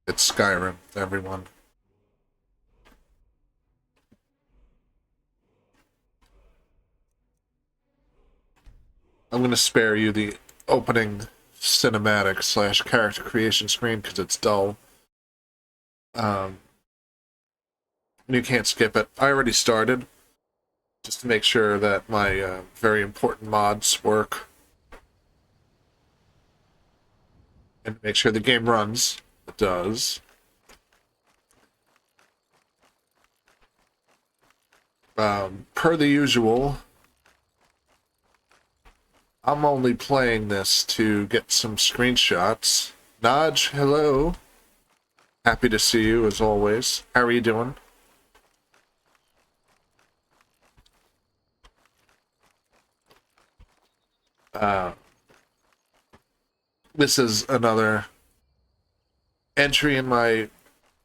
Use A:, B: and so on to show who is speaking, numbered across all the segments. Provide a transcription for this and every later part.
A: It's Skyrim, everyone. I'm going to spare you the opening cinematic slash character creation screen because it's dull. Um, you can't skip it. I already started just to make sure that my very important mods work and make sure the game runs. It does. Per the usual, I'm only playing this to get some screenshots. Naj, hello. Happy to see you as always. How are you doing? This is another entry in my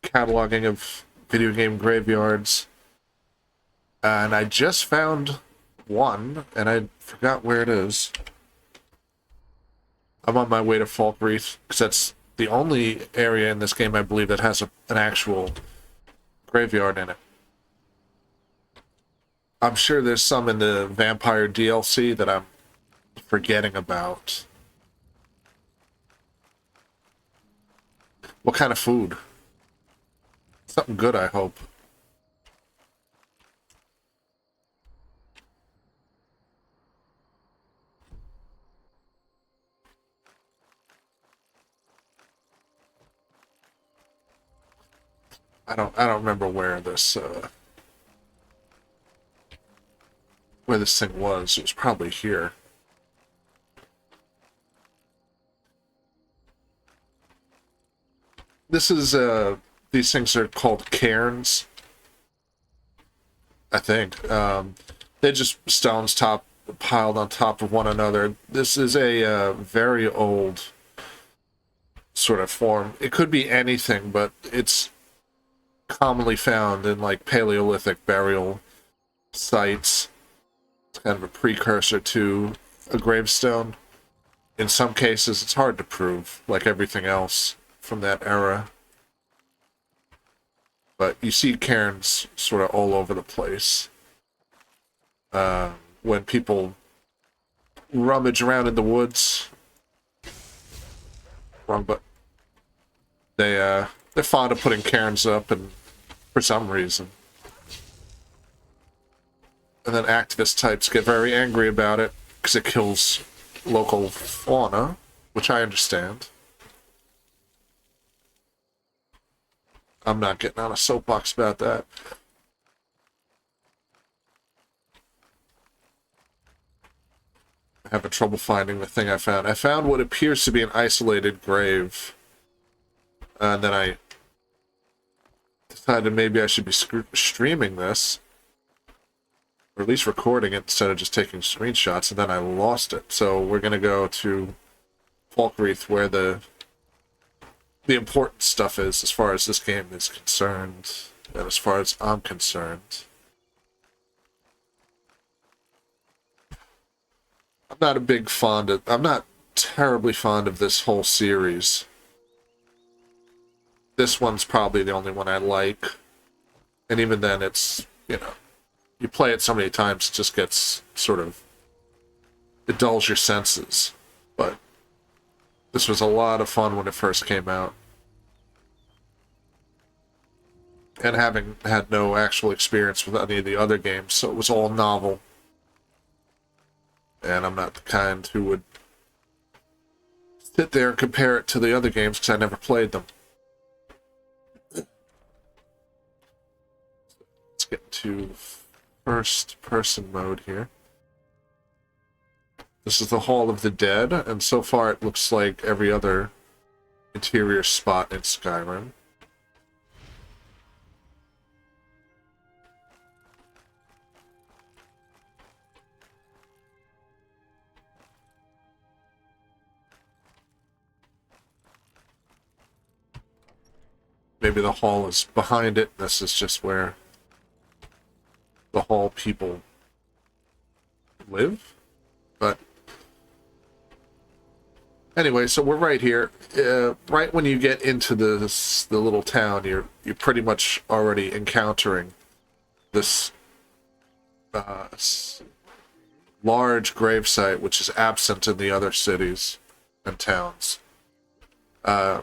A: cataloging of video game graveyards. And I just found one, and I forgot where it is. I'm on my way to Falkreath, because that's the only area in this game, I believe, that has an actual graveyard in it. I'm sure there's some in the Vampire DLC that I'm forgetting about. What kind of food? Something good, I hope. I don't remember where this thing was. It was probably here. This is these things are called cairns, I think. They're just stones piled on top of one another. This is a very old sort of form. It could be anything, but it's commonly found in like Paleolithic burial sites. It's kind of a precursor to a gravestone. In some cases, it's hard to prove, like everything else from that era. But you see cairns sort of all over the place. When people rummage around in the woods, wrong, but they're fond of putting cairns up, and for some reason. And then activist types get very angry about it because it kills local fauna, which I understand. I'm not getting on a soapbox about that. I'm having trouble finding the thing I found. I found what appears to be an isolated grave. And then I decided maybe I should be streaming this. Or at least recording it instead of just taking screenshots, and then I lost it. So we're going to go to Falkreath, where the important stuff is as far as this game is concerned, and as far as I'm concerned. I'm not terribly fond of this whole series. This one's probably the only one I like. And even then, it's, you play it so many times, it just gets sort of, it dulls your senses. But this was a lot of fun when it first came out. And having had no actual experience with any of the other games, so it was all novel. And I'm not the kind who would sit there and compare it to the other games because I never played them. Let's get to first-person mode here. This is the Hall of the Dead, and so far it looks like every other interior spot in Skyrim. Maybe the hall is behind it. This is just where the hall people live. But Anyway, so we're right here. Right when you get into the little town, you're pretty much already encountering this large gravesite, which is absent in the other cities and towns. As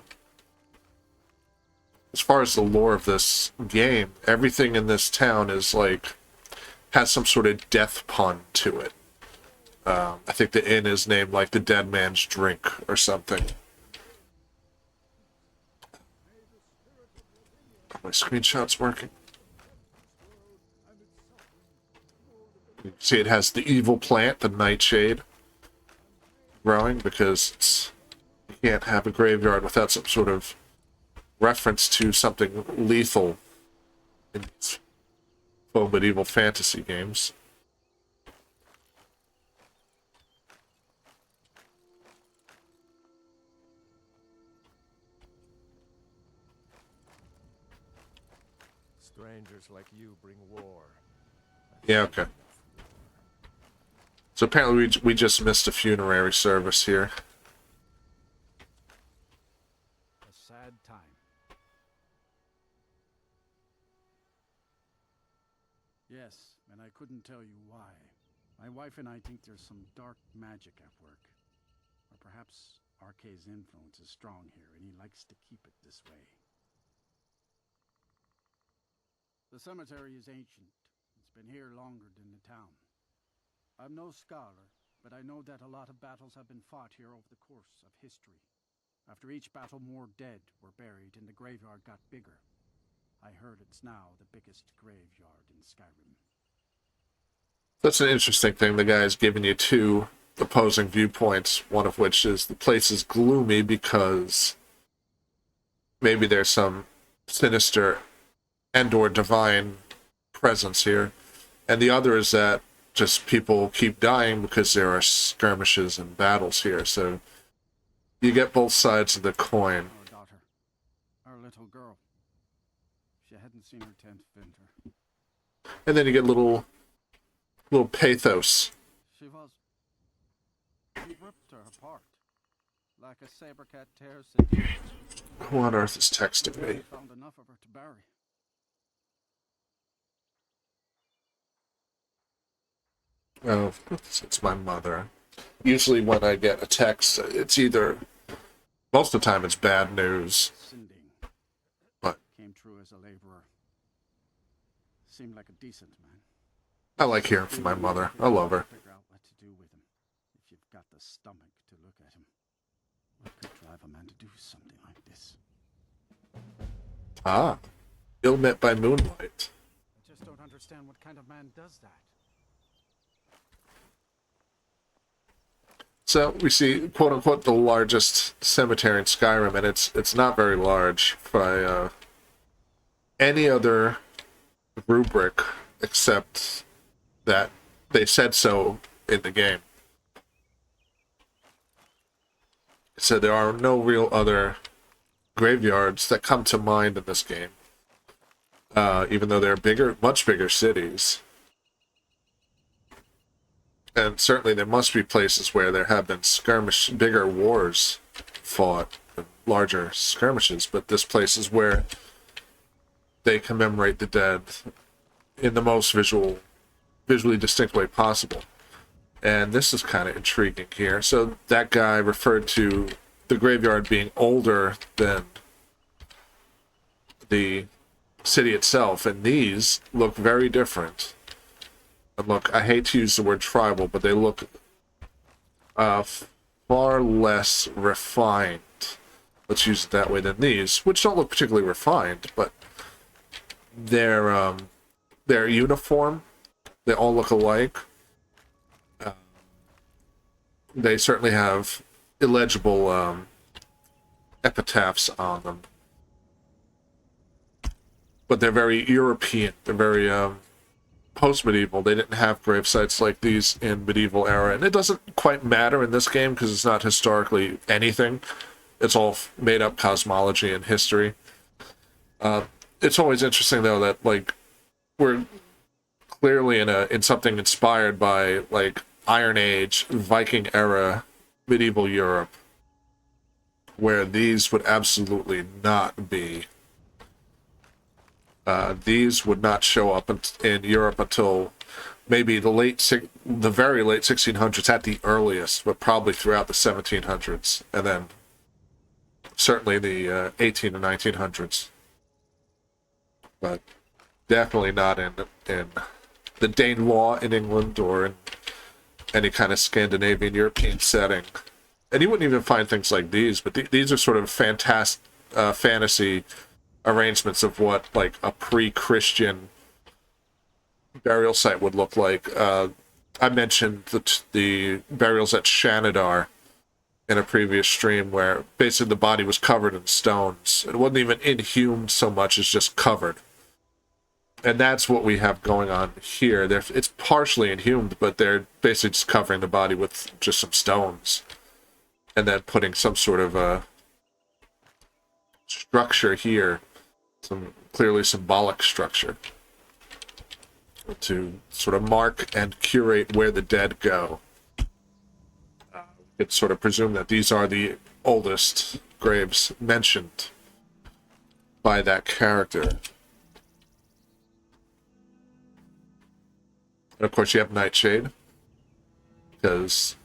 A: far as the lore of this game, everything in this town is like has some sort of death pun to it. I think the inn is named like the Dead Man's Drink or something. Are my screenshot's working? You see, it has the evil plant, the nightshade, growing because you can't have a graveyard without some sort of reference to something lethal in faux medieval fantasy games.
B: Strangers like you bring war.
A: Yeah, okay. So apparently we just missed a funerary service here.
C: A sad time. Yes, and I couldn't tell you why. My wife and I think there's some dark magic at work. Or perhaps Arkay's influence is strong here, and he likes to keep it this way. The cemetery is ancient. It's been here longer than the town. I'm no scholar, but I know that a lot of battles have been fought here over the course of history. After each battle, more dead were buried, and the graveyard got bigger. I heard it's now the biggest graveyard in Skyrim.
A: That's an interesting thing. The guy's giving you two opposing viewpoints, one of which is the place is gloomy because maybe there's some sinister and/or divine presence here, and the other is that just people keep dying because there are skirmishes and battles here. So you get both sides of the coin.
C: Our daughter, our little girl. She hadn't seen her 10th winter.
A: And then you get little pathos.
C: She ripped her apart. Like a saber cat tears it.
A: Who on earth is texting me?
C: Found enough of her to bury.
A: Oh, it's my mother. Usually when I get a text, it's either, most of the time it's bad news.
C: Sinding.
A: But
C: Came true as a laborer. Seemed like a decent man.
A: I like hearing from my mother. I love her.
C: Figure out what to do with him. If you've got the stomach to look at him. What could drive a man to do something like this?
A: Ah, ill met by moonlight.
C: I just don't understand what kind of man does that.
A: So we see, quote unquote, the largest cemetery in Skyrim, and it's not very large by any other rubric except that they said so in the game. So there are no real other graveyards that come to mind in this game, even though they're bigger, much bigger cities. And certainly there must be places where there have been bigger wars fought, larger skirmishes, but this place is where they commemorate the dead in the most visually distinct way possible. And this is kind of intriguing here. So that guy referred to the graveyard being older than the city itself, and these look very different. And look, I hate to use the word tribal, but they look far less refined, let's use it that way, than these, which don't look particularly refined, but they're uniform. They all look alike. They certainly have illegible epitaphs on them. But they're very European. They're very post-medieval. They didn't have grave sites like these in medieval era. And it doesn't quite matter in this game because it's not historically anything. It's all made-up cosmology and history. It's always interesting, though, that, like, we're clearly in something inspired by, like, Iron Age, Viking era, medieval Europe. where these would absolutely not be. These would not show up in Europe until maybe the very late 1600s at the earliest, but probably throughout the 1700s, and then certainly the 18 and 1900s. But definitely not in the Danelaw in England or in any kind of Scandinavian European setting. And you wouldn't even find things like these, but these are sort of fantasy arrangements of what like a pre-Christian burial site would look like. I mentioned the burials at Shanidar in a previous stream, where basically the body was covered in stones. It wasn't even inhumed so much as just covered. And that's what we have going on here. It's partially inhumed, but they're basically just covering the body with just some stones. And then putting some sort of a structure here, some clearly symbolic structure, to sort of mark and curate where the dead go. It's sort of presumed that these are the oldest graves mentioned by that character. And of course you have Nightshade, because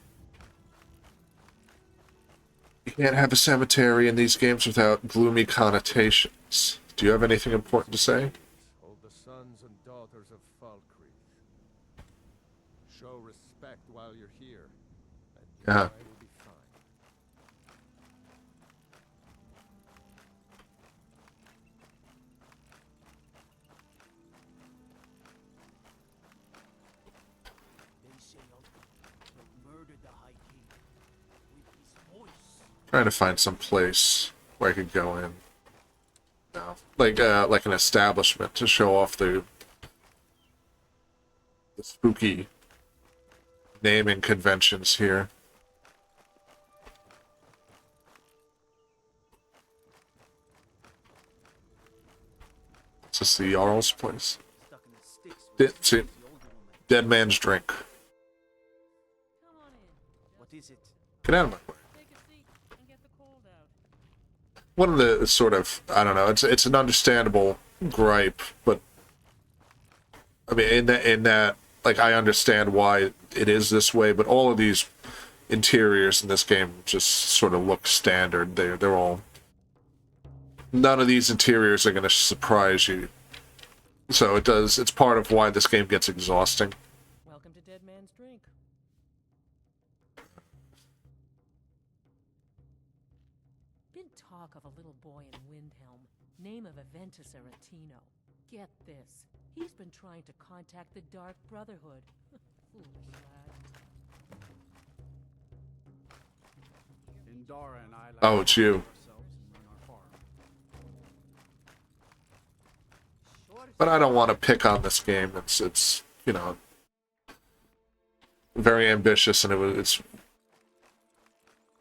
A: you can't have a cemetery in these games without gloomy connotations. Do you have anything important to say?
B: Hold the sons and daughters of Falkreath. Show respect while you're here, and
A: Yeah.
B: I will be fine.
C: They say Ultimate murdered the High King with his voice.
A: Trying to find some place where I could go in. No. Like an establishment to show off the spooky naming conventions here. Is this the Jarl's place?
C: Stuck in the sticks.
A: See,
C: The older woman.
A: Dead Man's Drink.
D: Come on in.
C: What is it?
A: Get out of my way.
D: Take a seat and get the cold out.
A: One of the sort of, I don't know, it's an understandable gripe, but I mean in that like I understand why it is this way, but all of these interiors in this game just sort of look standard. They're all, none of these interiors are going to surprise you. So it's part of why this game gets exhausting.
D: Welcome to Dead Man's Drink. Been talk of a little boy in Windhelm, name of Aventus Aretino. Get this. He's been trying to contact the Dark Brotherhood. Foolish lad.
C: Indara and I like
A: Oh, it's you.
C: ourselves and run our farm.
A: But I don't want to pick on this game. It's you know, very ambitious, and it's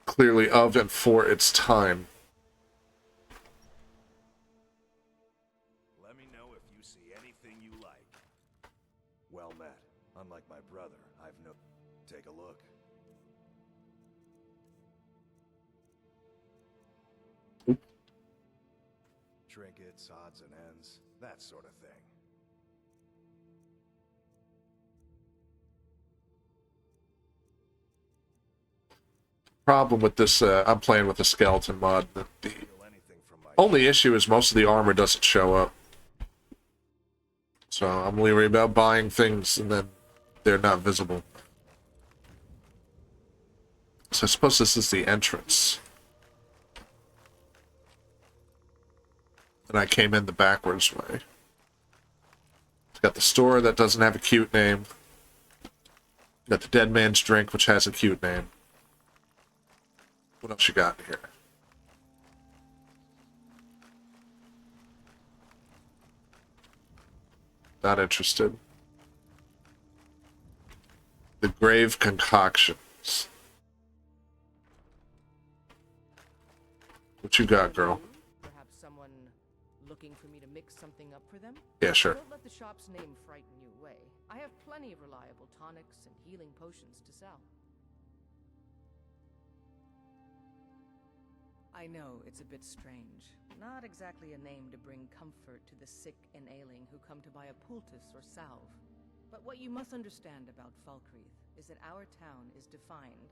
A: clearly of and for its time.
E: Let me know if you see anything you like. Well met. Unlike my brother, I've no... Take a look. Trinkets, odds and ends, that sort of thing.
A: Problem with this, I'm playing with the skeleton mod. The
E: Steal anything from my...
A: only issue is most of the armor doesn't show up. So I'm leery about buying things and then they're not visible. So I suppose this is the entrance. And I came in the backwards way. It's got the store that doesn't have a cute name. Got the Dead Man's Drink, which has a cute name. What else you got here? Not interested. The Grave Concoctions. What you got, girl?
F: Perhaps someone looking for me to mix something up for them?
A: Yeah, sure.
F: Don't let the shop's name frighten you away. I have plenty of reliable tonics and healing potions to sell. I know it's a bit strange. Not exactly a name to bring comfort to the sick and ailing who come to buy a poultice or salve. But what you must understand about Falkreath is that our town is defined,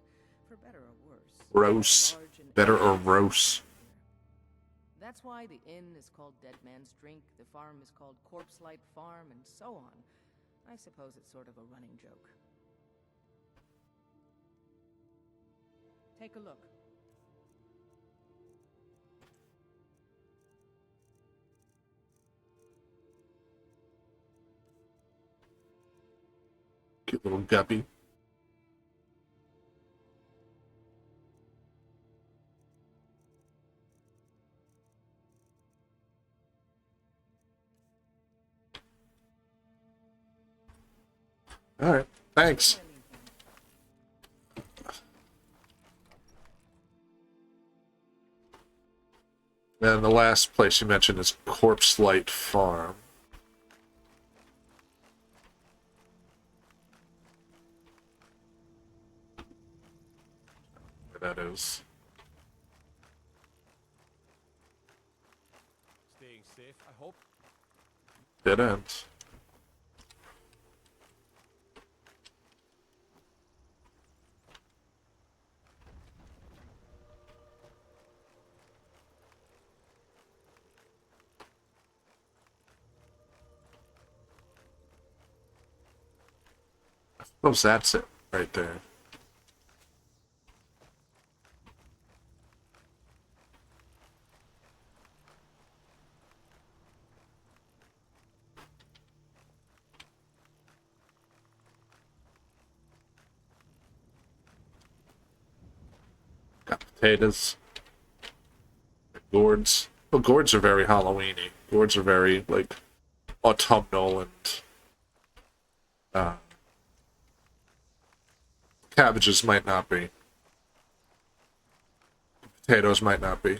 F: for better or worse,
A: Gross.
F: by a large and
A: Better or
F: ancient
A: gross.
F: That's why the inn is called Dead Man's Drink, the farm is called Corpse Light Farm, and so on. I suppose it's sort of a running joke. Take a look.
A: Cute little guppy. All right, thanks. And the last place you mentioned is Corpse Light Farm. Where that is.
B: Staying safe, I hope.
A: Dead end. I suppose that's it right there. Got potatoes. Gourds. Well, gourds are very Halloweeny. Gourds are very, like, autumnal and cabbages might not be. Potatoes might not be.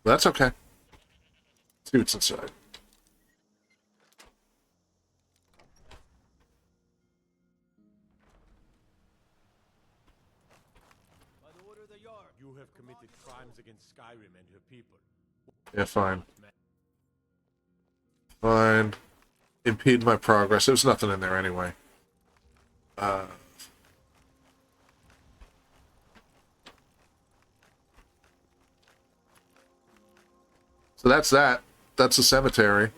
A: But that's okay. See what's inside.
B: By the order of the yard, you have committed crimes against Skyrim and her people.
A: Yeah, fine. Fine. Impede my progress. There's nothing in there anyway. So that's that. That's the cemetery.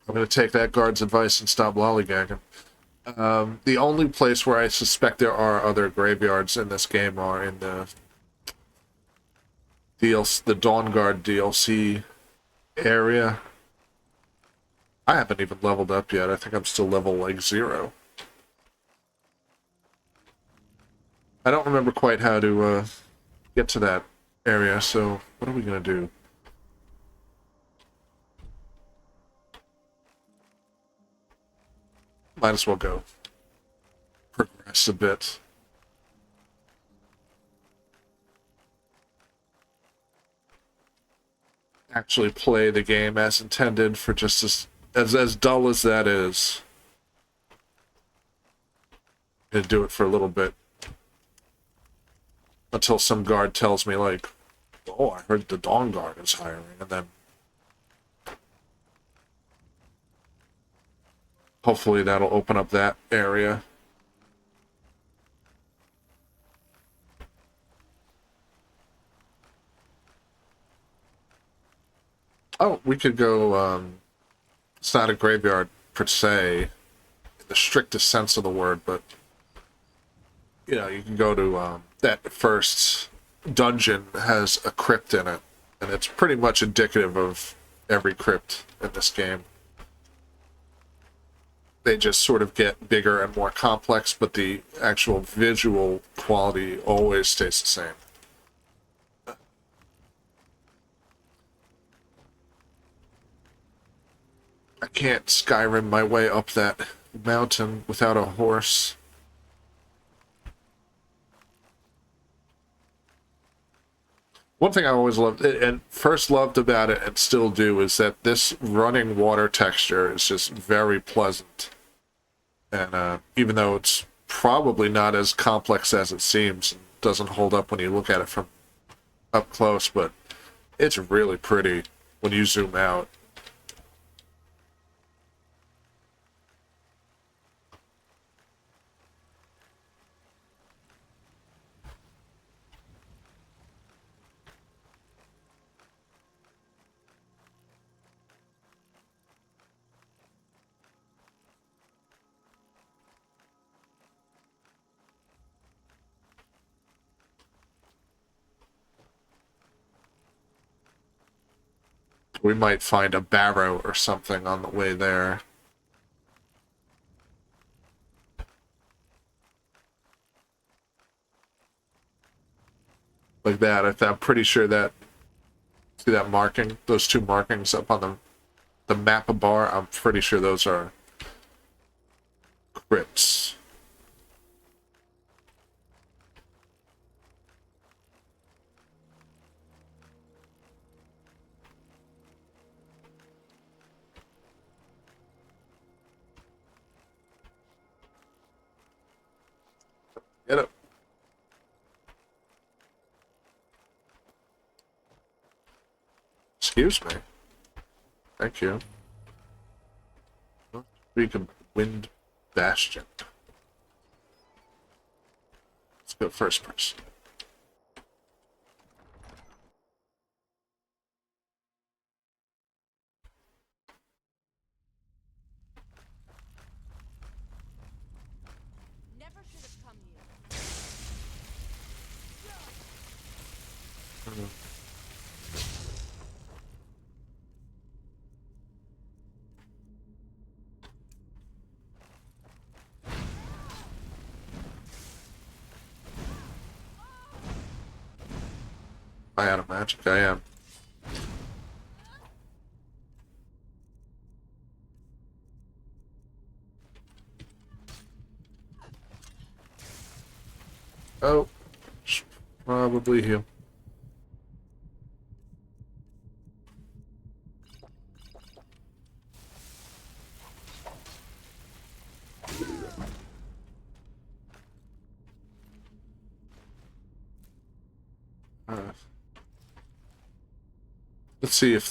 A: I'm going to take that guard's advice and stop lollygagging. The only place where I suspect there are other graveyards in this game are in the Dawnguard DLC area. I haven't even leveled up yet. I think I'm still level, like, 0. I don't remember quite how to get to that area, so what are we going to do? Might as well go progress a bit. Actually play the game as intended for just as dull as that is. And do it for a little bit. Until some guard tells me, like, oh, I heard the Dawn Guard is hiring, and then hopefully that'll open up that area. Oh, we could go, it's not a graveyard per se, in the strictest sense of the word, but, you know, you can go to, that first dungeon has a crypt in it, and it's pretty much indicative of every crypt in this game. They just sort of get bigger and more complex, but the actual visual quality always stays the same. I can't Skyrim my way up that mountain without a horse. One thing I always loved, and first loved about it and still do, is that this running water texture is just very pleasant. And even though it's probably not as complex as it seems, doesn't hold up when you look at it from up close, but it's really pretty when you zoom out. We might find a barrow or something on the way there. Like that. I'm pretty sure that... See that marking? Those two markings up on the map bar? I'm pretty sure those are crypts. Get it. Excuse me. Thank you. We can wind bastion. Let's go first person.
G: Never should have come here.
A: I out of magic? I am. Oh, should probably heal. Let's see if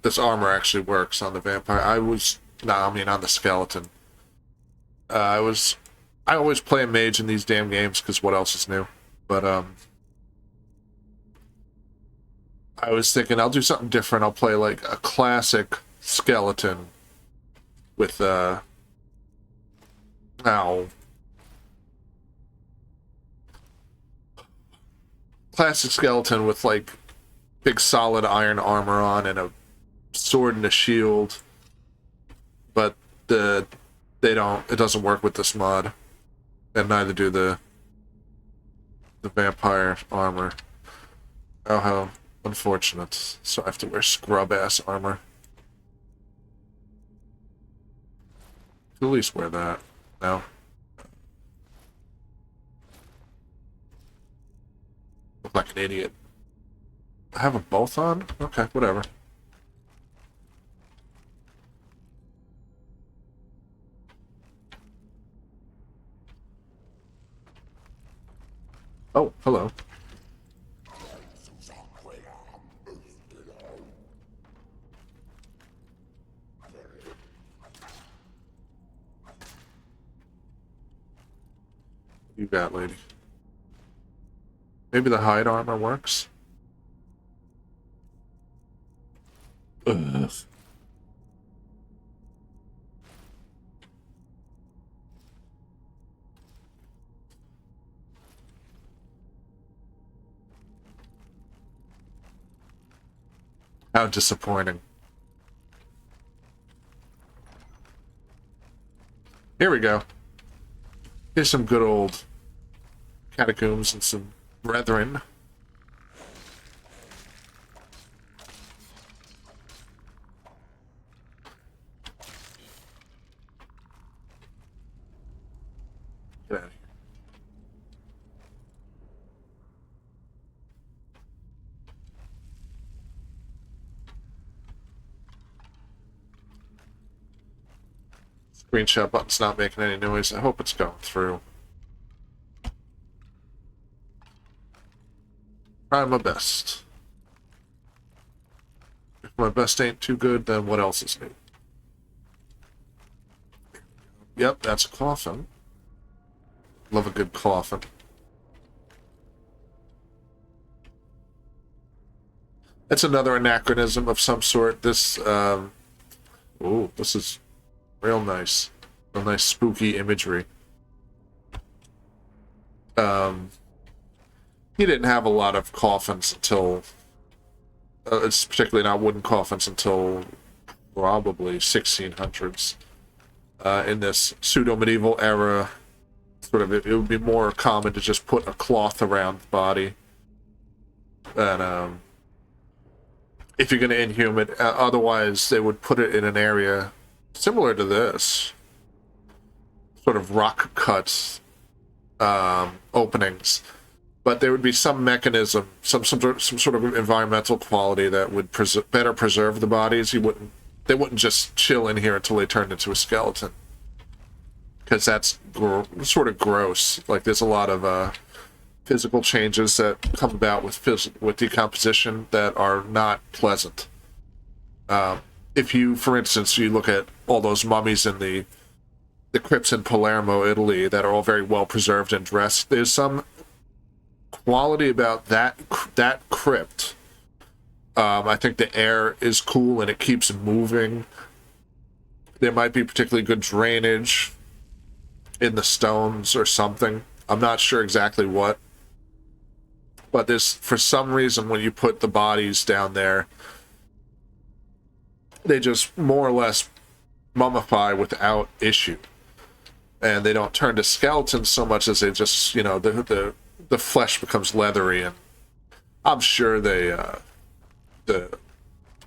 A: this armor actually works on the vampire. I mean on the skeleton. I always play a mage in these damn games because what else is new? But I was thinking I'll do something different. I'll play like a classic skeleton with classic skeleton with like big solid iron armor on and a sword and a shield. But it doesn't work with this mod. And neither do the vampire armor. Oh, how unfortunate. So I have to wear scrub-ass armor. At least wear that. No. Look like an idiot. I have them both on? Okay, whatever. Oh, hello. You got, lady. Maybe the hide armor works? Ugh. How disappointing. Here we go. Here's some good old catacombs and some brethren. Get out of here. Screenshot button's not making any noise. I hope it's going through. Try my best. If my best ain't too good, then what else is new? Yep, that's a coffin. Love a good coffin. That's another anachronism of some sort. This, oh, this is real nice. Real nice spooky imagery. He didn't have a lot of coffins until, it's particularly not wooden coffins until probably 1600s. In this pseudo-medieval era, sort of, it would be more common to just put a cloth around the body. And, if you're going to inhume it, otherwise they would put it in an area similar to this. Sort of rock cut openings. But there would be some mechanism, some sort of environmental quality that would better preserve the bodies. They wouldn't just chill in here until they turned into a skeleton, because that's sort of gross. Like, there's a lot of physical changes that come about with decomposition that are not pleasant. If you, for instance, you look at all those mummies in the crypts in Palermo, Italy, that are all very well preserved and dressed, there's some quality about that crypt. I think the air is cool and it keeps moving. There might be particularly good drainage in the stones or something. I'm not sure exactly what. But there's, for some reason, when you put the bodies down there, they just more or less mummify without issue. And they don't turn to skeletons so much as they just, you know, the flesh becomes leathery, and I'm sure the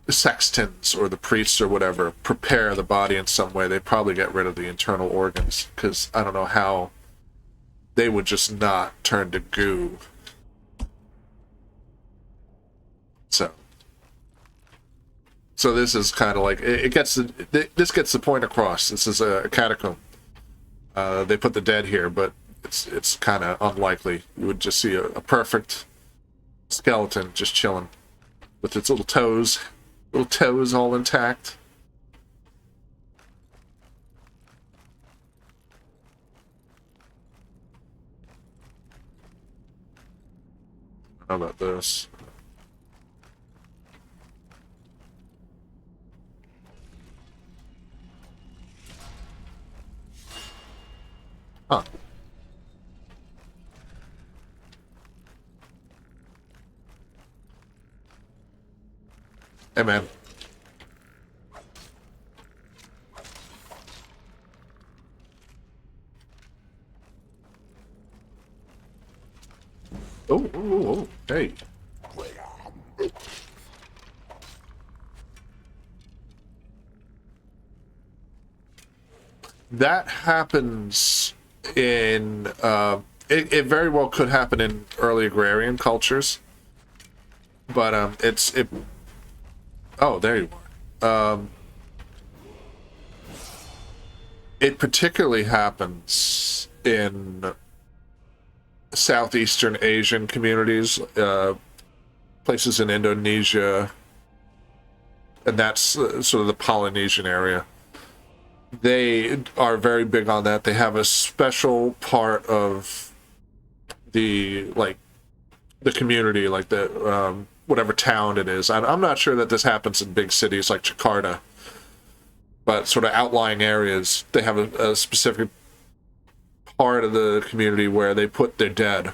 A: sextons or the priests or whatever prepare the body in some way. They probably get rid of the internal organs, because I don't know how they would just not turn to goo. So this is kind of like, this gets the point across. This is a catacomb. They put the dead here, but it's kind of unlikely. You would just see a perfect skeleton just chilling with its little toes all intact. How about this? Huh. Hey, man. Oh, hey. That happens in, it very well could happen in early agrarian cultures, but, oh, there you are. It particularly happens in Southeastern Asian communities, places in Indonesia, and that's sort of the Polynesian area. They are very big on that. They have a special part of the community, like the whatever town it is. I'm not sure that this happens in big cities like Jakarta, but sort of outlying areas, they have a specific part of the community where they put their dead,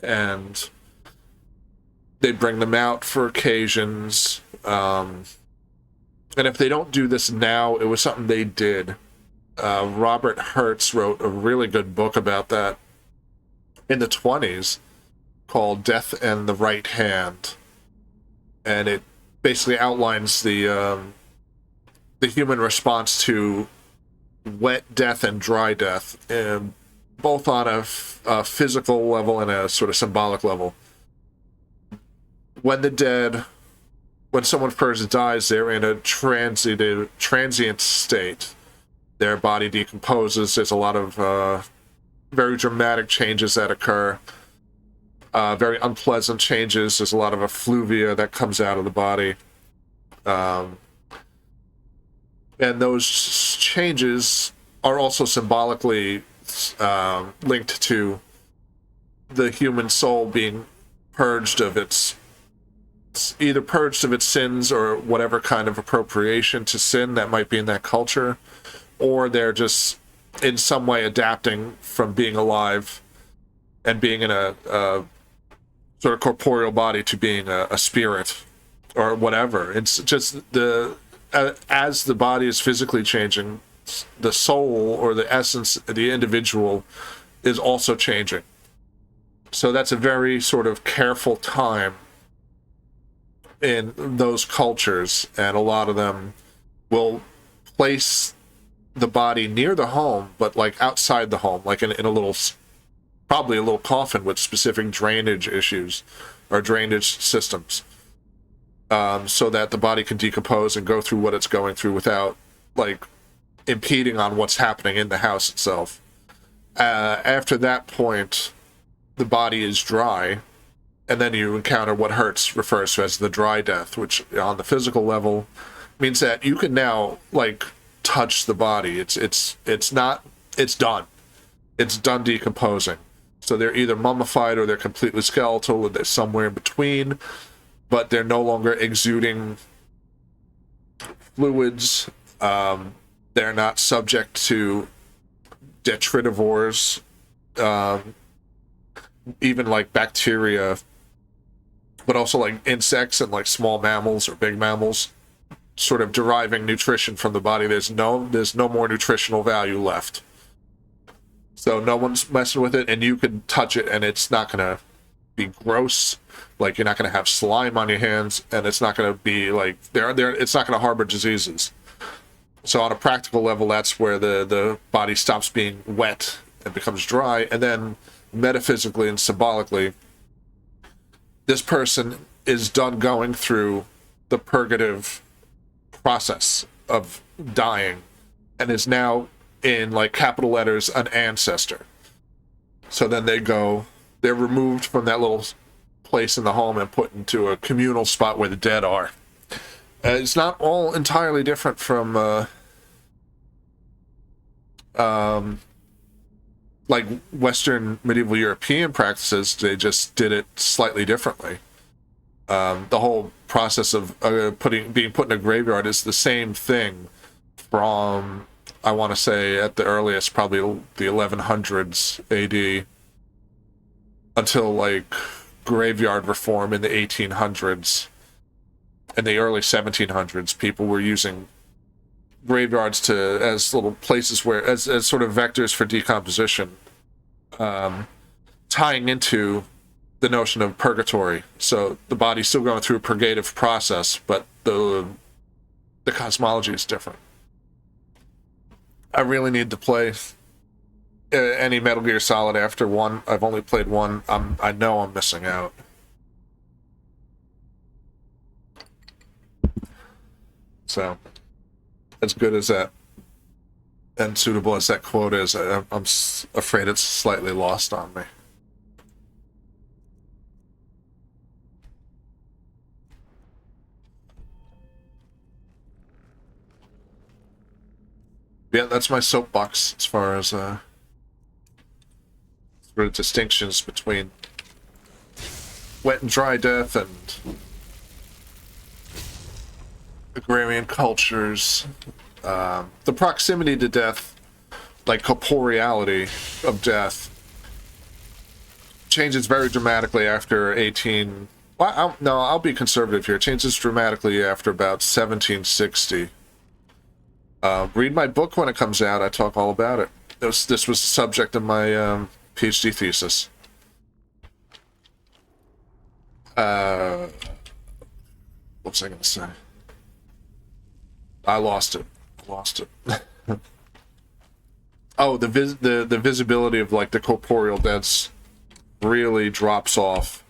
A: and they bring them out for occasions. And if they don't do this now, it was something they did. Robert Hertz wrote a really good book about that in the 20s called Death and the Right Hand. And it basically outlines the human response to wet death and dry death, both on a physical level and a sort of symbolic level. When someone first dies, they're in a transient state. Their body decomposes. There's a lot of very dramatic changes that occur. very unpleasant changes. There's a lot of effluvia that comes out of the body. And those changes are also symbolically linked to the human soul being purged of its sins or whatever kind of appropriation to sin that might be in that culture, or they're just in some way adapting from being alive and being in a sort of corporeal body to being a spirit or whatever. It's just as the body is physically changing, the soul or the essence, the individual, is also changing. So that's a very sort of careful time in those cultures, and a lot of them will place the body near the home, but like outside the home, like in a little, probably a little coffin with specific drainage issues or drainage systems, so that the body can decompose and go through what it's going through without like impeding on what's happening in the house itself. After that point, the body is dry, and then you encounter what Hertz refers to as the dry death, which on the physical level means that you can now like touch the body. It's done. It's done decomposing. So they're either mummified or they're completely skeletal, or they're somewhere in between, but they're no longer exuding fluids. They're not subject to detritivores, even like bacteria, but also like insects and like small mammals or big mammals, sort of deriving nutrition from the body. There's no more nutritional value left. So no one's messing with it, and you can touch it and it's not gonna be gross. Like, you're not gonna have slime on your hands, and it's not gonna be like it's not gonna harbor diseases. So on a practical level, that's where the body stops being wet and becomes dry. And then metaphysically and symbolically, this person is done going through the purgative process of dying and is now, in like capital letters, an ancestor. So then they're removed from that little place in the home and put into a communal spot where the dead are. It's not all entirely different from like Western medieval European practices. They just did it slightly differently. The whole process of being put in a graveyard is the same thing from, I want to say, at the earliest, probably the 1100s AD, until like graveyard reform in the 1800s. In the early 1700s, people were using graveyards as little places where, as sort of vectors for decomposition, tying into the notion of purgatory. So the body's still going through a purgative process, but the cosmology is different. I really need to play any Metal Gear Solid after 1. I've only played 1. I know I'm missing out. So, as good as that and suitable as that quote is, I'm afraid it's slightly lost on me. Yeah, that's my soapbox as far as sort of distinctions between wet and dry death and agrarian cultures. The proximity to death, like corporeality of death, changes very dramatically after 18... Well, I'll be conservative here. It changes dramatically after about 1760. Read my book when it comes out. I talk all about it. This was the subject of my PhD thesis. What was I going to say? I lost it. Oh, the visibility of like the corporeal deaths really drops off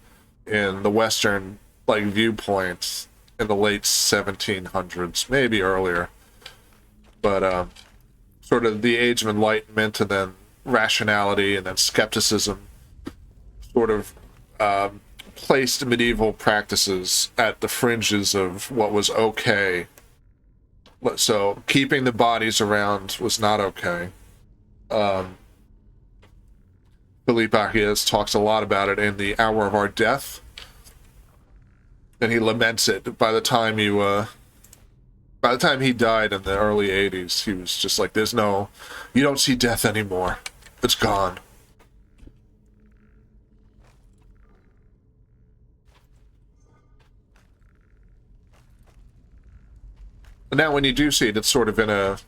A: in the Western like viewpoints in the late 1700s, maybe earlier. But sort of the Age of Enlightenment, and then rationality, and then skepticism sort of placed medieval practices at the fringes of what was okay. So keeping the bodies around was not okay. Philippe Ariès talks a lot about it in The Hour of Our Death, and he laments it. By the time he died in the early 80s, he was just like, you don't see death anymore. It's gone. And now when you do see it, it's sort of in a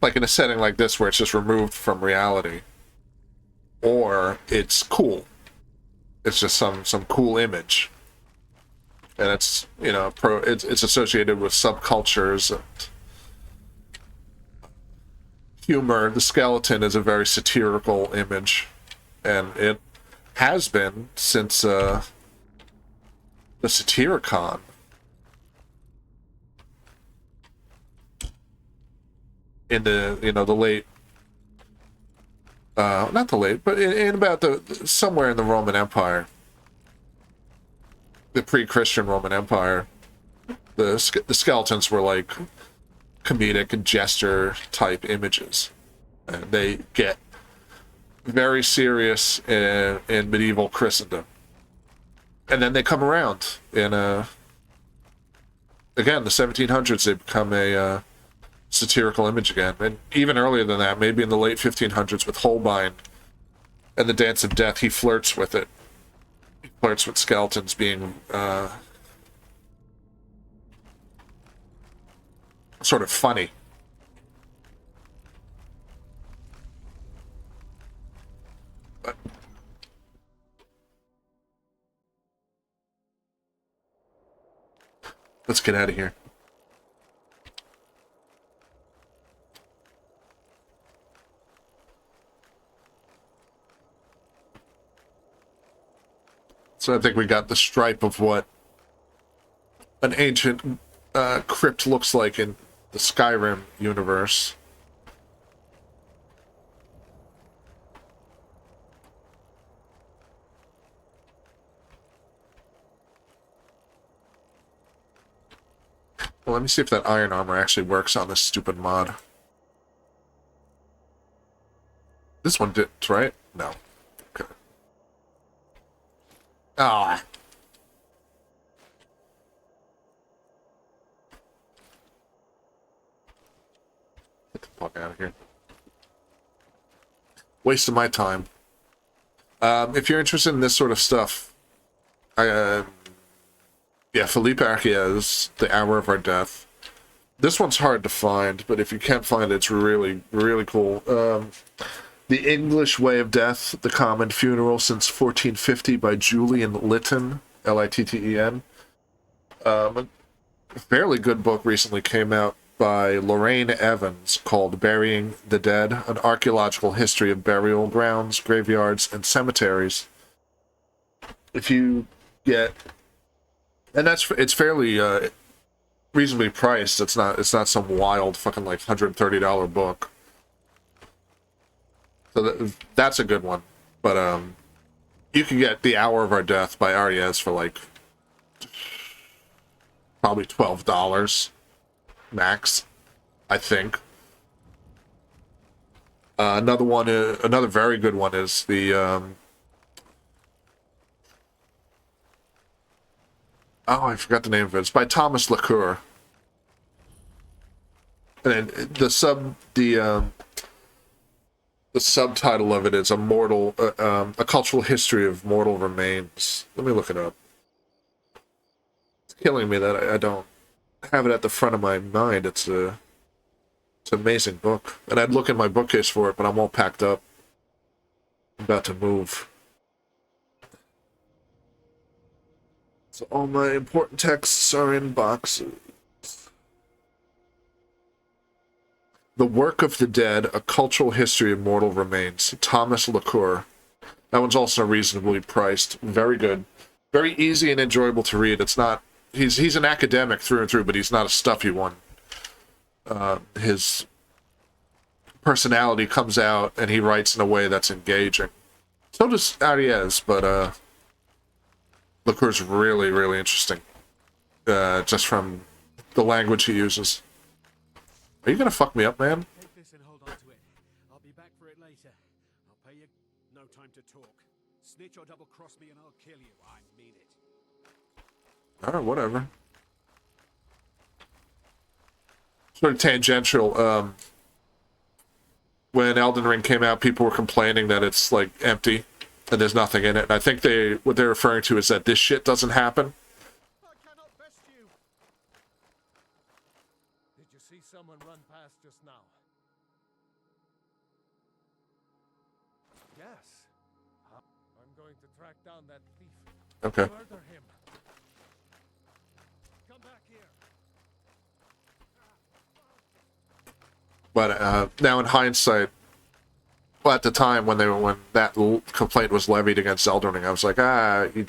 A: like in a setting like this where it's just removed from reality, or it's cool. It's just some cool image, and it's it's associated with subcultures and humor. The skeleton is a very satirical image, and it has been since the Satyricon. In the the late not the late, but in about somewhere in the Roman Empire, the pre-Christian Roman Empire, the skeletons were like comedic and gesture type images, and they get very serious in medieval Christendom, and then they come around in again the 1700s. They become a satirical image again, and even earlier than that, maybe in the late 1500s with Holbein and the Dance of Death, he flirts with it. He flirts with skeletons being sort of funny. But let's get out of here. So I think we got the stripe of what an ancient crypt looks like in the Skyrim universe. Well, let me see if that iron armor actually works on this stupid mod. This one didn't, right? No. Okay. Ah. Get the fuck out of here. Waste of my time. If you're interested in this sort of stuff, yeah, Philippe Ariès, The Hour of Our Death. This one's hard to find, but if you can't find it, it's really, really cool. The English Way of Death, The Common Funeral Since 1450 by Julian Lytton, L-I-T-T-E-N. A fairly good book recently came out by Lorraine Evans called Burying the Dead, An Archaeological History of Burial Grounds, Graveyards, and Cemeteries. If you get... And it's fairly reasonably priced. It's not some wild fucking like $130 book. So that's a good one. But you can get The Hour of Our Death by Ariès for like probably $12 max, I think. Another very good one is the oh, I forgot the name of it. It's by Thomas Lacour. And then the subtitle of it is a cultural history of mortal remains. Let me look it up. It's killing me that I don't have it at the front of my mind. It's an amazing book. And I'd look in my bookcase for it, but I'm all packed up. I'm about to move. So all my important texts are in boxes. The Work of the Dead, A Cultural History of Mortal Remains, Thomas Lacour. That one's also reasonably priced. Very good. Very easy and enjoyable to read. It's not... He's an academic through and through, but he's not a stuffy one. His personality comes out and he writes in a way that's engaging. So does Arias, but Liqueur's really, really interesting. Just from the language he uses. Are you gonna fuck me up, man?
C: Take this and hold on to it. I'll be back for it later. I'll pay you. No time to talk. Snitch or double cross me and I'll kill you. I mean it.
A: Alright, whatever. Sort of tangential. When Elden Ring came out, people were complaining that it's like empty and there's nothing in it. And I think what they're referring to is that this shit doesn't happen.
B: I cannot best you. Did you see someone run past just now? Yes. I'm going to track down that thief.
A: Okay.
B: Murder him. Come back here.
A: But now in hindsight, well, at the time when that complaint was levied against Elden Ring, I was like, you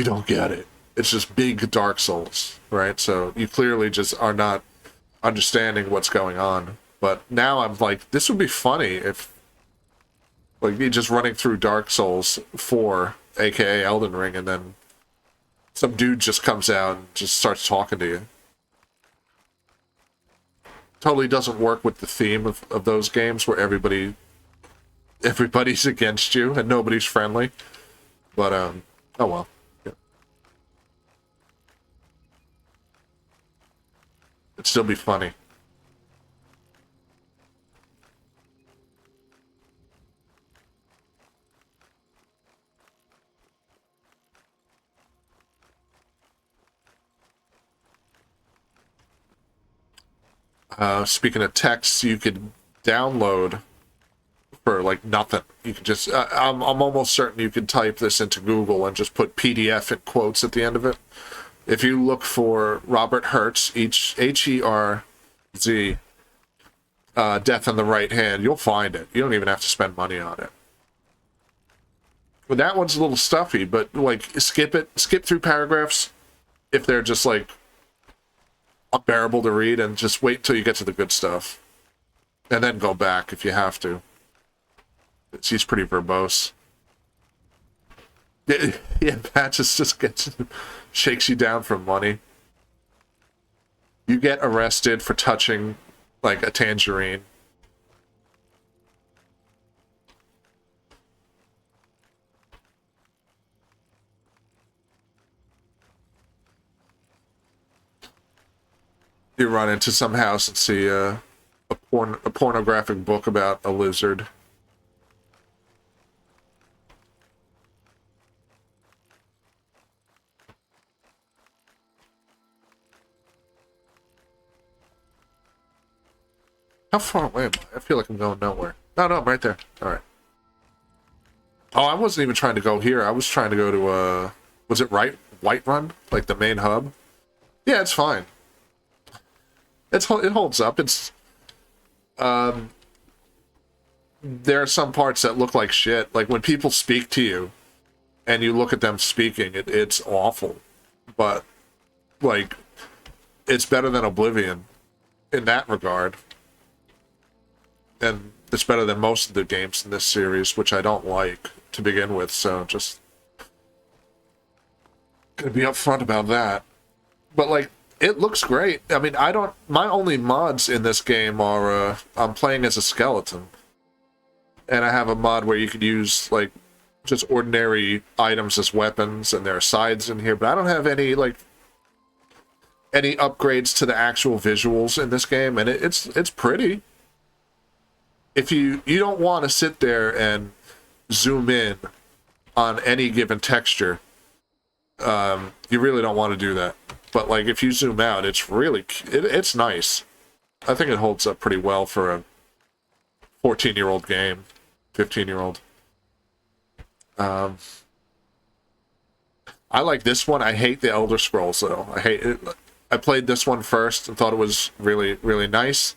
A: don't get it. It's just big Dark Souls, right? So you clearly just are not understanding what's going on. But now I'm like, this would be funny if, like, you just running through Dark Souls 4, aka Elden Ring, and then some dude just comes out and just starts talking to you. Totally doesn't work with the theme of those games where everybody's against you and nobody's friendly. But oh well. Yeah. It'd still be funny. Speaking of texts, you could download for like nothing. You could just, I'm almost certain you could type this into Google and just put PDF in quotes at the end of it. If you look for Robert Hertz, Herz, Death in the Right Hand, you'll find it. You don't even have to spend money on it. Well, that one's a little stuffy, but like skip through paragraphs if they're just like unbearable to read, and just wait until you get to the good stuff. And then go back if you have to. He's pretty verbose. Yeah, Patches just shakes you down for money. You get arrested for touching, like, a tangerine. You run into some house and see a pornographic book about a lizard. How far away am I? I feel like I'm going nowhere. No, I'm right there. Alright. Oh, I wasn't even trying to go here. I was trying to go to, was it Whiterun? Like the main hub? Yeah, it's fine. It holds up. It's there are some parts that look like shit. Like when people speak to you and you look at them speaking, it's awful. But like it's better than Oblivion in that regard. And it's better than most of the games in this series, which I don't like to begin with, so just gonna be upfront about that. But like it looks great. I mean, my only mods in this game are, I'm playing as a skeleton. And I have a mod where you could use, like, just ordinary items as weapons, and there are sides in here, but I don't have any, like, any upgrades to the actual visuals in this game, and it's pretty. If you don't want to sit there and zoom in on any given texture, you really don't want to do that. But like if you zoom out, it's really it's nice. I think it holds up pretty well for a 14-year-old game, 15-year-old. I like this one. I hate the Elder Scrolls though. I hate it. I played this one first and thought it was really, really nice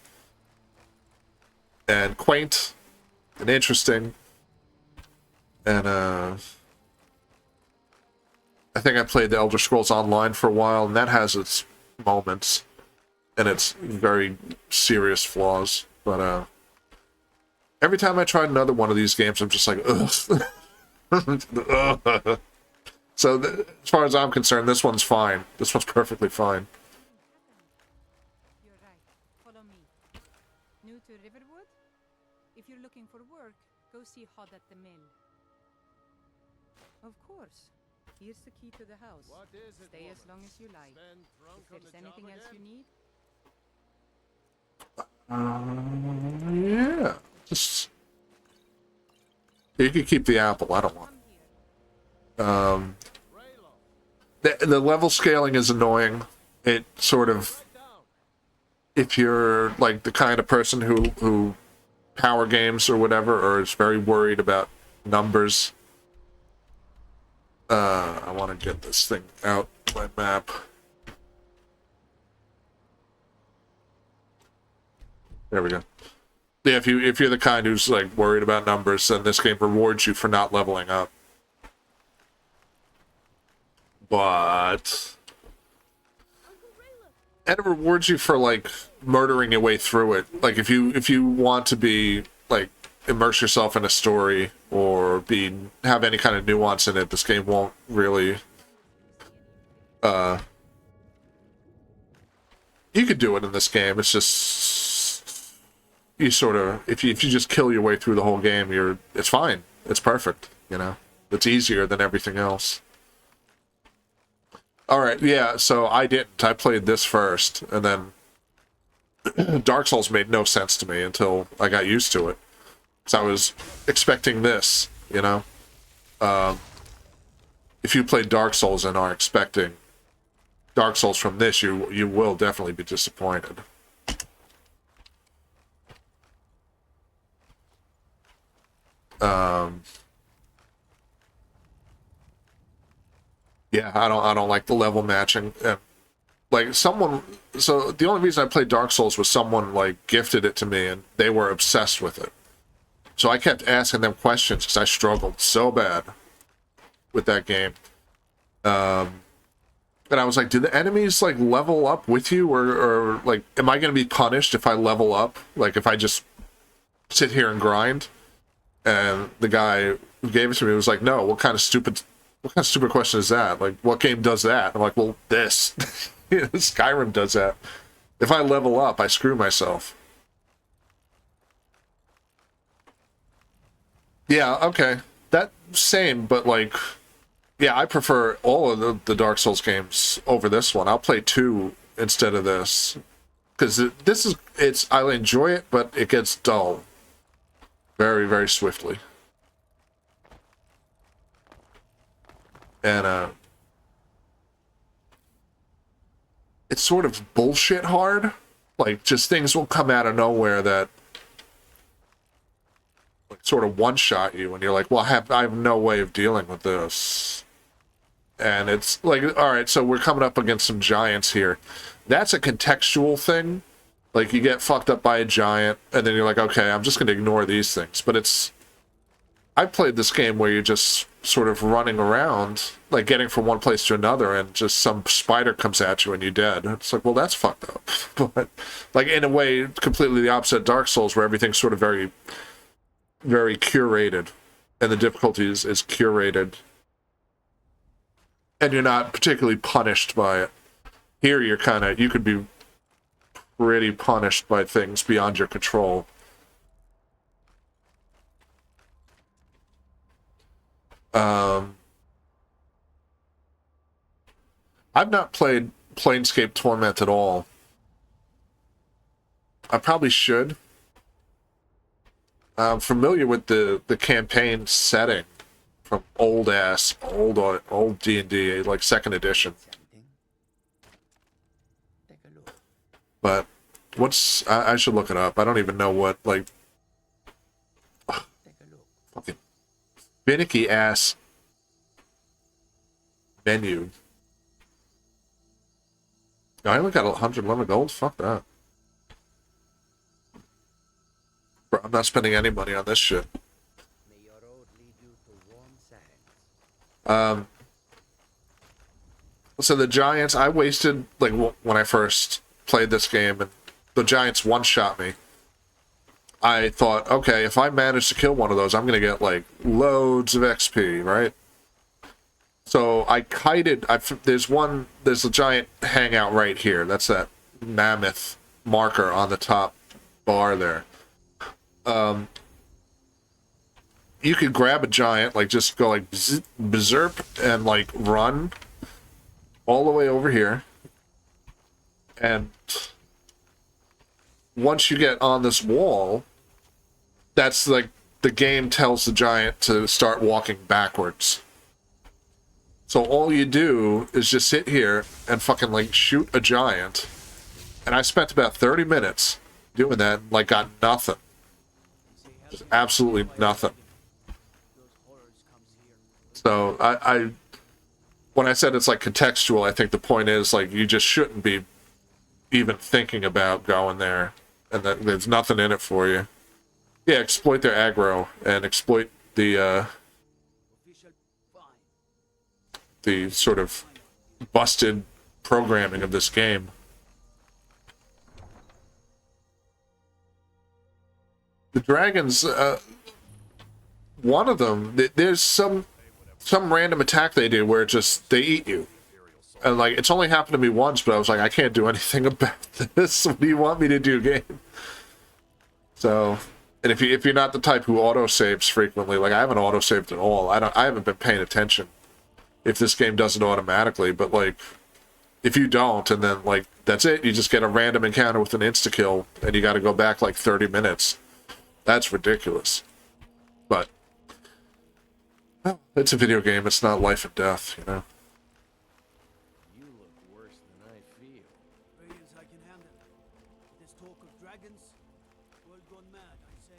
A: and quaint and interesting. And I think I played the Elder Scrolls Online for a while, and that has its moments and its very serious flaws. But Every time I try another one of these games, I'm just like, ugh. Ugh. So, as far as I'm concerned, this one's fine. This one's perfectly fine.
G: You're right. Follow me. New to Riverwood? If you're looking for work, go see Hod at the mill.
F: Of course. Here's the key to the house.
B: What is it,
F: Stay as
B: woman?
F: long as you like.
B: Been drunk
F: If
B: on
F: there's
B: the
F: anything
B: job
F: else you
B: again?
F: need,
A: Yeah. Just... You can keep the apple. I don't want it.
B: Raylo,
A: The level scaling is annoying. It sort of...
B: down.
A: If you're, like, the kind of person who power games or whatever, or is very worried about numbers... I want to get this thing out, my map. There we go. Yeah, if you're the kind who's like worried about numbers, then this game rewards you for not leveling up. But and it rewards you for like murdering your way through it. Like if you want to be like immerse yourself in a story or have any kind of nuance in it, this game won't really you could do it in this game. It's just you sort of if you just kill your way through the whole game, it's fine. It's perfect, you know. It's easier than everything else. Alright, yeah, so I didn't. I played this first, and then Dark Souls made no sense to me until I got used to it. Because I was expecting this, you know? If you played Dark Souls and are expecting Dark Souls from this, you will definitely be disappointed. Yeah, I don't like the level matching. Like someone, so the only reason I played Dark Souls was someone like gifted it to me and they were obsessed with it. So I kept asking them questions because I struggled so bad with that game. And I was like, do the enemies like level up with you or like, am I going to be punished if I level up? Like if I just sit here and grind? And the guy who gave it to me was like, no, what kind of stupid question is that? Like, what game does that? I'm like, well, this. Skyrim does that. If I level up, I screw myself. Yeah, okay. That same, but like, yeah, I prefer all of the Dark Souls games over this one. I'll play 2 instead of this. Because I enjoy it, but it gets dull. Very, very swiftly. And, it's sort of bullshit hard. Like, just things will come out of nowhere that like, sort of one-shot you, and you're like, well, I have no way of dealing with this. And it's like, alright, so we're coming up against some giants here. That's a contextual thing. Like, you get fucked up by a giant, and then you're like, okay, I'm just gonna ignore these things. But it's... I played this game where you're just sort of running around, like getting from one place to another, and just some spider comes at you and you're dead. It's like, well, that's fucked up. But, like, in a way, completely the opposite of Dark Souls, where everything's sort of very, very curated, and the difficulty is curated, and you're not particularly punished by it. Here, you could be pretty punished by things beyond your control. I've not played Planescape Torment at all. I probably should. I'm familiar with the campaign setting from old D&D, like 2nd edition. But I should look it up. I don't even know what, like, fucking finicky ass menu. I only got 111 gold? Fuck that. Bro, I'm not spending any money on this shit. So the giants, I wasted, like, when I first played this game, and the giants one-shot me. I thought, okay, if I manage to kill one of those, I'm going to get, like, loads of XP, right? So I kited, there's a giant hangout right here. That's that mammoth marker on the top bar there. You could grab a giant, like, just go, like, berserk, and, like, run all the way over here. And once you get on this wall, that's, like, the game tells the giant to start walking backwards. So all you do is just sit here and fucking, like, shoot a giant. And I spent about 30 minutes doing that and, like, got nothing. Just absolutely nothing. So, when I said it's, like, contextual, I think the point is, like, you just shouldn't be even thinking about going there. And that there's nothing in it for you. Yeah, exploit their aggro and exploit the sort of busted programming of this game. The dragons, one of them, there's some random attack they do where it just, they eat you. And, like, it's only happened to me once, but I was like, I can't do anything about this. What do you want me to do, game? So, and if you're not the type who auto-saves frequently, like, I haven't auto-saved at all. I haven't been paying attention if this game does it automatically, but, like, if you don't, and then, like, that's it, you just get a random encounter with an insta-kill, and you gotta go back, like, 30 minutes. That's ridiculous. But, well, it's a video game, it's not life and death, you know?
B: You look worse than I feel.
C: Experience I can handle. This talk of dragons, world gone mad, I say.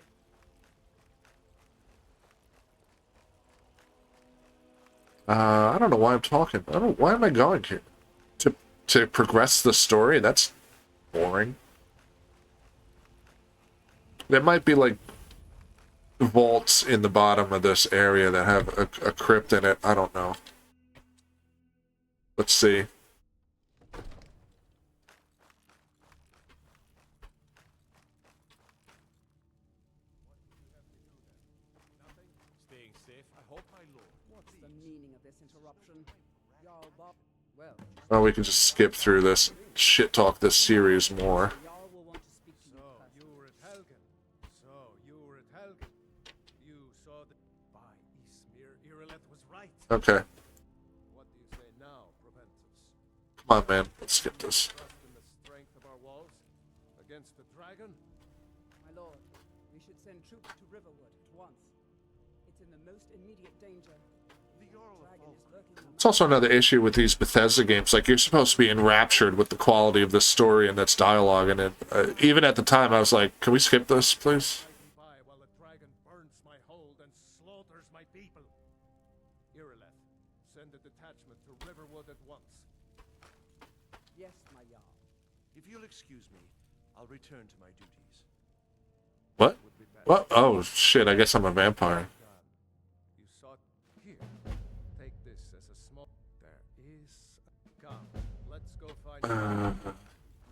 A: I don't know why I'm talking. Why am I going here? To progress the story? That's boring. There might be, like, vaults in the bottom of this area that have a crypt in it. I don't know. Let's see.
B: Staying safe, I hope, my lord.
C: What's the meaning of this interruption? Jarl Bob. Well,
A: Oh, we can just skip through this, shit talk this series more.
C: Jarl will want to speak to you.
B: So, you were at Helgen. You saw the... By Ysmir, Irileth was right.
A: Okay.
B: What do you say now, Proventus?
A: Come on, man. Let's skip this.
B: Trust in the strength of our walls? Against the dragon?
C: My lord, we should send troops to Riverwood at once. It's in the most immediate danger.
B: The Jarl of
C: Dragon is lurking in the
A: It's also another issue with these Bethesda games. Like, you're supposed to be enraptured with the quality of this story and its dialogue, and it, even at the time, I was like, can we skip this, please?
B: by while the dragon burns my hold and slaughters my people. Irileth, send a detachment to Riverwood at once.
C: Yes, my Jarl.
E: If you'll excuse me, I'll return to my duties.
A: What?
B: Would be better.
A: What? Oh, shit, I guess I'm a vampire.
B: You sought here. Take this as a small. There is. Come, let's go find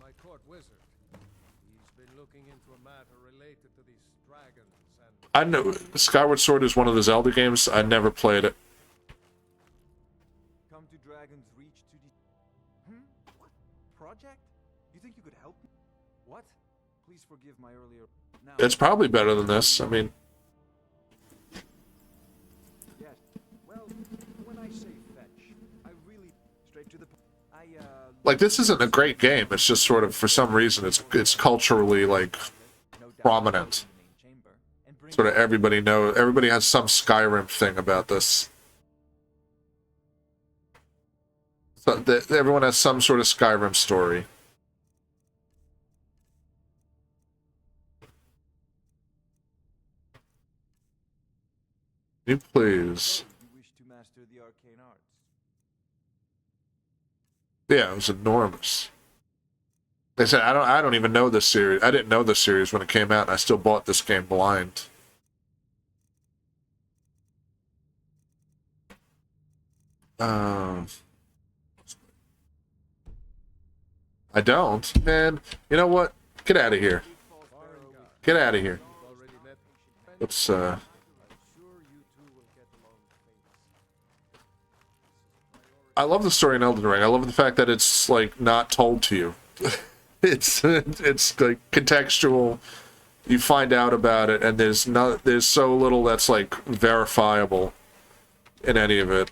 B: my court wizard. He's been looking into a matter related to these dragons and.
A: I know Skyward Sword is one of the Zelda games. I never played it.
H: Come to Dragon's Reach to the... What? Project? You think you could help me? What? Please forgive my earlier... Now...
A: It's probably better than this. I mean,
H: Yes. Well, when I say fetch, I really... Straight to the...
A: like, this isn't a great game. It's just sort of, for some reason, it's culturally, like, prominent. Sort of everybody has some Skyrim thing about this. So everyone has some sort of Skyrim story. You please.
H: You wish to master the arcane arts.
A: Yeah, it was enormous. They said I don't even know this series. I didn't know this series when it came out, and I still bought this game blind. I don't, man. You know what? Get out of here. Get out of here. Let's
B: I'm sure you two will get along famous.
A: I love the story in Elden Ring. I love the fact that it's like not told to you. It's like contextual. You find out about it, and there's so little that's like verifiable in any of it.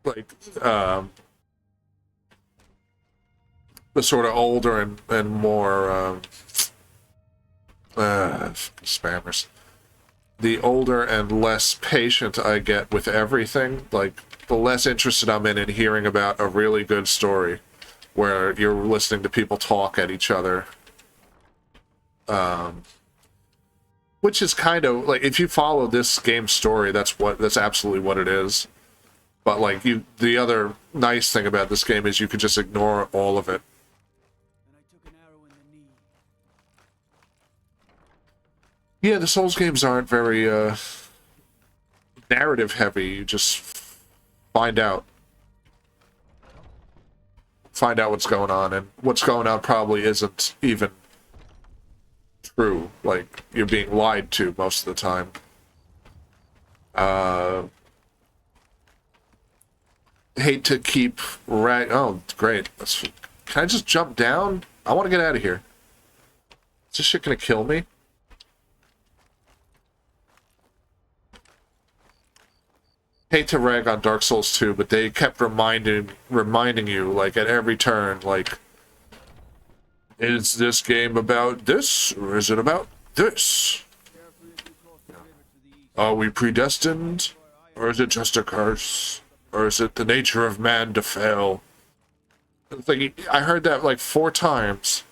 A: Like the sort of older and more spammers. The older and less patient I get with everything, like the less interested I'm in hearing about a really good story where you're listening to people talk at each other. Which is kind of like, if you follow this game's story, that's absolutely what it is. But like the other nice thing about this game is you can just ignore all of it.
C: And I took an arrow in the knee.
A: Yeah, the Souls games aren't very narrative heavy. You just find out what's going on, and what's going on probably isn't even true. Like, you're being lied to most of the time. Hate to keep oh, great. Can I just jump down? I want to get out of here. Is this shit gonna kill me? Hate to rag on Dark Souls 2, but they kept reminding you, like, at every turn, like, is this game about this, or is it about this? Are we predestined, or is it just a curse? Or is it the nature of man to fail? It's like, I heard that like 4 times.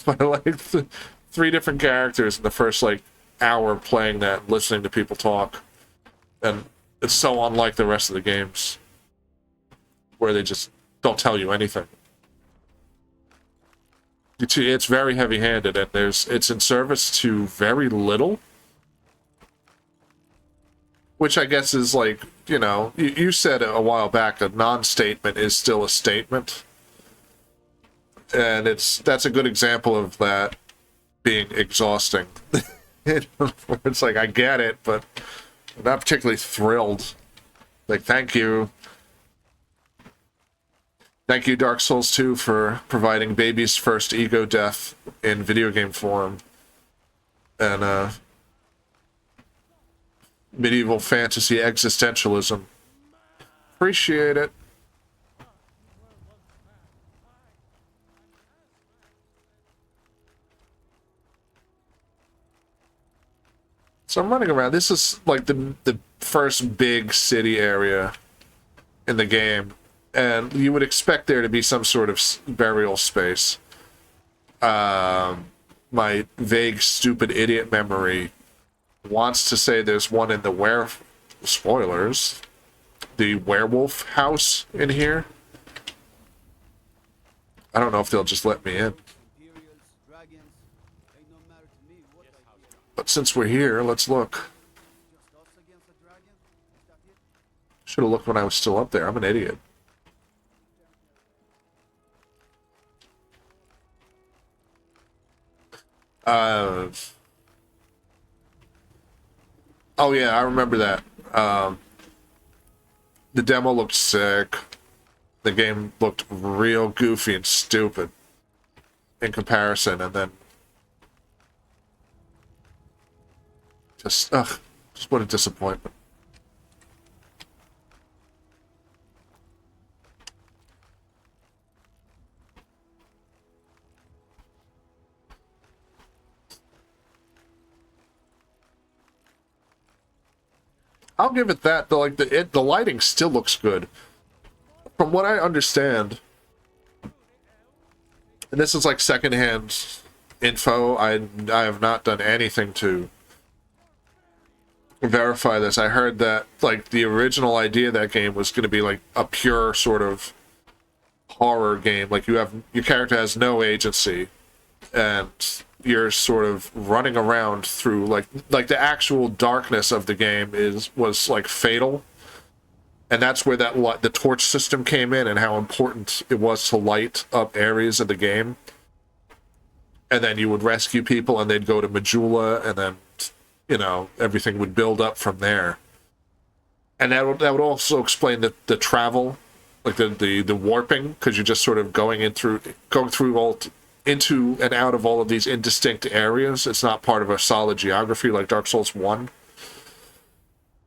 A: By like 3 different characters in the first like hour playing that, listening to people talk. And it's so unlike the rest of the games, where they just don't tell you anything. It's very heavy-handed, and it's in service to very little. Which I guess is like, you know, you said a while back, a non-statement is still a statement. And that's a good example of that being exhausting. It's like, I get it, but I'm not particularly thrilled. Like, thank you. Thank you, Dark Souls 2, for providing baby's first ego death in video game form. And, medieval fantasy existentialism. Appreciate it. So I'm running around. This is like the first big city area in the game, and you would expect there to be some sort of burial space. My vague, stupid, idiot memory wants to say there's one in the spoilers, the werewolf house in here. I don't know if they'll just let me in. But since we're here, let's look. Should have looked when I was still up there. I'm an idiot. Oh yeah, I remember that. The demo looked sick. The game looked real goofy and stupid in comparison, and then just what a disappointment. I'll give it that. The lighting still looks good. From what I understand, and this is like secondhand info, I have not done anything to verify this. I heard that like the original idea of that game was going to be like a pure sort of horror game. Like your character has no agency, and you're sort of running around through like the actual darkness of the game was like fatal, and that's where the torch system came in and how important it was to light up areas of the game. and then you would rescue people, and they'd go to Majula, and then, you know, everything would build up from there. And that would also explain the travel, like the warping, because you're just sort of going through into and out of all of these indistinct areas. It's not part of a solid geography like Dark Souls 1.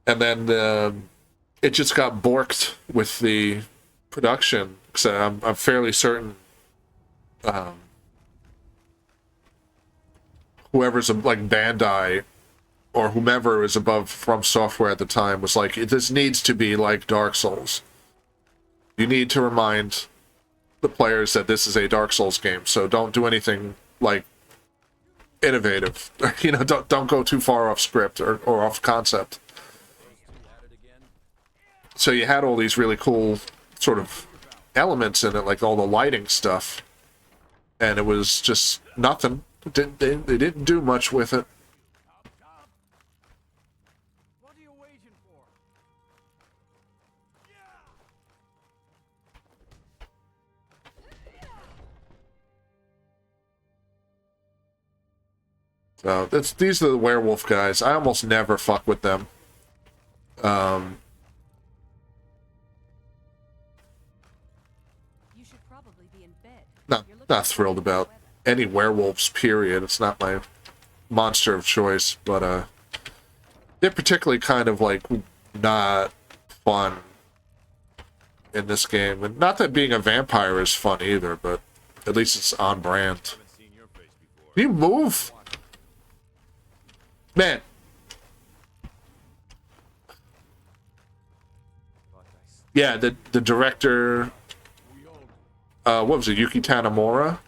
A: And then it just got borked with the production. So I'm fairly certain whoever's like Bandai or whomever is above From Software at the time was like, this needs to be like Dark Souls. You need to remind the players that this is a Dark Souls game, so don't do anything like innovative. You know, don't go too far off script or off concept. So you had all these really cool sort of elements in it, like all the lighting stuff, and it was just nothing. They didn't do much with it.
C: What are you waiting for?
A: So these are the werewolf guys. I almost never fuck with them.
G: You should probably be in bed.
A: Not thrilled about any werewolves, period. It's not my monster of choice, but they're particularly kind of like not fun in this game. And not that being a vampire is fun either, but at least it's on brand. Can you move? Man. Yeah, the director, what was it, Yuki Tanamura?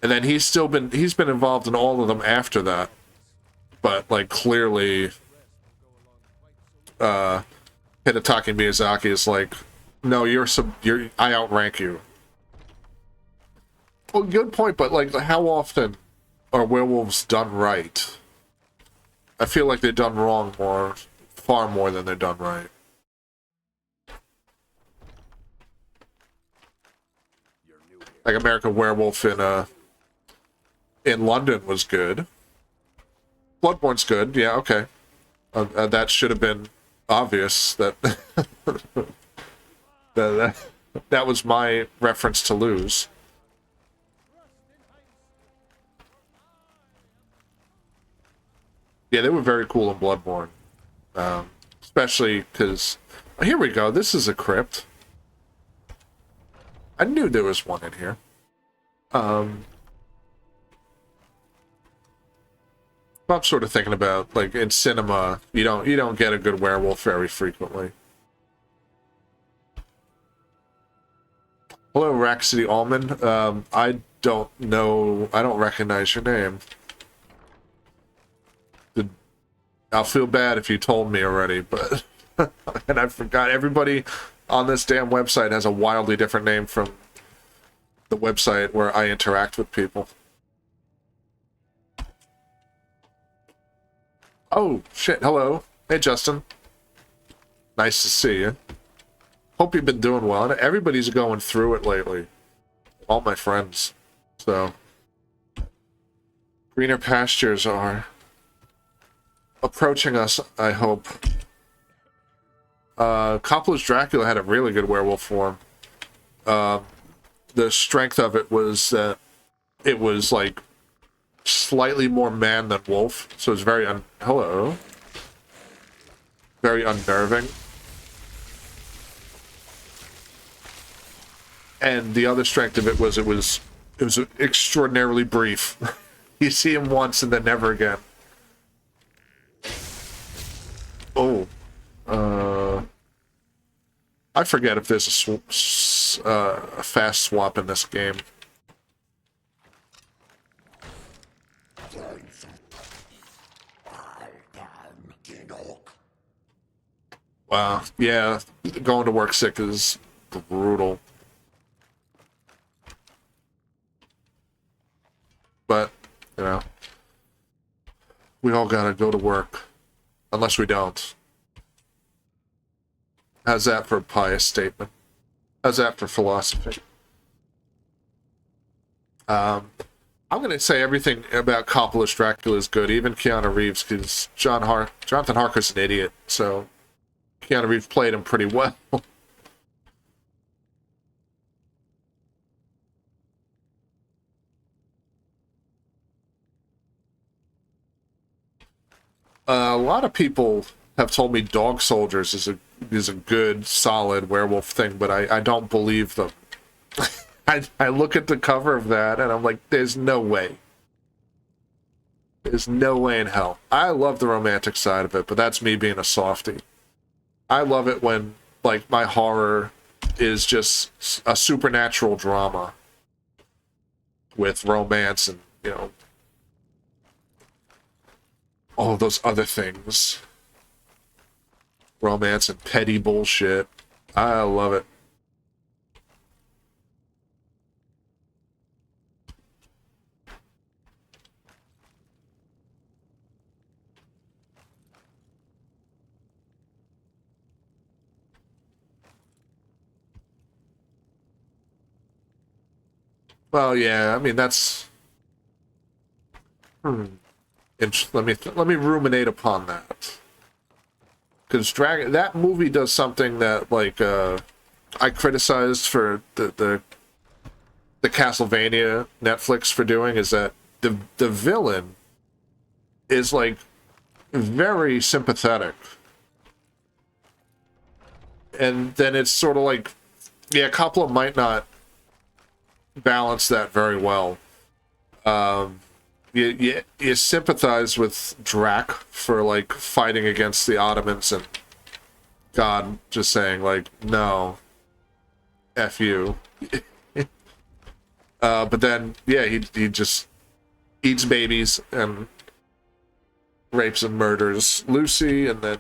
A: And then he's been involved in all of them after that. But like clearly Hidetaka Miyazaki is like, no, I outrank you. Well, good point, but like how often are werewolves done right? I feel like they're done wrong far more than they're done right. Like American Werewolf in London was good. Bloodborne's good, yeah, okay. That should have been obvious. That that was my reference to lose. Yeah, they were very cool in Bloodborne. Especially because... Oh, here we go, this is a crypt. I knew there was one in here. I'm sort of thinking about, like, in cinema, you don't get a good werewolf very frequently. Hello, Raxity Allman. I don't know... I don't recognize your name. I'll feel bad if you told me already, but... and I forgot. Everybody on this damn website has a wildly different name from the website where I interact with people. Oh, shit. Hello. Hey, Justin. Nice to see you. Hope you've been doing well. Everybody's going through it lately. All my friends. So... greener pastures are... approaching us, I hope. Coppola's Dracula had a really good werewolf form. The strength of it was that it was like slightly more man than wolf, so it's very very unnerving. And the other strength of it was extraordinarily brief. You see him once and then never again. Oh, I forget if there's a fast swap in this game. Wow, yeah, going to work sick is brutal. But, you know, we all gotta go to work. Unless we don't. How's that for a pious statement? How's that for philosophy? I'm gonna say everything about Coppola's Dracula is good, even Keanu Reeves, because Jonathan Harker's an idiot, so Keanu Reeves played him pretty well. A lot of people have told me Dog Soldiers is a good, solid werewolf thing, but I don't believe them. I look at the cover of that and I'm like, there's no way. There's no way in hell. I love the romantic side of it, but that's me being a softie. I love it when, like, my horror is just a supernatural drama with romance and, you know, all those other things. Romance and petty bullshit. I love it. Well, yeah, I mean, that's... Let me ruminate upon that. Because that movie does something that, like, I criticized for the Castlevania Netflix for doing, is that the villain is, like, very sympathetic. And then it's sort of like, yeah, Coppola might not balance that very well. You sympathize with Drac for, like, fighting against the Ottomans and God just saying, like, no, F you. But then, yeah, he just eats babies and rapes and murders Lucy, and then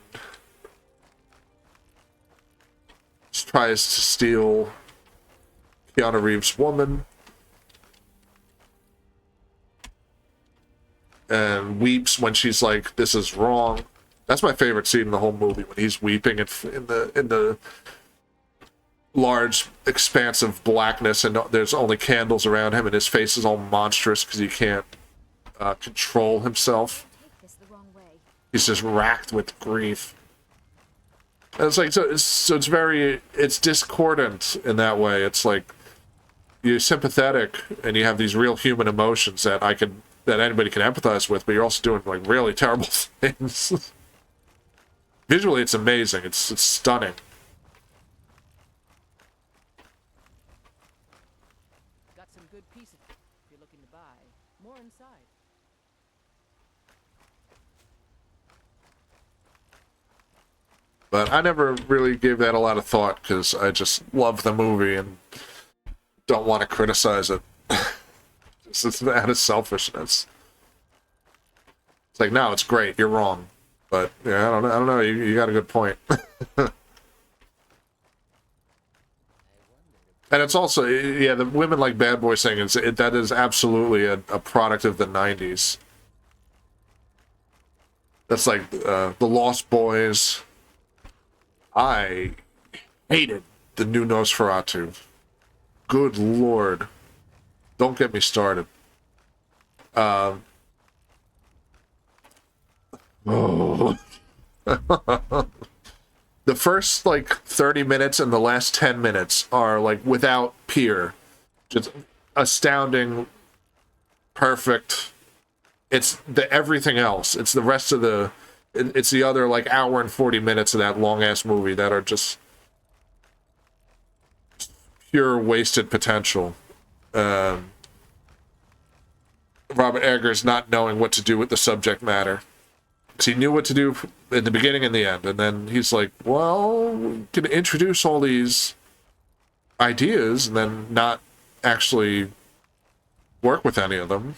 A: tries to steal Keanu Reeves' woman. And weeps when she's like, "This is wrong." That's my favorite scene in the whole movie, when he's weeping in the large expanse of blackness, and there's only candles around him, and his face is all monstrous because he can't control himself. He's just racked with grief. And it's like, so it's discordant in that way. It's like, you're sympathetic and you have these real human emotions that anybody can empathize with, but you're also doing, like, really terrible things. Visually, it's amazing. It's stunning.
F: Got some good pieces if you're looking to buy. More inside.
A: But I never really gave that a lot of thought, because I just love the movie and don't want to criticize it. It's out of selfishness. It's like, no, it's great. You're wrong. But yeah, I don't know. You got a good point. And it's also, yeah, the Women Like Bad Boys thing, that is absolutely a product of the 90s. That's like the Lost Boys. I hated the new Nosferatu. Good lord. Don't get me started. Oh. The first, like, 30 minutes and the last 10 minutes are, like, without peer. Just astounding, perfect. It's everything else. It's the rest of it's the other, like, hour and 40 minutes of that long-ass movie that are just pure wasted potential. Robert Eggers not knowing what to do with the subject matter. Because he knew what to do in the beginning and the end. And then he's like, well, we can introduce all these ideas and then not actually work with any of them.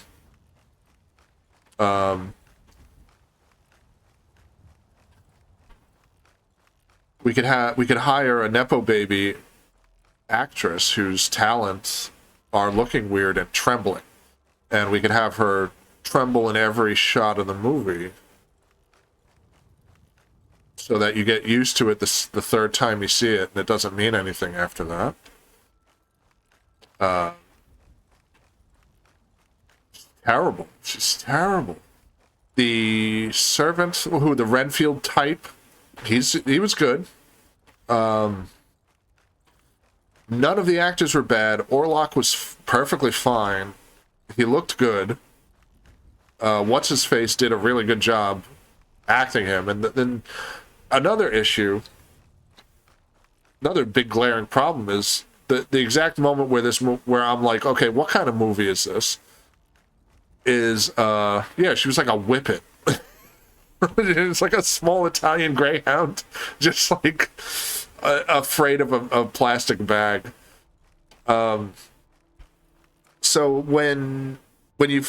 A: We could hire a Nepo baby actress whose talents are looking weird and trembling. And we could have her tremble in every shot of the movie, so that you get used to it the third time you see it, and it doesn't mean anything after that. terrible. She's terrible. The servant, the Renfield type, he was good. None of the actors were bad. Orlok was perfectly fine. He looked good. What's his face did a really good job acting him, and then another issue, another big glaring problem is the exact moment where I'm like, okay, what kind of movie is this? Is yeah, she was like a whippet. It's like a small Italian greyhound, just like afraid of a plastic bag. So when you,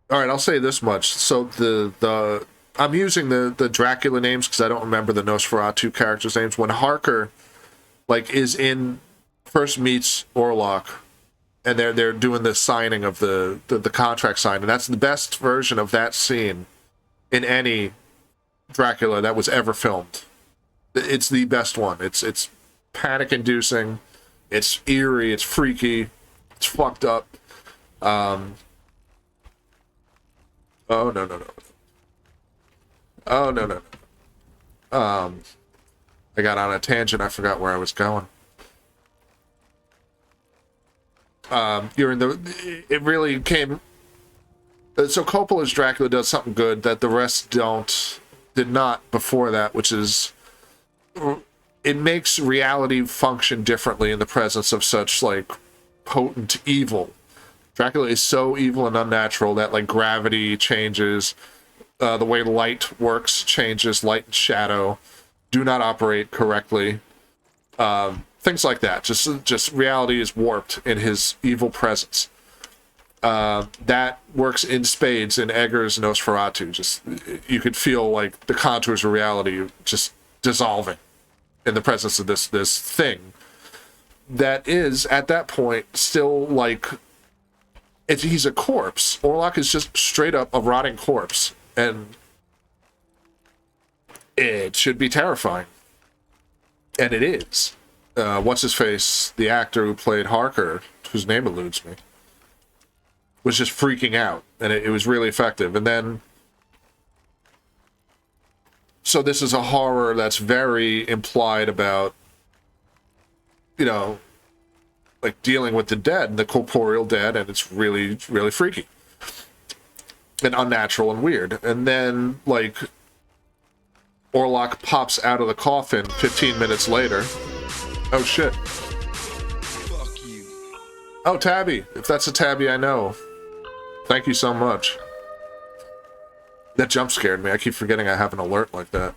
A: all right, I'll say this much. So the I'm using the Dracula names because I don't remember the Nosferatu characters' names. When Harker first meets Orlok, and they're doing the signing of the contract sign, and that's the best version of that scene in any Dracula that was ever filmed. It's the best one. It's panic-inducing. It's eerie. It's freaky. It's fucked up. Oh no. Oh no. I got on a tangent. I forgot where I was going. It really came. So Coppola's Dracula does something good that the rest did not before that, which is it makes reality function differently in the presence of such like potent evil. Dracula is so evil and unnatural that like gravity changes, the way light works changes, light and shadow do not operate correctly. Things like that. Just reality is warped in his evil presence. That works in spades in Eggers and Nosferatu. Just you could feel like the contours of reality just dissolving in the presence of this thing that is at that point still like he's a corpse. Orlok is just straight up a rotting corpse, and it should be terrifying, and it is. What's his face? The actor who played Harker, whose name eludes me, was just freaking out, and it was really effective. And then, so this is a horror that's very implied about, like dealing with the dead, the corporeal dead, and it's really, really freaky and unnatural and weird. And then, like, Orlok pops out of the coffin 15 minutes later. Oh shit.
I: Fuck you.
A: Oh, Tabby. If that's a Tabby I know. Thank you so much. That jump scared me. I keep forgetting I have an alert like that.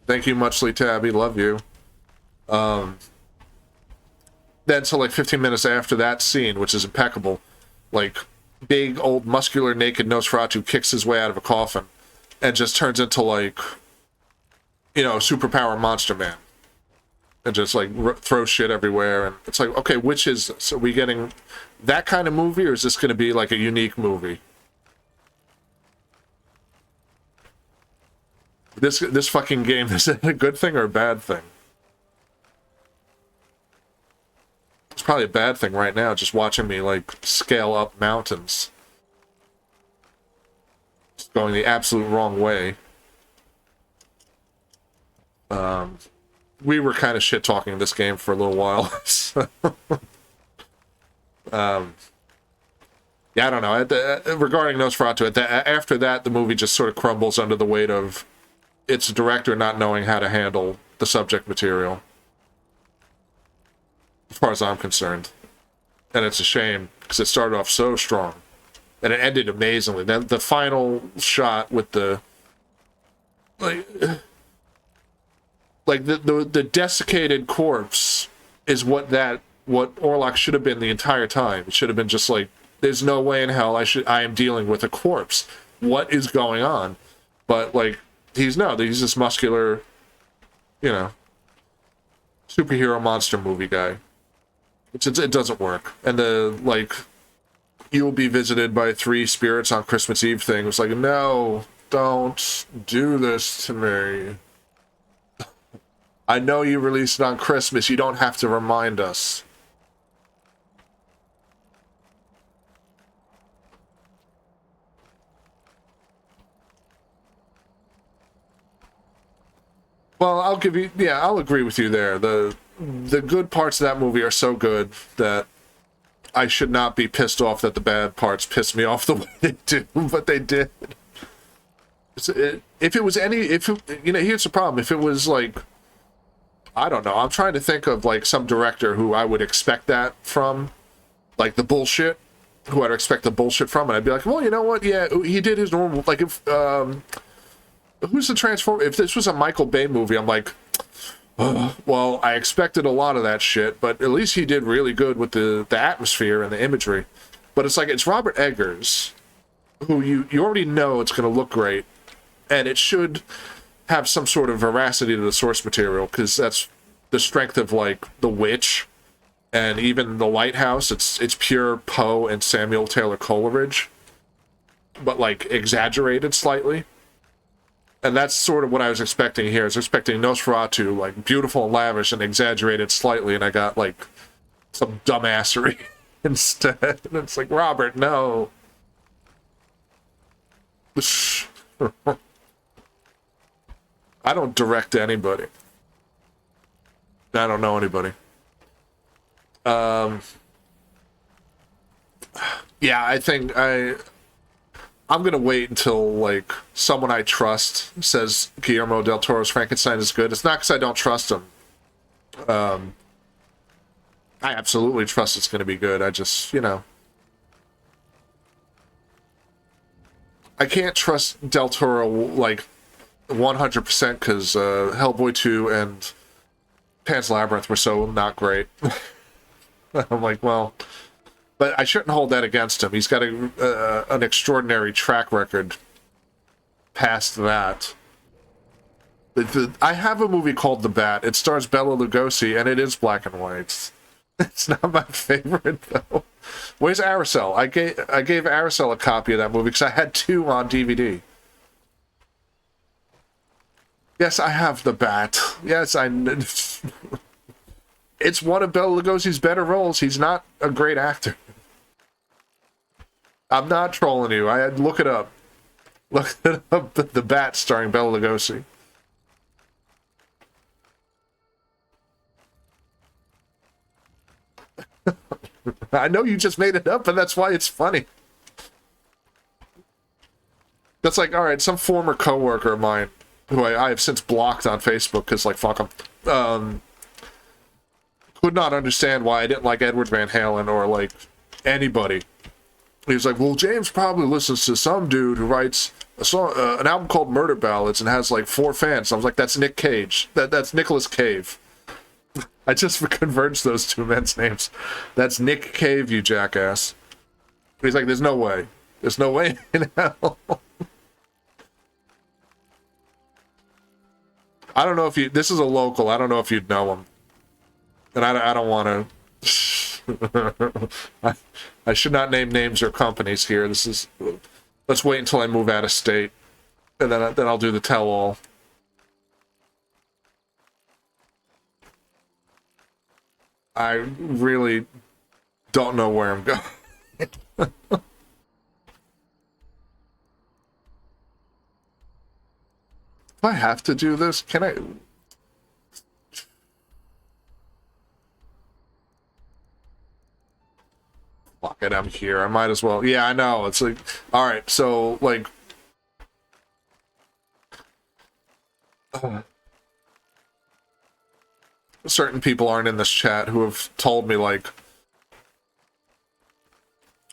A: Thank you muchly, Tabby. Love you. Then, so like 15 minutes after that scene, which is impeccable, like big, old, muscular, naked Nosferatu kicks his way out of a coffin and just turns into like, superpower monster man. And just like throws shit everywhere. And it's like, okay, which is this? Are we getting that kind of movie, or is this going to be like a unique movie? This fucking game, is it a good thing or a bad thing? It's probably a bad thing right now, just watching me like scale up mountains. It's going the absolute wrong way. We were kind of shit talking this game for a little while. So, yeah, I don't know. Regarding Nosferatu, after that, the movie just sort of crumbles under the weight of its director not knowing how to handle the subject material, as far as I'm concerned. And it's a shame, because it started off so strong. And it ended amazingly. Then the final shot with the... Like the desiccated corpse is what Orlok should have been the entire time. It should have been just like, there's no way in hell I am dealing with a corpse. What is going on? But like, he's this muscular, superhero monster movie guy. It doesn't work. And the like, you will be visited by 3 spirits on Christmas Eve thing. It's like, no, don't do this to me. I know you released it on Christmas. You don't have to remind us. Well, I'll give you, yeah, I'll agree with you there. The good parts of that movie are so good that I should not be pissed off that the bad parts piss me off the way they do, but they did. If it was here's the problem. If it was like, I don't know, I'm trying to think of like some director who I would expect that from, like the bullshit, who I'd expect the bullshit from, and I'd be like, well, you know what? Yeah, he did his normal, like if, who's the Transformer? If this was a Michael Bay movie, I'm like, well, I expected a lot of that shit, but at least he did really good with the atmosphere and the imagery. But it's like, it's Robert Eggers, who you already know it's going to look great, and it should have some sort of veracity to the source material, because that's the strength of, like, The Witch, and even The Lighthouse. It's pure Poe and Samuel Taylor Coleridge, but, like, exaggerated slightly. And that's sort of what I was expecting here. I was expecting Nosferatu, like, beautiful and lavish and exaggerated slightly, and I got, like, some dumbassery instead. And it's like, Robert, no. I don't direct anybody. I don't know anybody. Yeah, I think I'm gonna wait until, like, someone I trust says Guillermo del Toro's Frankenstein is good. It's not because I don't trust him. I absolutely trust it's gonna be good. I just, you know, I can't trust del Toro, like, 100% because Hellboy 2 and Pan's Labyrinth were so not great. I'm like, well... But I shouldn't hold that against him. He's got an extraordinary track record past that. I have a movie called The Bat. It stars Bela Lugosi, and it is black and white. It's not my favorite, though. Where's Aracel? I gave Aracel a copy of that movie because I had 2 on DVD. Yes, I have The Bat. Yes, it's one of Bela Lugosi's better roles. He's not a great actor. I'm not trolling you. I had look it up. Look it up. The Bat starring Bela Lugosi. I know you just made it up, and that's why it's funny. That's like, all right, some former coworker of mine, who I have since blocked on Facebook because, like, fuck him, could not understand why I didn't like Edward Van Halen or, like, anybody. He was like, well, James probably listens to some dude who writes a song, an album called Murder Ballads and has, like, 4 fans. I was like, that's Nick Cage. That's Nicolas Cave. I just converged those 2 men's names. That's Nick Cave, you jackass. He's like, there's no way. There's no way in hell. I don't know if you... This is a local. I don't know if you'd know him. And I don't want to... I should not name names or companies here. This is... Let's wait until I move out of state. And then I'll do the tell-all. I really don't know where I'm going. If I have to do this, can I... Fuck it, I'm here. I might as well. Yeah, I know. It's like... Alright, so, like... certain people aren't in this chat who have told me, like...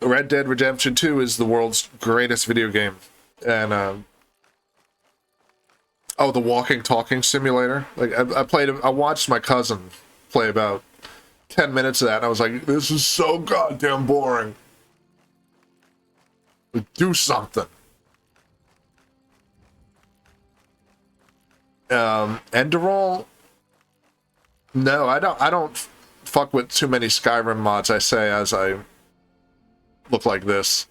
A: Red Dead Redemption 2 is the world's greatest video game. And, oh, the walking, talking simulator. Like, I watched my cousin play about 10 minutes of that, and I was like, this is so goddamn boring. Like, do something. Enderall? No, I don't fuck with too many Skyrim mods, I say, as I look like this.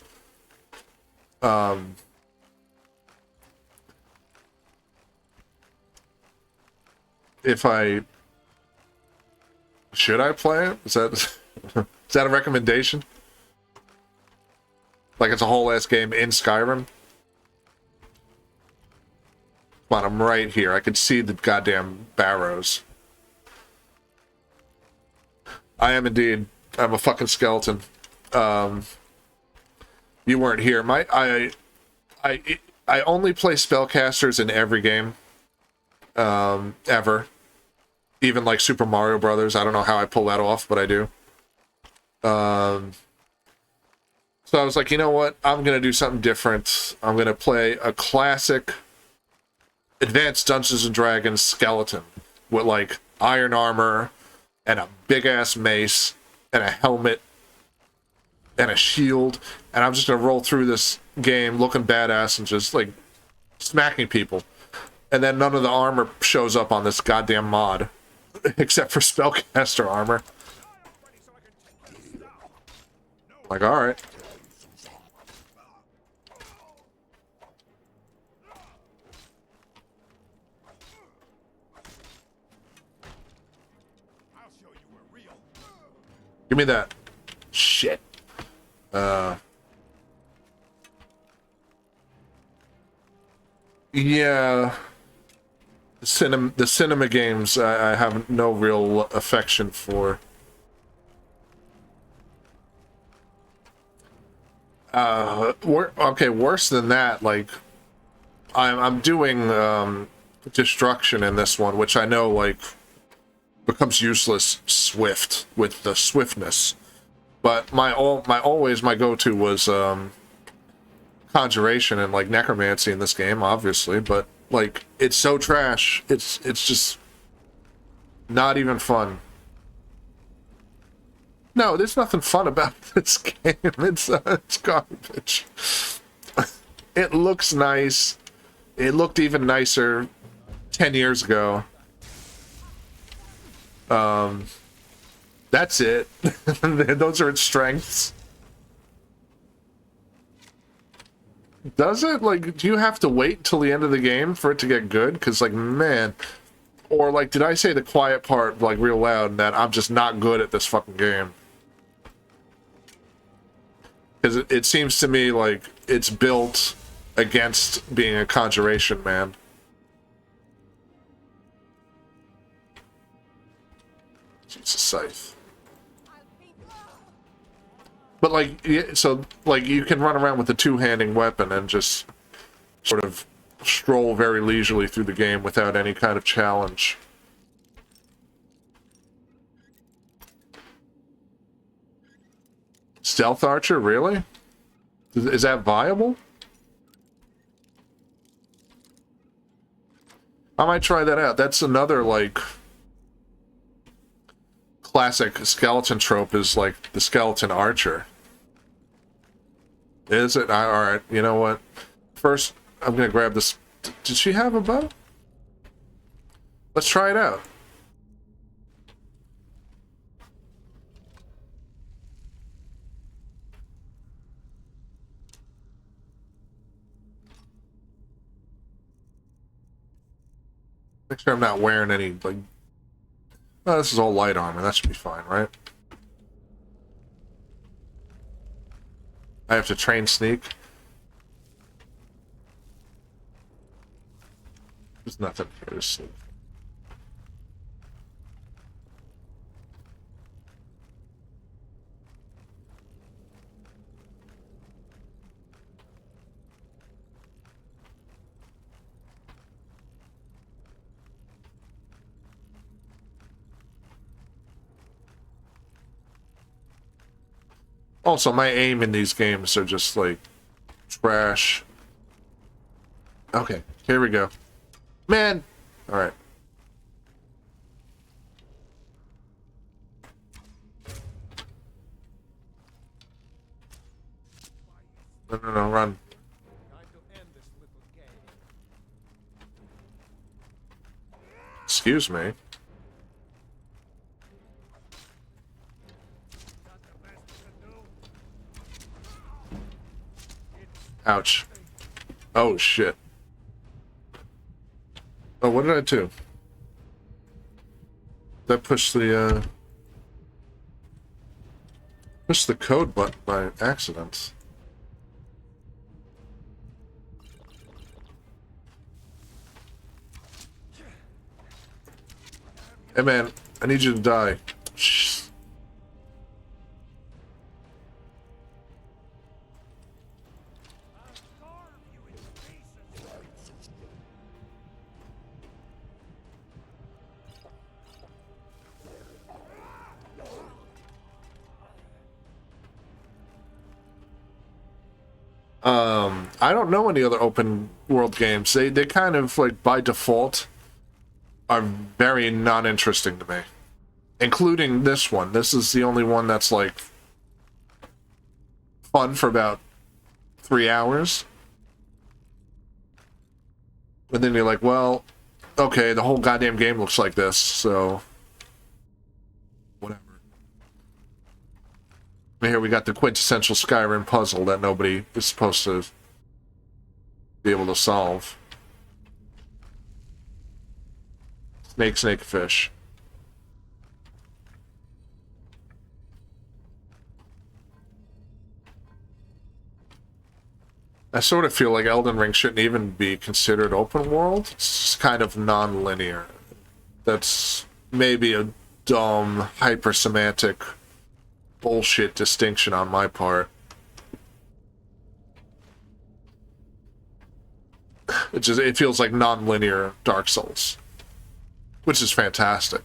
A: If I... Should I play it? Is that... is that a recommendation? Like it's a whole ass game in Skyrim? Come on, I'm right here. I can see the goddamn barrows. I am indeed. I'm a fucking skeleton. You weren't here. I only play spellcasters in every game. Ever. Even like Super Mario Brothers. I don't know how I pull that off, but I do. So I was like, you know what? I'm going to do something different. I'm going to play a classic Advanced Dungeons and Dragons skeleton with like iron armor and a big ass mace and a helmet and a shield, and I'm just going to roll through this game looking badass and just like smacking people. And then none of the armor shows up on this goddamn mod except for spellcaster armor. Like, all right. Give me that. Shit. Yeah. The cinema games I have no real affection for. Okay, worse than that, like I'm doing destruction in this one, which I know like becomes useless swift with the swiftness. But my go-to was conjuration and like necromancy in this game, obviously, but like it's so trash. It's just not even fun. No, there's nothing fun about this game. It's garbage. It looks nice. It looked even nicer 10 years ago. That's it. Those are its strengths. Does it? Like, do you have to wait until the end of the game for it to get good? Because, like, man... Or, like, did I say the quiet part, like, real loud, that I'm just not good at this fucking game? Because it seems to me like it's built against being a conjuration, man. Jesus, scythe. But, like, so, like, you can run around with a two-handing weapon and just sort of stroll very leisurely through the game without any kind of challenge. Stealth Archer, really? Is that viable? I might try that out. That's another, like... classic skeleton trope is, like, the skeleton archer. Is it? Alright, you know what? First, I'm gonna grab this... Did she have a bow? Let's try it out. Make sure I'm not wearing any, like... Oh, this is all light armor. That should be fine, right? I have to train sneak. There's nothing here to sneak. Also, my aim in these games are just, like, trash. Okay, here we go. Man! Alright. No, run. Excuse me. Ouch. Oh, shit. Oh, what did I do? Did I push the code button by accident? Hey man, I need you to die. Shh. I don't know any other open world games. They kind of, like, by default, are very non-interesting to me. Including this one. This is the only one that's, like, fun for about 3 hours. And then you're like, well, okay, the whole goddamn game looks like this, so... whatever. And here we got the quintessential Skyrim puzzle that nobody is supposed to be able to solve. Snake, snake, fish. I sort of feel like Elden Ring shouldn't even be considered open world. It's just kind of non-linear. That's maybe a dumb, hyper-semantic bullshit distinction on my part. It feels like non-linear Dark Souls, which is fantastic.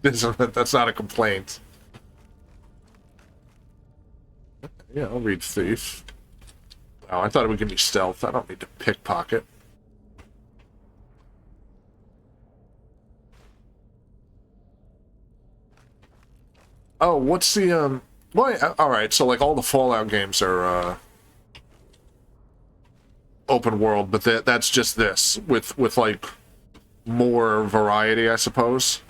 A: That's not a complaint. Yeah, I'll read Thief. Oh, I thought it would give me stealth. I don't need to pickpocket. Oh, what's the well, all right. So like all the Fallout games are open world, but that's just this with like more variety, I suppose.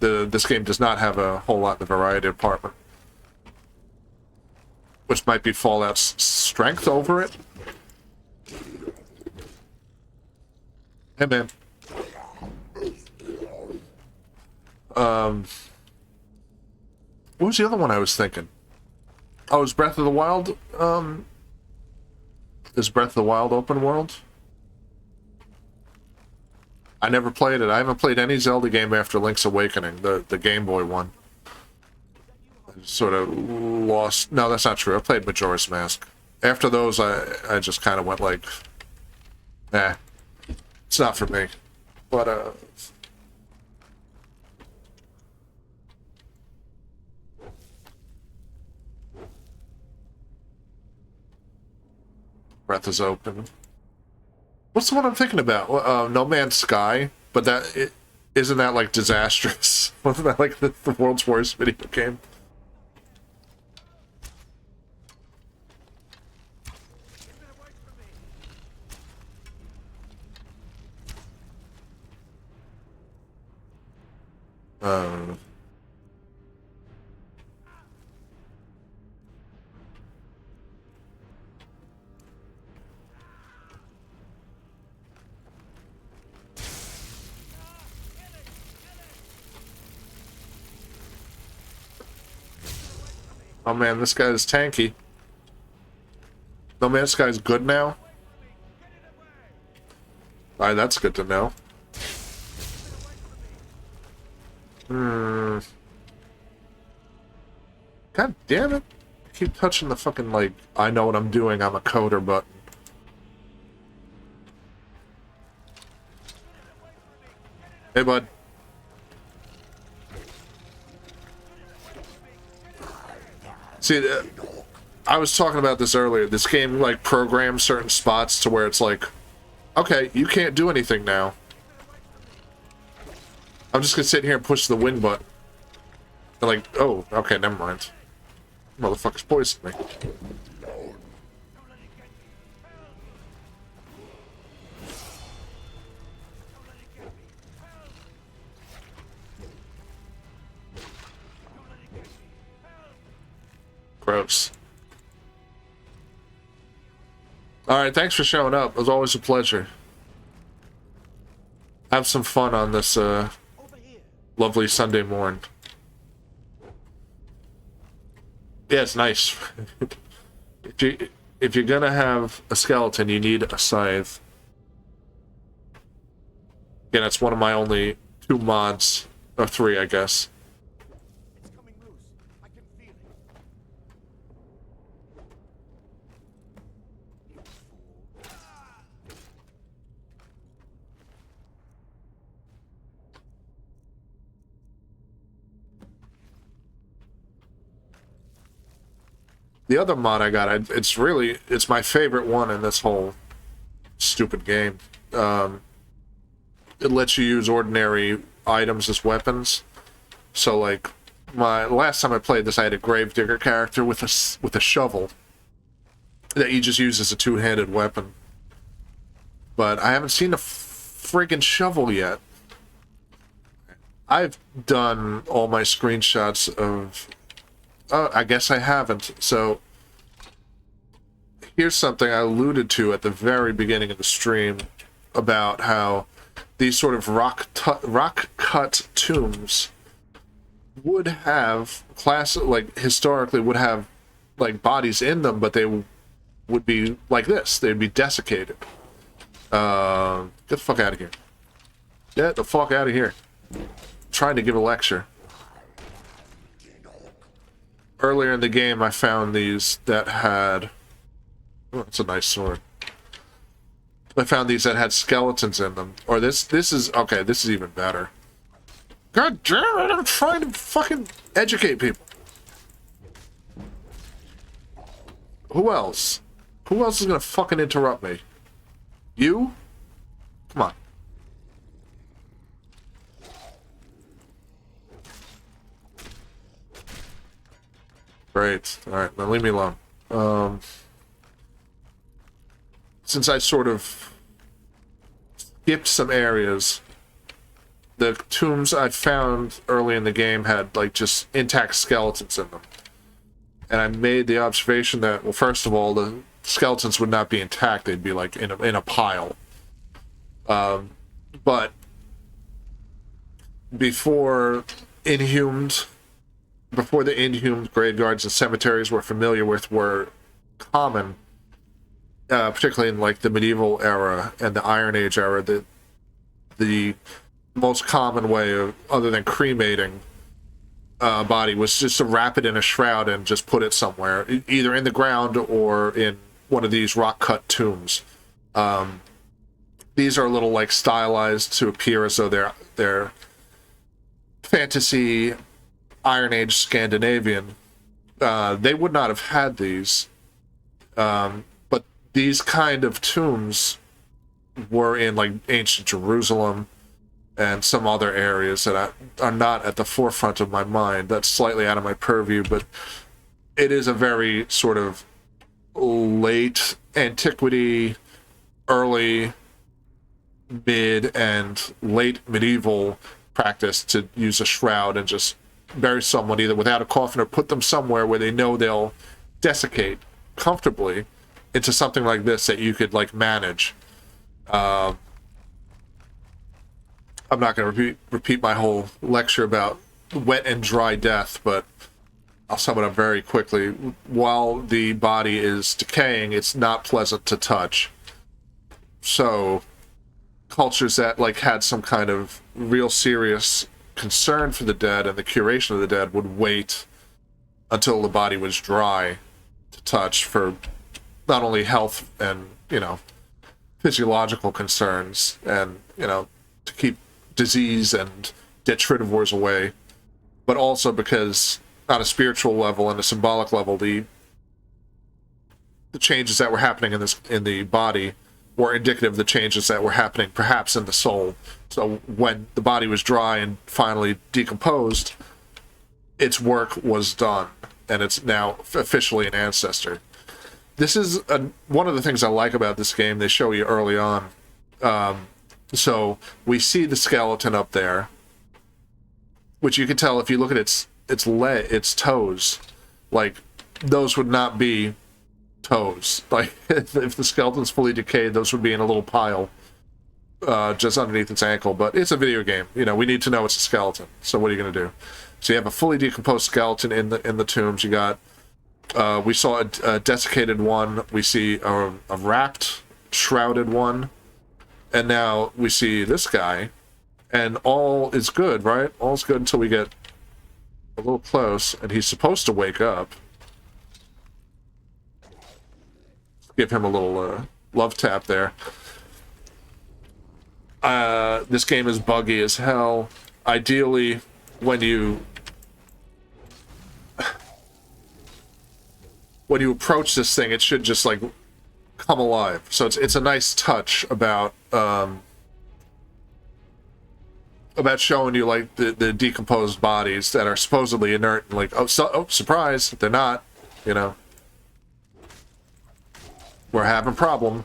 A: This game does not have a whole lot in the variety department, which might be Fallout's strength over it. Hey man. What was the other one I was thinking? Oh, is Breath of the Wild, is Breath of the Wild open world? I never played it. I haven't played any Zelda game after Link's Awakening, the Game Boy one. I sort of lost... No, that's not true. I played Majora's Mask. After those, I just kind of went like... it's not for me. But, Breath is open. What's the one I'm thinking about? No Man's Sky, but isn't that like disastrous? Wasn't that like the world's worst video game? Oh man, this guy is tanky. No Man's Sky's good now? Alright, that's good to know. God damn it. I keep touching the fucking, like, I know what I'm doing, I'm a coder button. Hey, bud. See, I was talking about this earlier. This game, like, programs certain spots to where it's like, okay, you can't do anything now. I'm just gonna sit here and push the win button. And like, oh, okay, never mind. Motherfucker's poisoned me. Gross. Alright, thanks for showing up. It was always a pleasure. Have some fun on this, lovely Sunday morning. Yeah, it's nice. If you're gonna have a skeleton, you need a scythe. Again, that's one of my only 2 mods Or 3, I guess.
E: It's coming loose. I can feel it. You fool.
A: The other mod I got, it's my favorite one in this whole stupid game. It lets you use ordinary items as weapons. So, like, last time I played this, I had a gravedigger character with a shovel that you just use as a two-handed weapon. But I haven't seen a friggin' shovel yet. I've done all my screenshots of... I guess I haven't. So, here's something I alluded to at the very beginning of the stream about how these sort of rock-cut tombs would have historically would have like bodies in them, but they would be like this. They'd be desiccated. Get the fuck out of here. Get the fuck out of here. I'm trying to give a lecture. Earlier in the game, I found these that had... Oh, that's a nice sword. I found these that had skeletons in them. Or this is... Okay, this is even better. God damn it, I'm trying to fucking educate people. Who else? Who else is gonna fucking interrupt me? You? Come on. Great. Alright, now leave me alone. Since I sort of skipped some areas, the tombs I found early in the game had, like, just intact skeletons in them. And I made the observation that, well, first of all, the skeletons would not be intact. They'd be, like, in a pile. But before the inhumed graveyards and cemeteries we're familiar with were common, particularly in, like, the medieval era and the Iron Age era, the most common way of, other than cremating a body, was just to wrap it in a shroud and just put it somewhere, either in the ground or in one of these rock-cut tombs. These are a little, like, stylized to appear as though they're fantasy Iron Age Scandinavian. They would not have had these, but these kind of tombs were in, like, ancient Jerusalem and some other areas that are not at the forefront of my mind. That's slightly out of my purview, but it is a very sort of late antiquity, early, mid, and late medieval practice to use a shroud and just bury someone either without a coffin or put them somewhere where they know they'll desiccate comfortably into something like this that you could, like, manage. I'm not going to repeat my whole lecture about wet and dry death, but I'll sum it up very quickly. While the body is decaying, it's not pleasant to touch. So, cultures that, like, had some kind of real serious concern for the dead and the curation of the dead would wait until the body was dry to touch for not only health and, you know, physiological concerns and, you know, to keep disease and detritivores away, but also because on a spiritual level and a symbolic level, the changes that were happening in the body were indicative of the changes that were happening perhaps in the soul. So when the body was dry and finally decomposed, its work was done, and it's now officially an ancestor. This is one of the things I like about this game. They show you early on. So we see the skeleton up there, which you can tell if you look at its toes. Like, those would not be toes. Like, if the skeleton's fully decayed, those would be in a little pile just underneath its ankle. But it's a video game. You know, we need to know it's a skeleton. So what are you going to do? So you have a fully decomposed skeleton in the tombs. You got we saw a desiccated one. We see a wrapped, shrouded one. And now we see this guy, And all is good, right? All's good until we get a little close, and he's supposed to wake up. Give him a little love tap there. This game is buggy as hell. Ideally, when you approach this thing, it should just like come alive. So it's a nice touch about showing you like the decomposed bodies that are supposedly inert, and like oh surprise, they're not. You know, we're having a problem.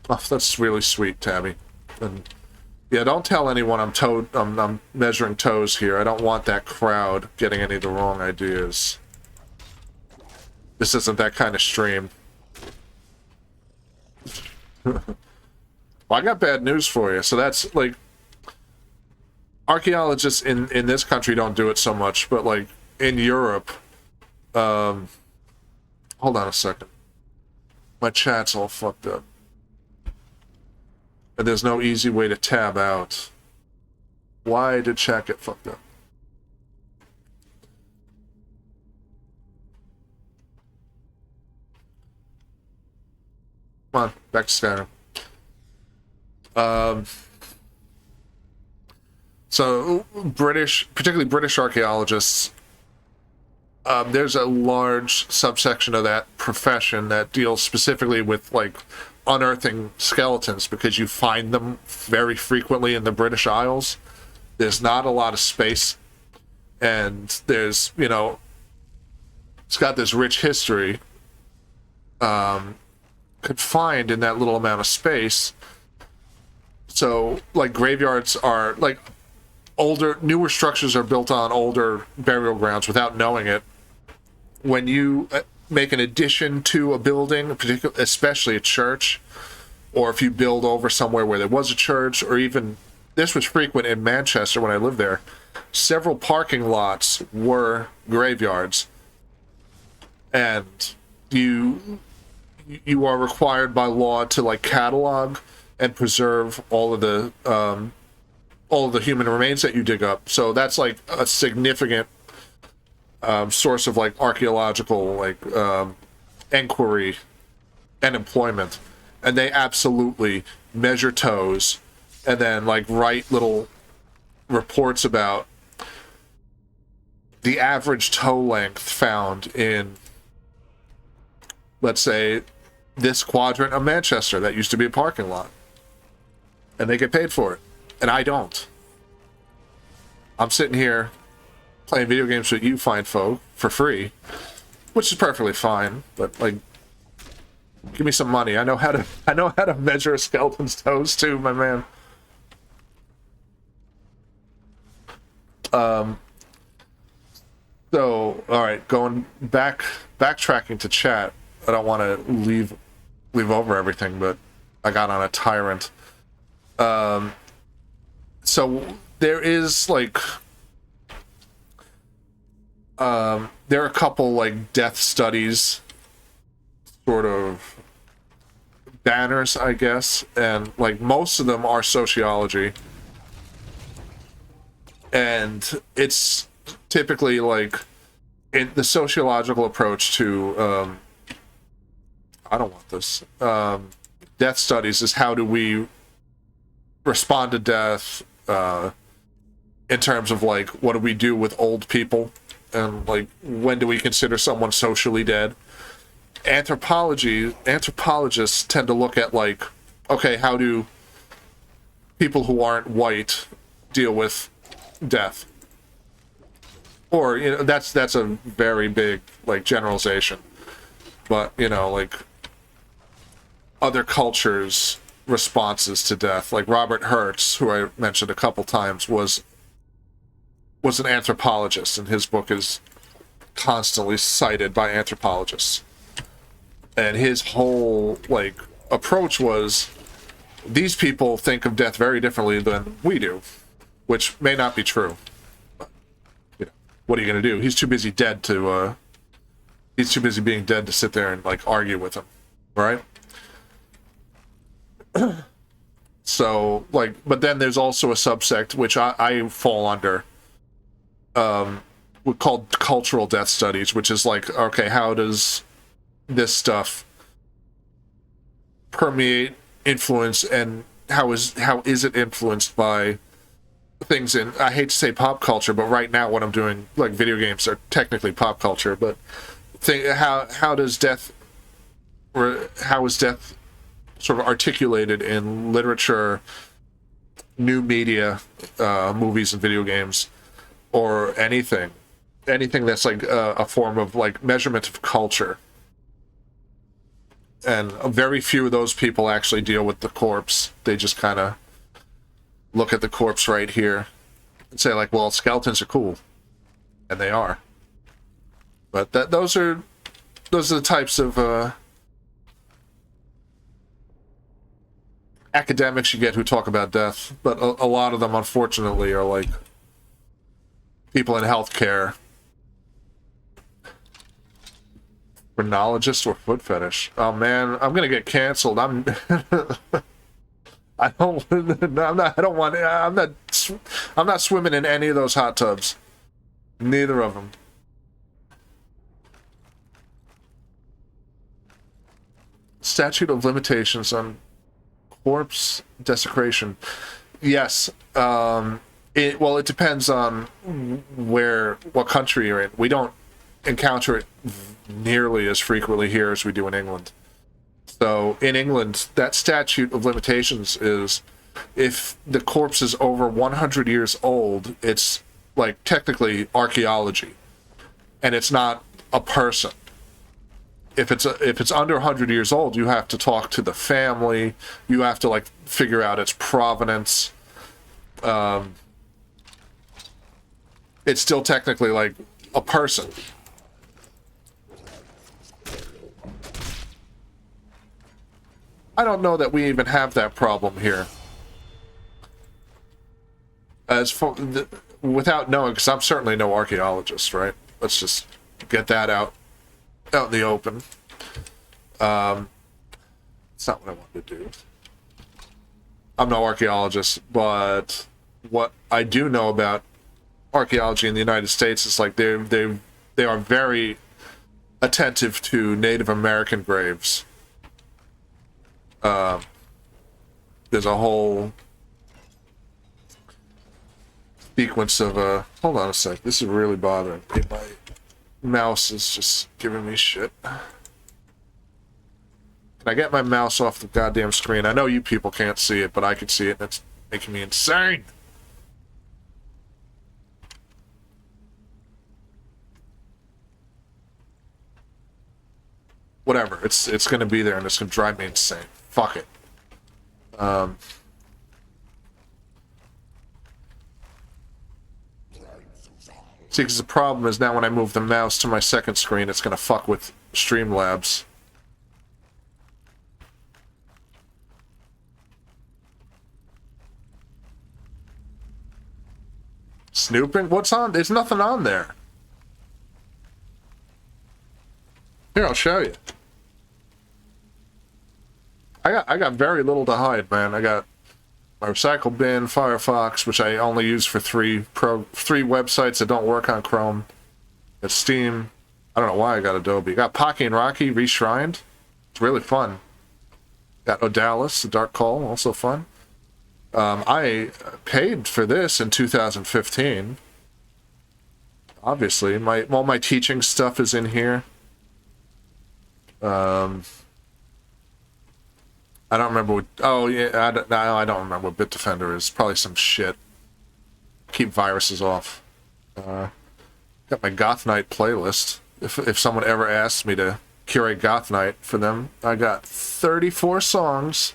A: Oh, that's really sweet, Tabby. And yeah, don't tell anyone I'm measuring toes here. I don't want that crowd getting any of the wrong ideas. This isn't that kind of stream. Well, I got bad news for you. So that's like, archaeologists in this country don't do it so much, but like in Europe, hold on a second. My chat's all fucked up. And there's no easy way to tab out. Why did chat get fucked up? Come on, back to Skyrim. So particularly British archaeologists, there's a large subsection of that profession that deals specifically with like unearthing skeletons, because you find them very frequently in the British Isles. There's not a lot of space, and there's, you know, it's got this rich history confined in that little amount of space. So like graveyards are like newer structures are built on older burial grounds without knowing it. When you make an addition to a building, especially a church, or if you build over somewhere where there was a church, or even, this was frequent in Manchester when I lived there, several parking lots were graveyards, and you are required by law to like catalog and preserve all of the human remains that you dig up. So that's like a significant source of like archaeological like inquiry and employment. And they absolutely measure toes and then like write little reports about the average toe length found in, let's say, this quadrant of Manchester that used to be a parking lot. And they get paid for it. And I don't. I'm sitting here playing video games with you fine folk for free, which is perfectly fine, but like, give me some money. I know how to measure a skeleton's toes too, my man. So, all right, backtracking to chat. I don't want to leave over everything, but I got on a tyrant. So there is like, there are a couple like death studies, sort of banners, I guess, and like most of them are sociology, and it's typically like in the sociological approach to I don't want this death studies is how do we respond to death in terms of like what do we do with old people, and like when do we consider someone socially dead. Anthropologists tend to look at like, okay, how do people who aren't white deal with death? Or, you know, that's a very big like generalization, but you know, like other cultures' responses to death, like Robert Hertz, who I mentioned a couple times, was an anthropologist, and his book is constantly cited by anthropologists. And his whole like approach was, these people think of death very differently than we do, which may not be true. But, you know, what are you going to do? He's too busy being dead to sit there and like argue with him. right? So, like, but then there's also a subsect, which I fall under, called cultural death studies, which is like, okay, how does this stuff permeate, influence, and how is it influenced by things in, I hate to say pop culture, but right now what I'm doing, like video games are technically pop culture, but how does death, or how is death sort of articulated in literature, new media, movies and video games, or anything that's like a form of like measurement of culture. And very few of those people actually deal with the corpse. They just kind of look at the corpse right here and say like, well, skeletons are cool. And they are. But those are the types of academics you get who talk about death. But a lot of them, unfortunately, are like people in healthcare. Phrenologist or foot fetish. Oh man, I'm gonna get canceled. I'm not swimming in any of those hot tubs. Neither of them. Statute of limitations on corpse desecration. Yes. It depends on what country you're in. We don't encounter it nearly as frequently here as we do in England. So in England, that statute of limitations is if the corpse is over 100 years old, it's like technically archaeology, and it's not a person. If it's under 100 years old, you have to talk to the family. You have to like figure out its provenance. It's still technically like a person. I don't know that we even have that problem here. As for without knowing, because I'm certainly no archaeologist, right? Let's just get that out in the open. It's not what I wanted to do. I'm no archaeologist, but what I do know about archaeology in the United States is like they are very attentive to Native American graves. There's a whole sequence of hold on a sec, this is really bothering me. My mouse is just giving me shit. Can I get my mouse off the goddamn screen? I know you people can't see it, but I can see it, and it's making me insane. Whatever, it's gonna be there and it's gonna drive me insane. Fuck it. See, because the problem is now when I move the mouse to my second screen, it's gonna fuck with Streamlabs. Snooping? What's on? There's nothing on there. Here, I'll show you. I got very little to hide, man. I got my recycle bin, Firefox, which I only use for three websites that don't work on Chrome. Got Steam. I don't know why I got Adobe. Got Pocky and Rocky Reshrined. It's really fun. Got Odalis, The Dark Call, also fun. I paid for this in 2015. Obviously, all my teaching stuff is in here. I don't remember what... Oh, yeah, I don't remember what Bitdefender is. Probably some shit. Keep viruses off. Got my Goth Night playlist. If someone ever asks me to curate Goth Night for them, I got 34 songs.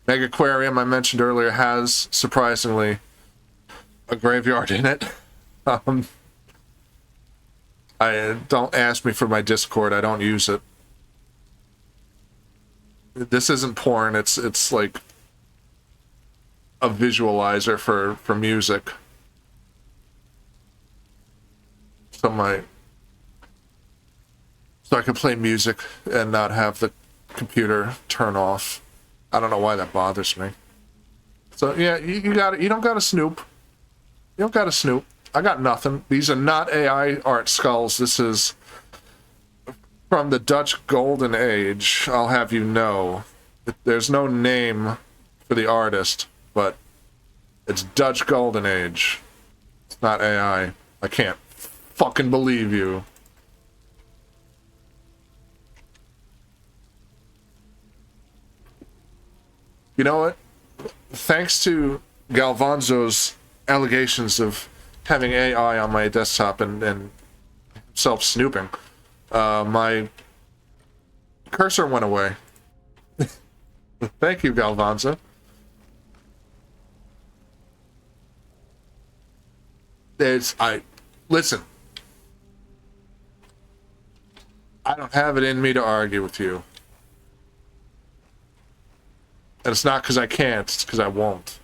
A: Megaquarium, I mentioned earlier, has, surprisingly, a graveyard in it. Don't ask me for my Discord. I don't use it. This isn't porn. It's like a visualizer for music. so I can play music and not have the computer turn off. I don't know why that bothers me. So yeah, you got it. You don't got to snoop. You don't got to snoop. I got nothing. These are not AI art skulls. This is from the Dutch Golden Age. I'll have you know. There's no name for the artist, but it's Dutch Golden Age. It's not AI. I can't fucking believe you. You know what? Thanks to Galvanzo's allegations of having AI on my desktop and self-snooping, my cursor went away. Thank you, Galvanzo. Listen. I don't have it in me to argue with you. And it's not because I can't, it's because I won't.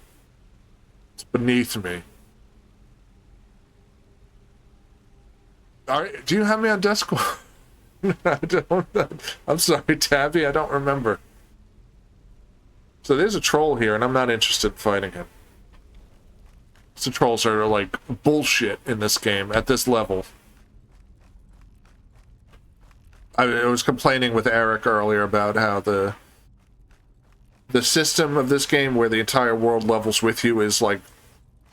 A: It's beneath me. Do you have me on Discord? I don't. I'm sorry, Tabby, I don't remember. So there's a troll here, and I'm not interested in fighting him. The trolls are like bullshit in this game, at this level. I was complaining with Eric earlier about how the system of this game where the entire world levels with you is like,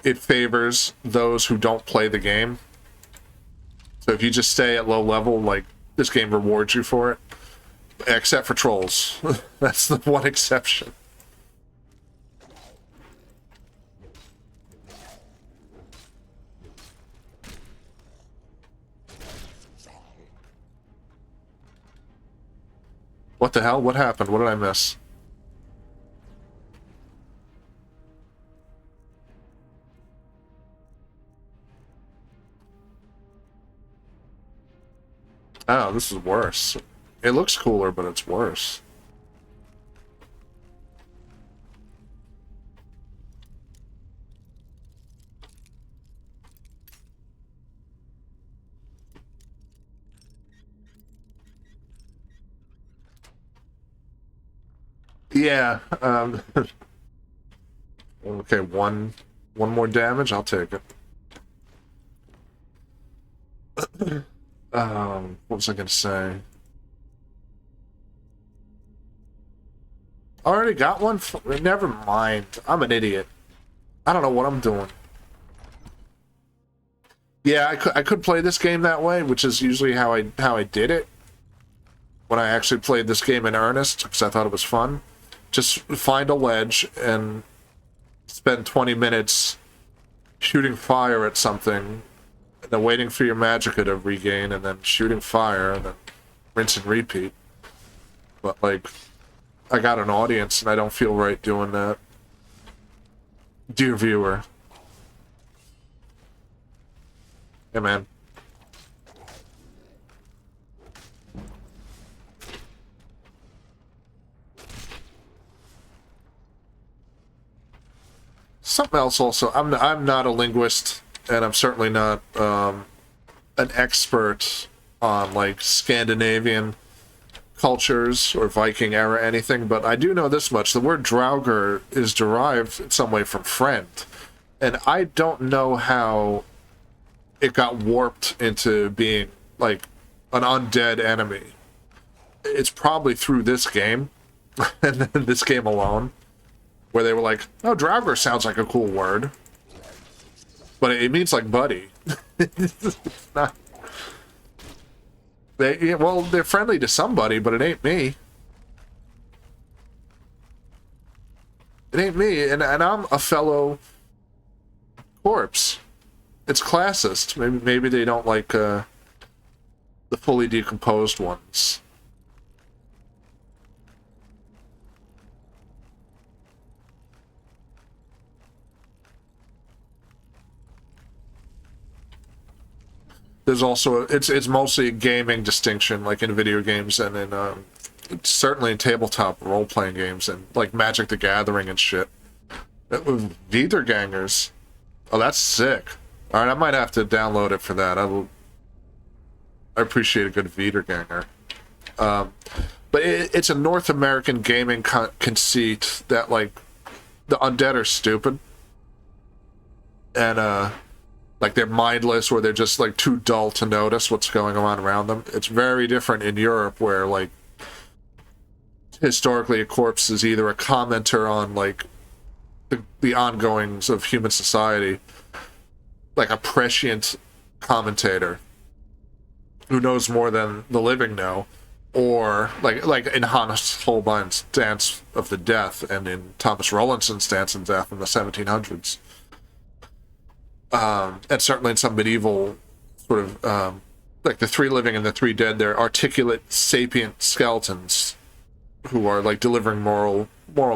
A: it favors those who don't play the game. So if you just stay at low level, like, this game rewards you for it. Except for trolls. That's the one exception. What the hell? What happened? What did I miss? Oh, this is worse. It looks cooler, but it's worse. Yeah, okay, one more damage, I'll take it. What was I gonna say? Already got one? Never mind. I'm an idiot. I don't know what I'm doing. Yeah, I could play this game that way, which is usually how I did it. When I actually played this game in earnest, because I thought it was fun. Just find a ledge and spend 20 minutes shooting fire at something, and then waiting for your magicka to regain, and then shooting fire, and then rinse and repeat. But, like, I got an audience, and I don't feel right doing that. Dear viewer. Hey, man. Something else also, I'm not a linguist, and I'm certainly not an expert on, like, Scandinavian cultures or Viking era anything, but I do know this much. The word Draugr is derived in some way from friend, and I don't know how it got warped into being, like, an undead enemy. It's probably through this game, and then this game alone. Where they were like, oh, Draugr sounds like a cool word. But it means like buddy. It's not... well, they're friendly to somebody, but it ain't me. It ain't me, and I'm a fellow corpse. It's classist. Maybe they don't like the fully decomposed ones. There's also it's mostly a gaming distinction, like in video games and in certainly in tabletop role playing games and like Magic the Gathering and shit. Wiedergangers. Oh, that's sick. All right, I might have to download it for that. I appreciate a good Wiederganger. But it's a North American gaming conceit that, like, the undead are stupid. And, like, they're mindless, or they're just, like, too dull to notice what's going on around them. It's very different in Europe, where, like, historically a corpse is either a commenter on, like, the ongoings of human society, like a prescient commentator who knows more than the living know, or like in Hans Holbein's Dance of the Death, and in Thomas Rowlandson's Dance of Death in the 1700s, and certainly in some medieval sort of like the three living and the three dead, they're articulate, sapient skeletons who are like delivering moral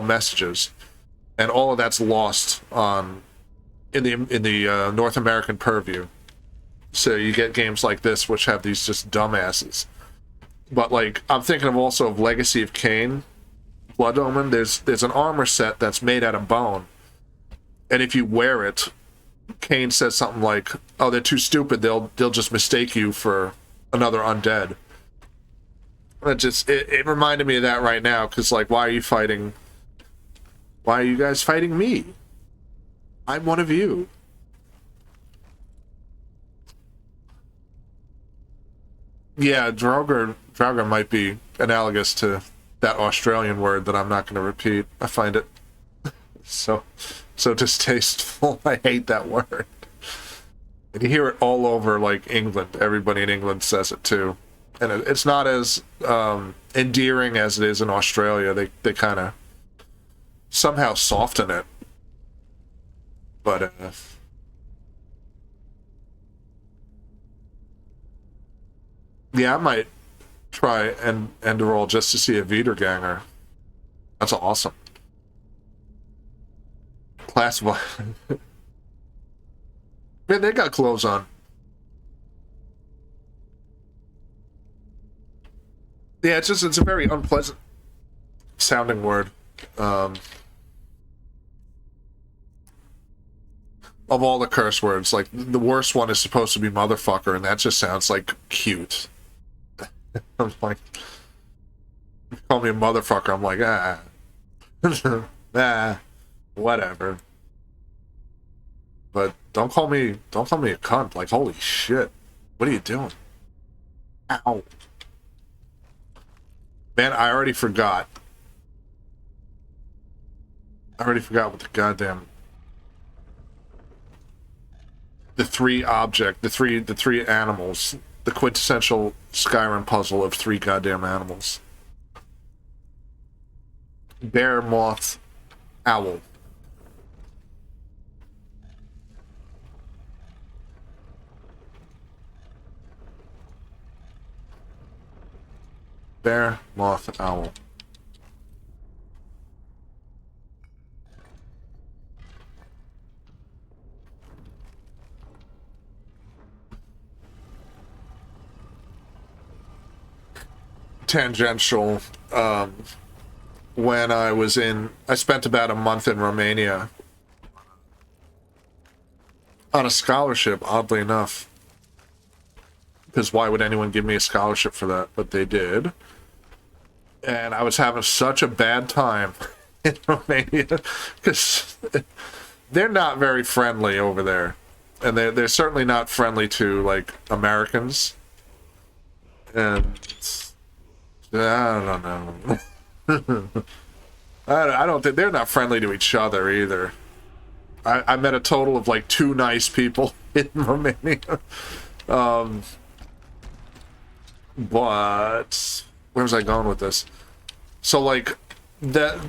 A: messages, and all of that's lost on in the North American purview. So you get games like this which have these just dumbasses. But like, I'm thinking of also of Legacy of Kain, Blood Omen. There's an armor set that's made out of bone, and if you wear it, Kain says something like, "Oh, they're too stupid. They'll just mistake you for another undead." It reminded me of that right now, because like, why are you fighting? Why are you guys fighting me? I'm one of you. Yeah, Draugr might be analogous to that Australian word that I'm not going to repeat. I find it so distasteful. I hate that word. And you hear it all over, like, England. Everybody in England says it too. And it's not as endearing as it is in Australia. They kind of somehow soften it. But yeah, I might try and end a roll just to see a Wiederganger. That's awesome. Class one. Man, they got clothes on. Yeah, it's a very unpleasant sounding word. Of all the curse words, like, the worst one is supposed to be motherfucker, and that just sounds like cute. I'm like, call me a motherfucker, I'm like, whatever. But don't call me a cunt. Like, holy shit, what are you doing? Ow. Man, I already forgot what the goddamn the three animals, the quintessential Skyrim puzzle of three goddamn animals. Bear, moth, owl. Bear, moth, owl. Tangential. When I spent about a month in Romania on a scholarship, oddly enough. Because why would anyone give me a scholarship for that? But they did. And I was having such a bad time in Romania, because they're not very friendly over there. And they're certainly not friendly to, like, Americans. And I don't know. I don't think they're not friendly to each other either. I met a total of like 2 nice people in Romania. But where was I going with this? So like the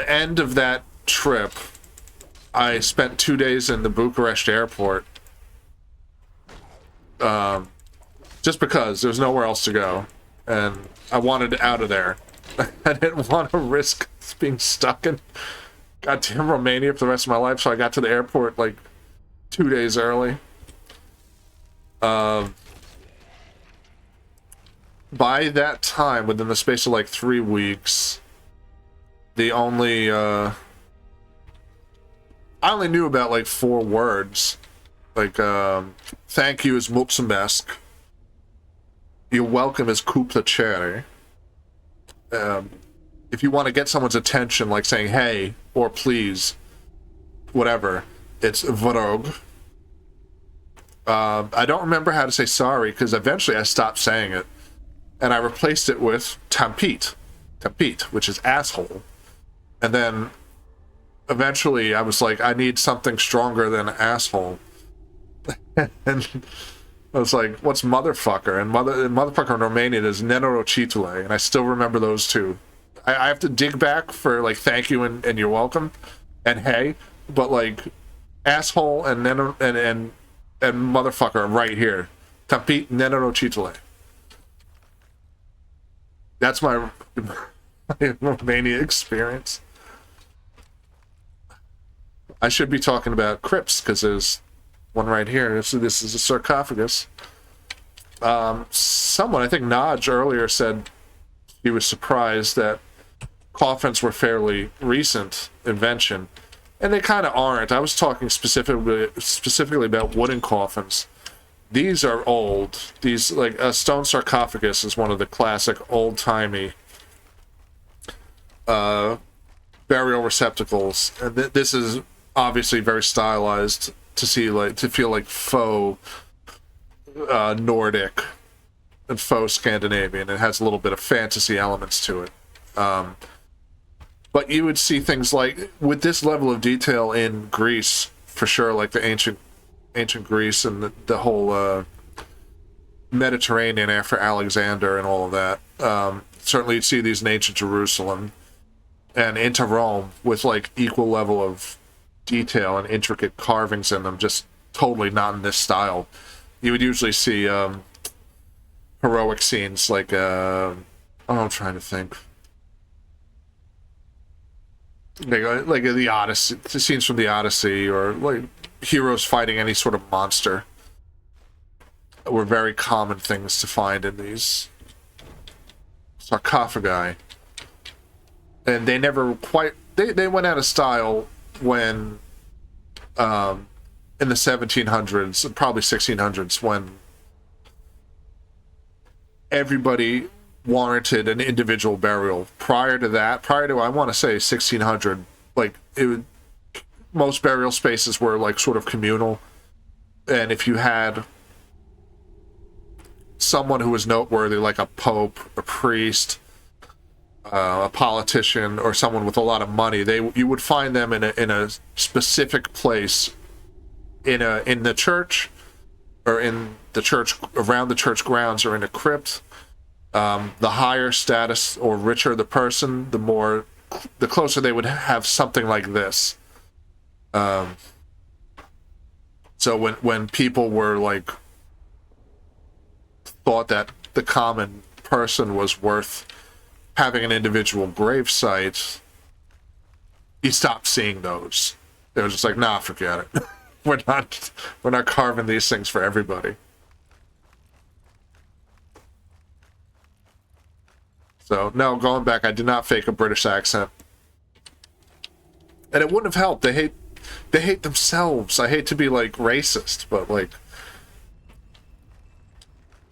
A: end of that trip, I spent 2 days in the Bucharest airport. Just because there was nowhere else to go. And I wanted out of there. I didn't want to risk being stuck in goddamn Romania for the rest of my life, so I got to the airport like 2 days early. By that time, within the space of like 3 weeks, I only knew about like 4 words. Like, thank you is Mupsambesk. your welcome is coup placere. If you want to get someone's attention, like saying hey or please, whatever, it's vrog. I don't remember how to say sorry because eventually I stopped saying it, and I replaced it with tampit, which is asshole. And then eventually I was like, I need something stronger than asshole. And I was like, what's motherfucker? And motherfucker in Romanian is nenorocitule, and I still remember those two. I have to dig back for like thank you and you're welcome and hey, but like asshole and motherfucker are right here. Tampit nenorocitule. That's my Romania experience. I should be talking about crypts because there's one right here. This is a sarcophagus. Someone, I think Naj earlier, said he was surprised that coffins were fairly recent invention, and they kind of aren't. I was talking specifically about wooden coffins. These are old. These, like, a stone sarcophagus is one of the classic old-timey burial receptacles, and this is obviously very stylized to feel like faux Nordic and faux Scandinavian. It has a little bit of fantasy elements to it. But you would see things like, with this level of detail in Greece, for sure, like the ancient Greece and the whole Mediterranean after Alexander and all of that. Certainly you'd see these in ancient Jerusalem and into Rome with like equal level of detail and intricate carvings in them, just totally not in this style. You would usually see heroic scenes like, I'm trying to think. Like the Odyssey, scenes from the Odyssey, or like heroes fighting any sort of monster, were very common things to find in these sarcophagi. And they never quite, they went out of style when, in the 1700s, probably 1600s, when everybody warranted an individual burial. Prior to, I want to say 1600, like, most burial spaces were like sort of communal, and if you had someone who was noteworthy, like a pope, a priest, a politician, or someone with a lot of money, you would find them in a specific place in the church, or in the church, around the church grounds, or in a crypt. The higher status or richer the person, the closer they would have something like this. So when people were like, thought that the common person was worth having an individual grave site, you stopped seeing those. They were just like, nah, forget it. We're not carving these things for everybody. So, no, going back, I did not fake a British accent. And it wouldn't have helped. They hate themselves. I hate to be, like, racist, but, like,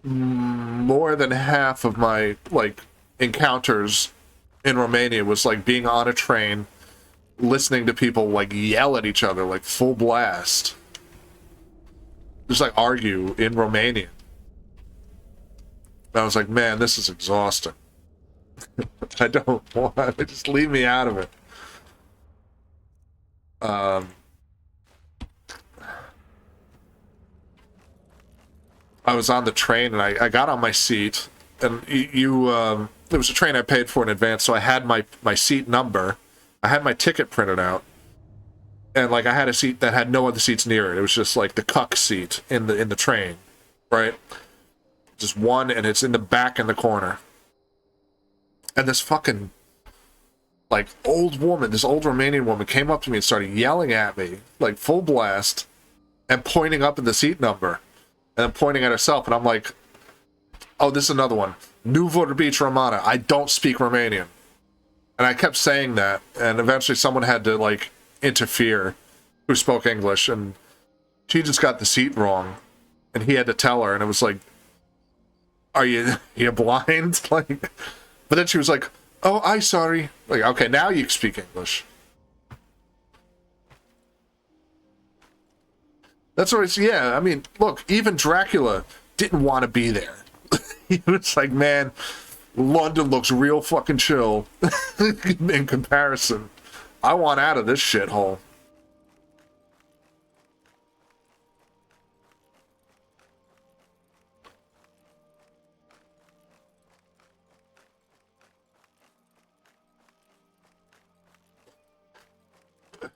A: more than half of my, like, encounters in Romania was, like, being on a train, listening to people, like, yell at each other, like, full blast. Just, like, argue in Romanian. And I was like, man, this is exhausting. I don't want to, just leave me out of it. I was on the train and I got on my seat, and it was a train I paid for in advance, so I had my seat number. I had my ticket printed out, and like I had a seat that had no other seats near it. It was just like the cuck seat in the train, right? Just one, and it's in the back in the corner. And this fucking, like, old woman, this old Romanian woman came up to me and started yelling at me, like, full blast, and pointing up at the seat number, and then pointing at herself, and I'm like, oh, this is another one. Nu vorbiți Romana. I don't speak Romanian. And I kept saying that, and eventually someone had to, like, interfere, who spoke English, and she just got the seat wrong, and he had to tell her, and it was like, are you blind? Like, but then she was like, oh, I sorry. Like, okay, now you speak English. That's what it's, yeah, I mean, look, even Dracula didn't want to be there. He was like, man, London looks real fucking chill in comparison. I want out of this shithole. It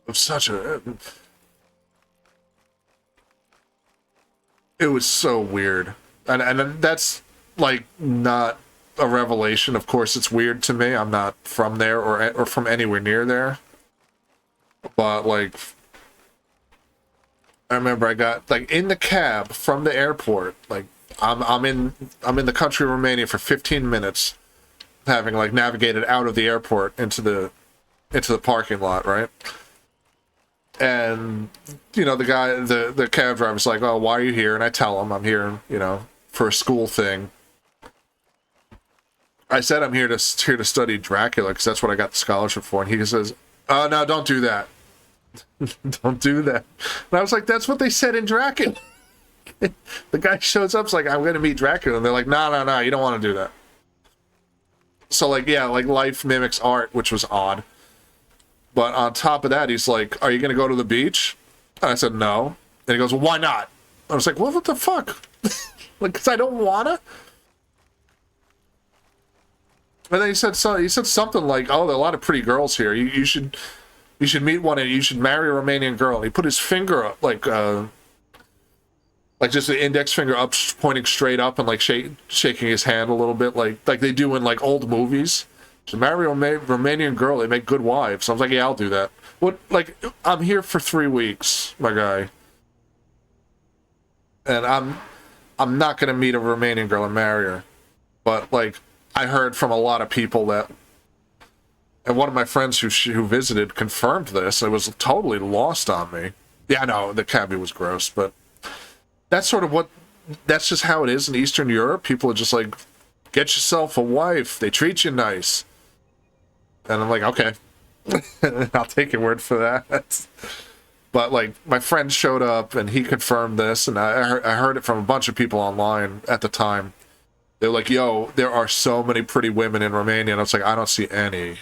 A: was such a... It was so weird. And that's, like, not a revelation. Of course, it's weird to me. I'm not from there or from anywhere near there. But, like, I remember I got, like, in the cab from the airport, like, I'm in the country of Romania for 15 minutes, having, like, navigated out of the airport into the parking lot, right? And, you know, the guy, the cab driver's like, oh, why are you here? And I tell him I'm here, you know, for a school thing. I said I'm here to study Dracula because that's what I got the scholarship for. And he says, oh, no, don't do that. Don't do that. And I was like, that's what they said in Dracula. The guy shows up, like, I'm going to meet Dracula. And they're like, no, you don't want to do that. So, like, yeah, like, life mimics art, which was odd. But on top of that, he's like, are you going to go to the beach? And I said, no. And he goes, well, why not? I was like, well, what the fuck? Like, because I don't want to? And then he said something like, oh, there are a lot of pretty girls here. You should meet one and you should marry a Romanian girl. And he put his finger up, like just the index finger up, pointing straight up and, like, shaking his hand a little bit, like they do in, like, old movies. To marry a Romanian girl, they make good wives. I was like, yeah, I'll do that. What? Like, I'm here for 3 weeks, my guy, and I'm not gonna meet a Romanian girl and marry her. But, like, I heard from a lot of people that, and one of my friends who visited confirmed this. It was totally lost on me. Yeah, I know the cabbie was gross, but that's sort of that's just how it is in Eastern Europe. People are just like, get yourself a wife. They treat you nice. And I'm like, okay, I'll take your word for that. But, like, my friend showed up and he confirmed this, and I heard it from a bunch of people online at the time. They're like, yo, there are so many pretty women in Romania. And I was like, I don't see any.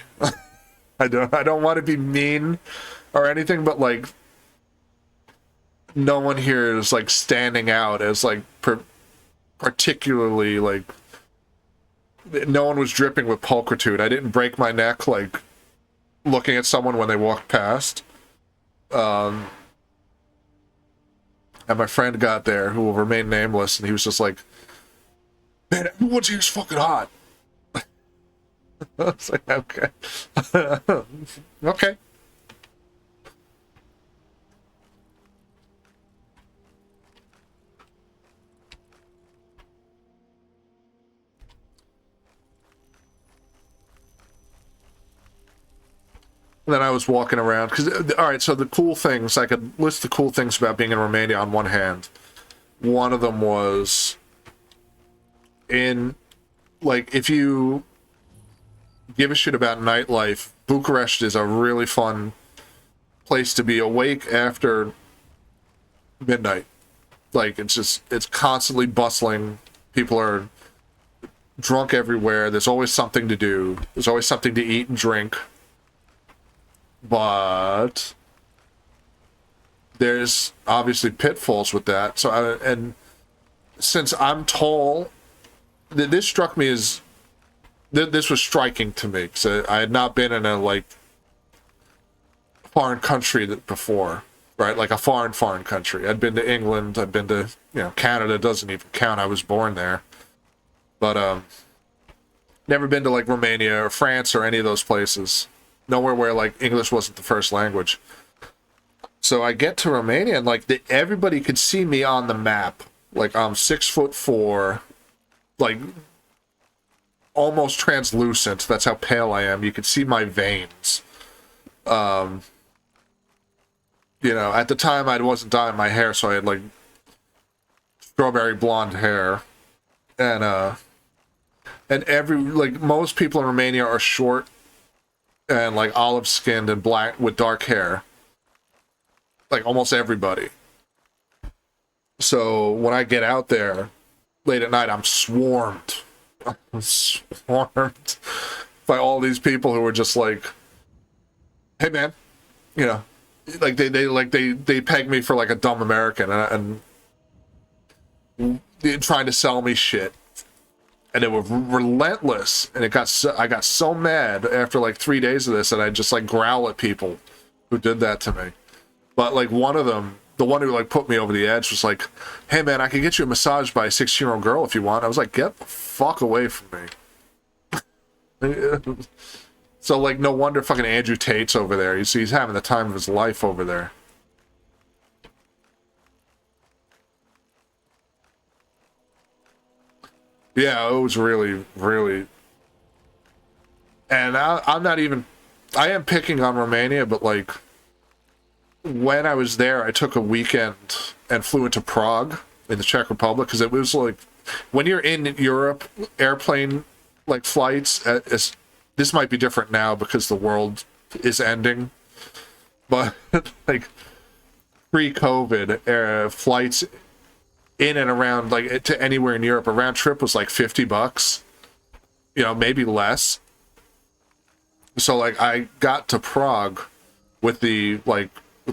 A: I don't want to be mean or anything, but, like, no one here is, like, standing out as, like, particularly, like, no one was dripping with pulchritude. I didn't break my neck, like, looking at someone when they walked past. And my friend got there, who will remain nameless, and he was just like, man, everyone's here's fucking hot. I was like, okay. Okay. And then I was walking around, because, all right, so the cool things, I could list the cool things about being in Romania on one hand. One of them was, if you give a shit about nightlife, Bucharest is a really fun place to be awake after midnight. Like, it's constantly bustling. People are drunk everywhere. There's always something to do. There's always something to eat and drink. But there's obviously pitfalls with that. So, and since I'm tall, this struck me as this was striking to me because I had not been in a, like, foreign country before, right? Like a foreign country. I'd been to England. I'd been to, you know, Canada doesn't even count. I was born there, but never been to, like, Romania or France or any of those places. Nowhere where, like, English wasn't the first language. So I get to Romania and, like, everybody could see me on the map. Like, I'm 6'4", like, almost translucent. That's how pale I am. You could see my veins. You know, at the time I wasn't dyeing my hair, so I had, like, strawberry blonde hair. and every like most people in Romania are short and like olive skinned and black with dark hair. Like almost everybody. So when I get out there late at night, I'm swarmed. I'm swarmed by all these people who are just like, hey man, you know, like they peg me for like a dumb American and they're trying to sell me shit. And they were relentless, and I got so mad after like 3 days of this that I just like growl at people who did that to me. But like one of them, the one who like put me over the edge, was like, "Hey man, I can get you a massage by a 16-year-old girl if you want." I was like, "Get the fuck away from me." So like, no wonder fucking Andrew Tate's over there. You see, he's having the time of his life over there. Yeah, it was really, really... And I'm not even... I am picking on Romania, but, like, when I was there, I took a weekend and flew into Prague in the Czech Republic, because it was, like... When you're in Europe, airplane, like, flights... this might be different now because the world is ending. But, like, pre-COVID, flights... in and around, like, to anywhere in Europe, a round trip was like $50, you know, maybe less. So like, I got to Prague with the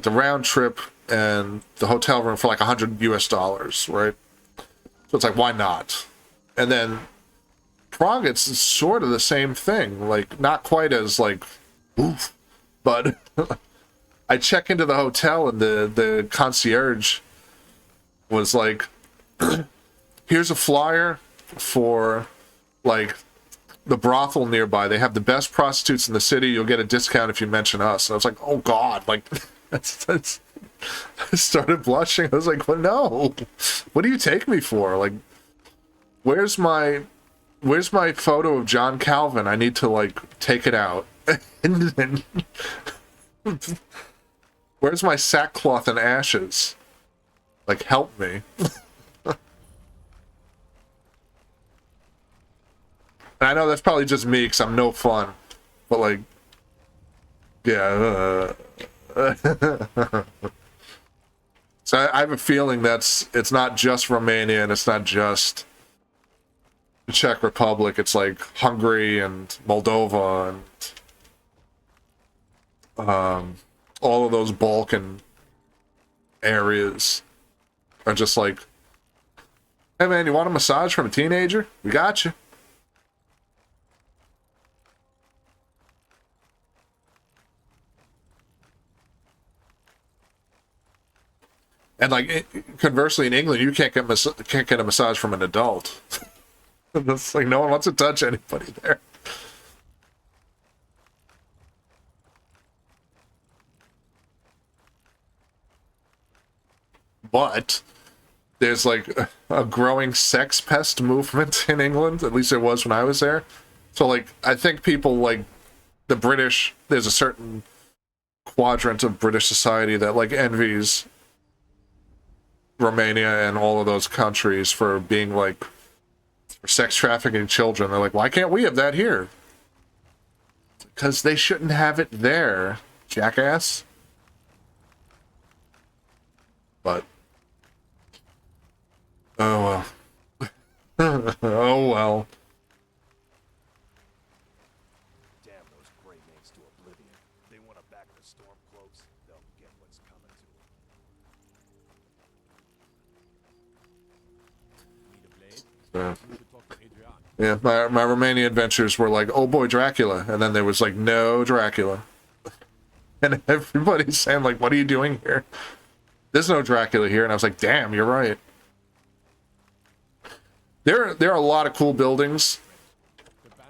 A: round trip and the hotel room for like $100 US, right? So it's like, why not? And then Prague, it's sort of the same thing, like not quite as like, oof, but I check into the hotel and the concierge was like, here's a flyer for like the brothel nearby. They have the best prostitutes in the city. You'll get a discount if you mention us. And I was like, oh god, like that's I started blushing. I was like, well, no, what do you take me for? Like, where's my photo of John Calvin? I need to like take it out. And then where's my sackcloth and ashes? Like, help me. And I know that's probably just me because I'm no fun, but like, yeah. So I have a feeling it's not just Romania and it's not just the Czech Republic. It's like Hungary and Moldova and all of those Balkan areas are just like, hey man, you want a massage from a teenager? We got you. And like, conversely, in England, you can't get a massage from an adult. It's like no one wants to touch anybody there. But there's like a growing sex pest movement in England. At least there was when I was there. So like, I think people like the British. There's a certain quadrant of British society that like envies Romania and all of those countries for being like for sex trafficking children. They're like, why can't we have that here? Because they shouldn't have it there, jackass. But oh well. Oh well.
E: Damn those gray mates to oblivion. They want to back the storm cloaks. They'll get what's coming to them.
A: Yeah, my Romania adventures were like, oh boy, Dracula. And then there was like, no Dracula. And everybody's saying like, what are you doing here? There's no Dracula here. And I was like, damn, you're right. There are a lot of cool buildings.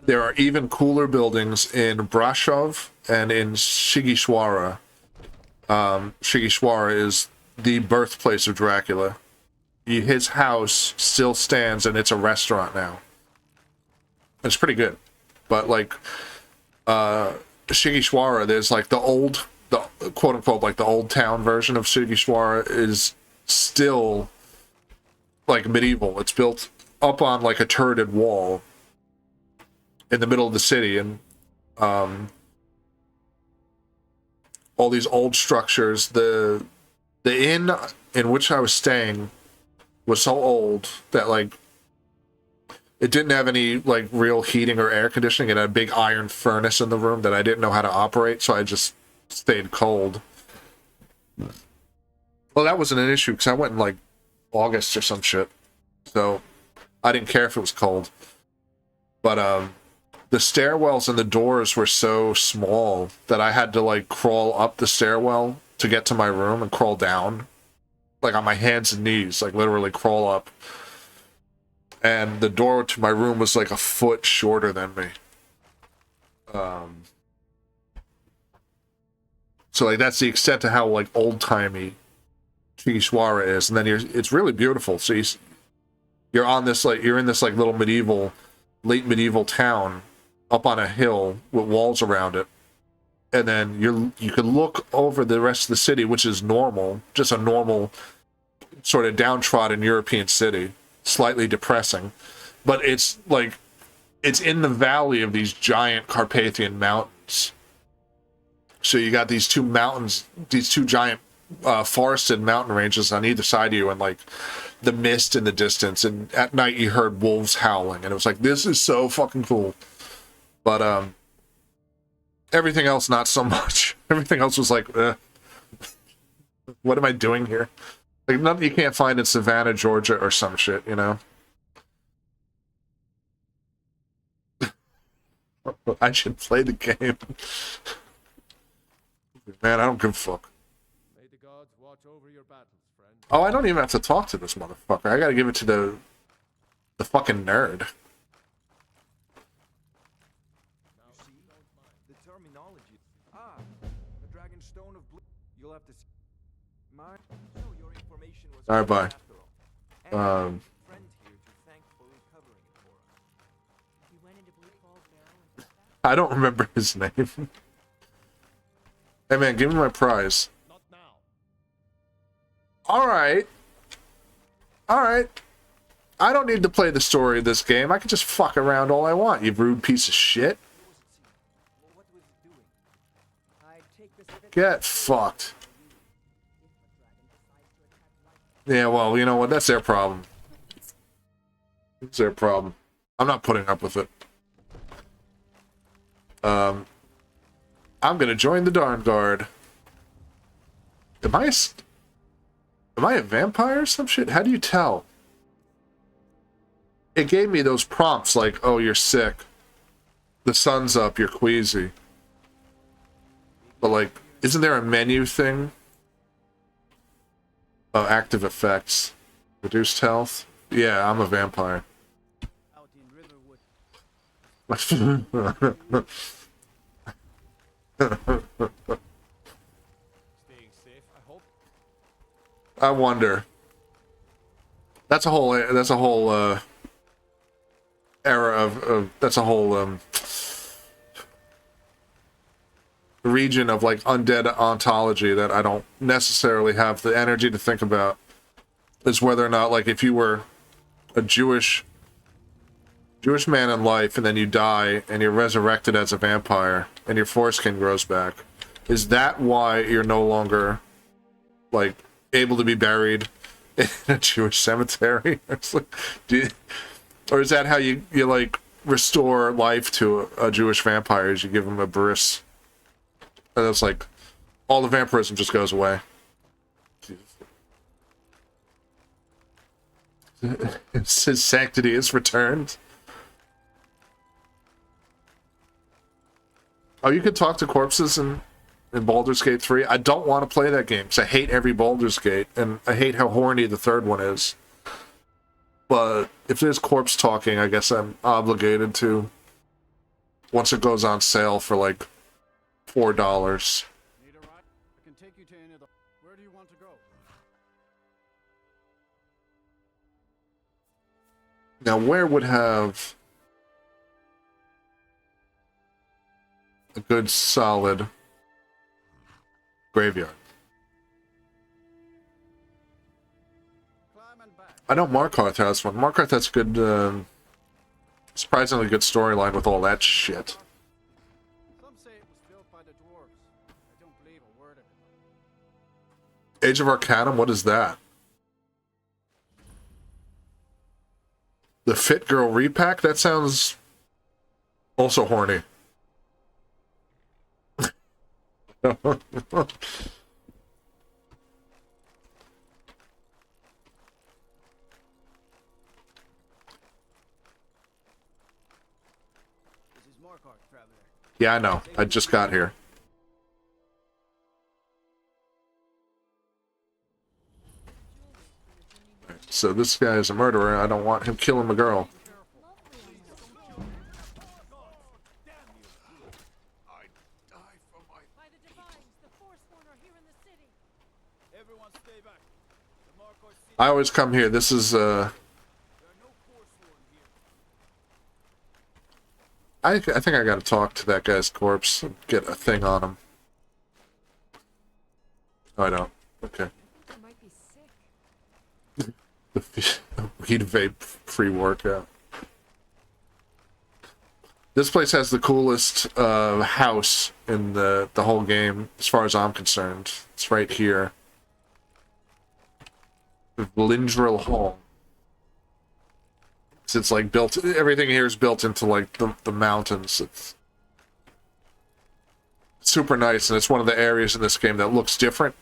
A: There are even cooler buildings in Brasov and in Sighiswara. Sighiswara is the birthplace of Dracula. His house still stands and it's a restaurant now. It's pretty good. But like Sighiswara, there's like the quote unquote like the old town version of Sighiswara is still like medieval. It's built up on like a turreted wall in the middle of the city, and all these old structures. The inn in which I was staying was so old that like it didn't have any like real heating or air conditioning. It had a big iron furnace in the room that I didn't know how to operate, so I just stayed cold. Well, that wasn't an issue because I went in like August or some shit, so I didn't care if it was cold. But the stairwells and the doors were so small that I had to like crawl up the stairwell to get to my room and crawl down, like on my hands and knees, like literally crawl up. And the door to my room was like a foot shorter than me. So like that's the extent to how like old-timey Timisoara is. And then it's really beautiful. So you're on this like you're in this like little late medieval town up on a hill with walls around it. And then you can look over the rest of the city, which is normal, just a normal sort of downtrodden European city, slightly depressing. But it's like it's in the valley of these giant Carpathian mountains. So you got these two mountains, these two giant forested mountain ranges on either side of you, and like the mist in the distance. And at night you heard wolves howling, and it was like, this is so fucking cool. But everything else not so much. Everything else was like, what am I doing here? Like nothing you can't find in Savannah, Georgia, or some shit, you know. I should play the game. Man, I don't give a fuck.
B: May the gods watch over your battles, friend.
A: Oh, I don't even have to talk to this motherfucker. I gotta give it to the fucking nerd.
H: Now see, the terminology. The dragon stone of blue. You'll have to see. Mine. So your information was.
A: All right, bye.
H: After all. And friend here to thank for recovering it for us.
D: You went into Blue Falls Barrel and got that?
A: I don't remember his name. Hey man, give me my prize.
B: Not now.
A: Alright. Alright. I don't need to play the story of this game. I can just fuck around all I want, you rude piece of shit.
H: What was it doing?
A: Get fucked. Yeah, well, you know what? That's their problem. It's their problem. I'm not putting up with it. I'm gonna join the Darn Guard. Am I a vampire or some shit? How do you tell? It gave me those prompts like, oh, you're sick. The sun's up, you're queasy. But like, isn't there a menu thing? Oh, active effects. Reduced health? Yeah, I'm a vampire.
C: Out in Riverwood.
B: Staying safe, I hope.
A: I wonder. That's a whole era of that's a whole region of like undead ontology that I don't necessarily have the energy to think about. Is whether or not, like, if you were a Jewish man in life and then you die and you're resurrected as a vampire and your foreskin grows back, is that why you're no longer like able to be buried in a Jewish cemetery? Or is that how you like restore life to a Jewish vampire? Is you give him a bris, and it's like all the vampirism just goes away. His sanctity is returned. Oh, you could talk to corpses in Baldur's Gate 3. I don't want to play that game because I hate every Baldur's Gate, and I hate how horny the third one is. But if there's corpse talking, I guess I'm obligated to. Once it goes on sale for like $4.
C: Need a ride? I can take you to any of the. Where do you want to go?
A: Now, where would have a good solid graveyard?
C: Climb and back.
A: I know Markarth has one. Markarth has good, surprisingly good storyline with all that shit.
C: Some say it was built by the dwarves. I don't believe a word of it.
A: Age of Arcanum, what is that? The Fit Girl repack? That sounds also horny.
C: This is Markarth, traveler.
A: Yeah, I know. I just got here. So this guy is a murderer. I don't want him killing the girl.
D: By the divines, the Forsworn are here in the city.
C: Everyone stay back. The Markarth city.
A: I always come here. This is,
C: There are no Forsworn here.
A: I think I gotta talk to that guy's corpse and get a thing on him. Oh, I don't. Okay.
G: I might be sick.
A: The weed vape pre-workout. This place has the coolest house in the whole game, as far as I'm concerned. It's right here. Lindril Hall. It's like built. Everything here is built into like the mountains. It's super nice, and it's one of the areas in this game that looks different.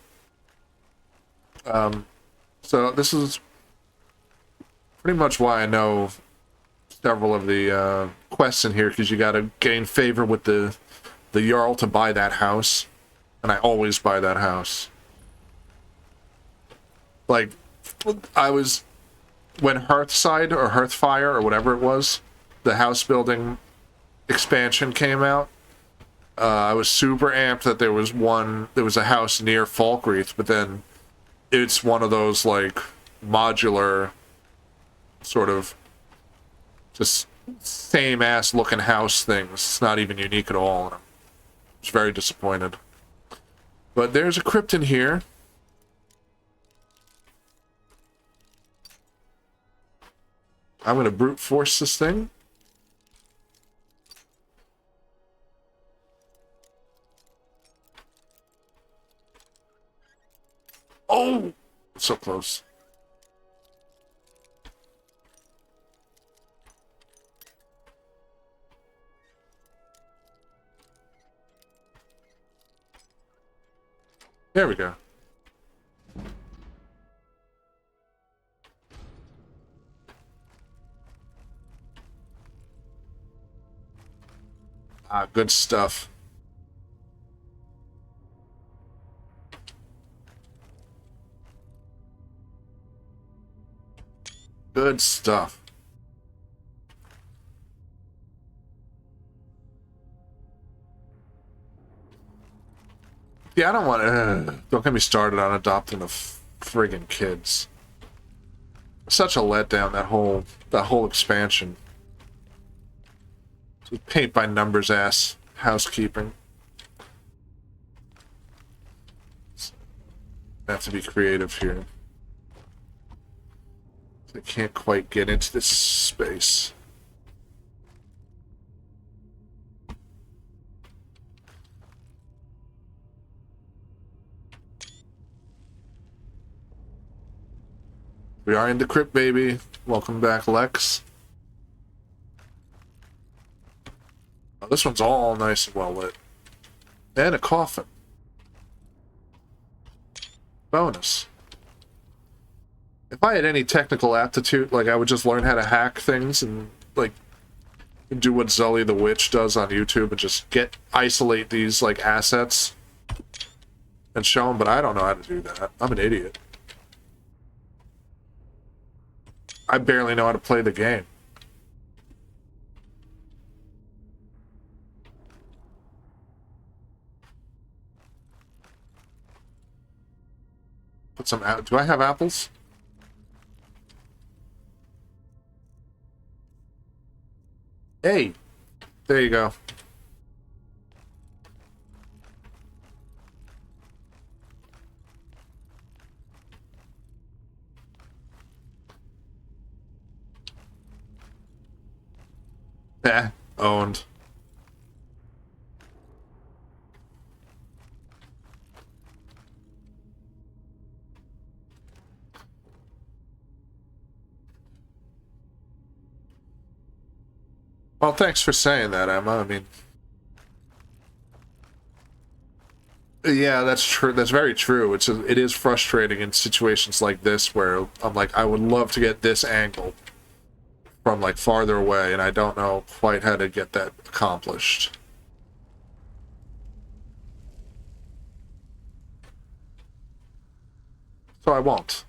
A: So this is pretty much why I know several of the quests in here, because you got to gain favor with the Jarl to buy that house, and I always buy that house. Like, I was, when Hearthside or Hearthfire or whatever it was, the house building expansion came out, I was super amped that there was a house near Falkreath, but then it's one of those like modular sort of just same ass looking house things. It's not even unique at all, and I was very disappointed. But there's a crypt in here. I'm gonna brute force this thing. Oh! So close. There we go. Ah, good stuff. Good stuff. Yeah, I don't want to... don't get me started on adopting the friggin' kids. Such a letdown, that whole expansion. Just paint by numbers ass housekeeping. I have to be creative here. I can't quite get into this space. We are in the crypt, baby. Welcome back, Lex. Oh, this one's all nice and well lit. And a coffin. Bonus. If I had any technical aptitude, like, I would just learn how to hack things and, like, do what Zully the Witch does on YouTube and just isolate these, like, assets and show them, but I don't know how to do that. I'm an idiot. I barely know how to play the game. Put some out. Do I have apples? Hey, there you go. Owned. Well, thanks for saying that, Emma. I mean, yeah, that's true. That's very true. It is frustrating in situations like this where I'm like, I would love to get this angle from like farther away, and I don't know quite how to get that accomplished. So I won't.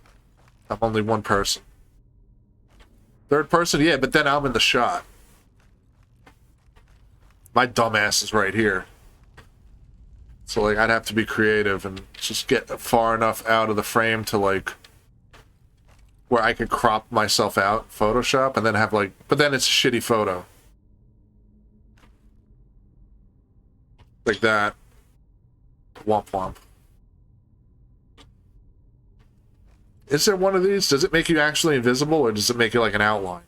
A: I'm only one person. Third person, yeah, but then I'm in the shot. My dumbass is right here. So, like, I'd have to be creative and just get far enough out of the frame to, like, where I could crop myself out in Photoshop and then have, like, but then it's a shitty photo. Like that. Womp womp. Is there one of these? Does it make you actually invisible, or does it make you like an outline?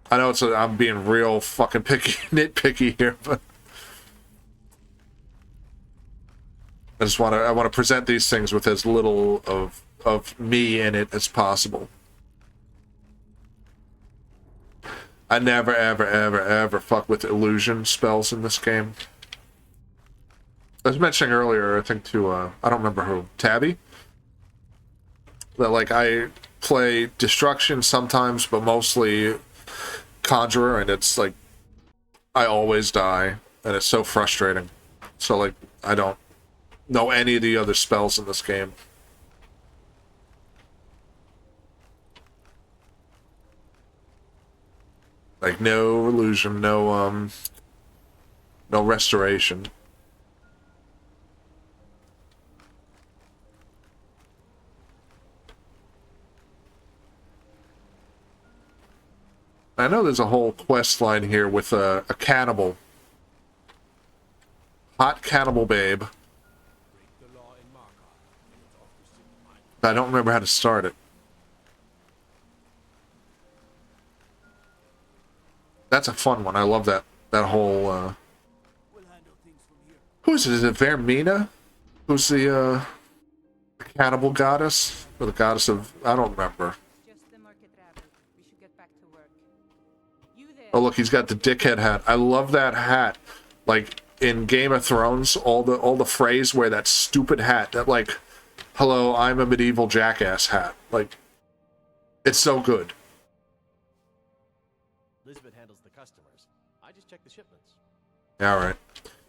A: I know I'm being real fucking picky, nitpicky here, but I want to present these things with as little of me in it as possible. I never, ever, ever, ever fuck with illusion spells in this game. I was mentioning earlier, I think to, I don't remember who, Tabby? That, like, I play Destruction sometimes, but mostly Conjurer, and it's, like, I always die, and it's so frustrating. So, like, I don't know any of the other spells in this game. Like, no illusion, no restoration. I know there's a whole quest line here with a cannibal. Hot cannibal babe. I don't remember how to start it. That's a fun one. I love that whole, Who is it? Is it Vermina? Who's the cannibal goddess? Or the goddess of... I don't remember. Oh, look, he's got the dickhead hat. I love that hat. Like, in Game of Thrones, all the phrase where that stupid hat, that, like, hello, I'm a medieval jackass hat. Like, it's so good.
J: Elizabeth handles the customers. I just check the shipments.
A: Yeah, all right.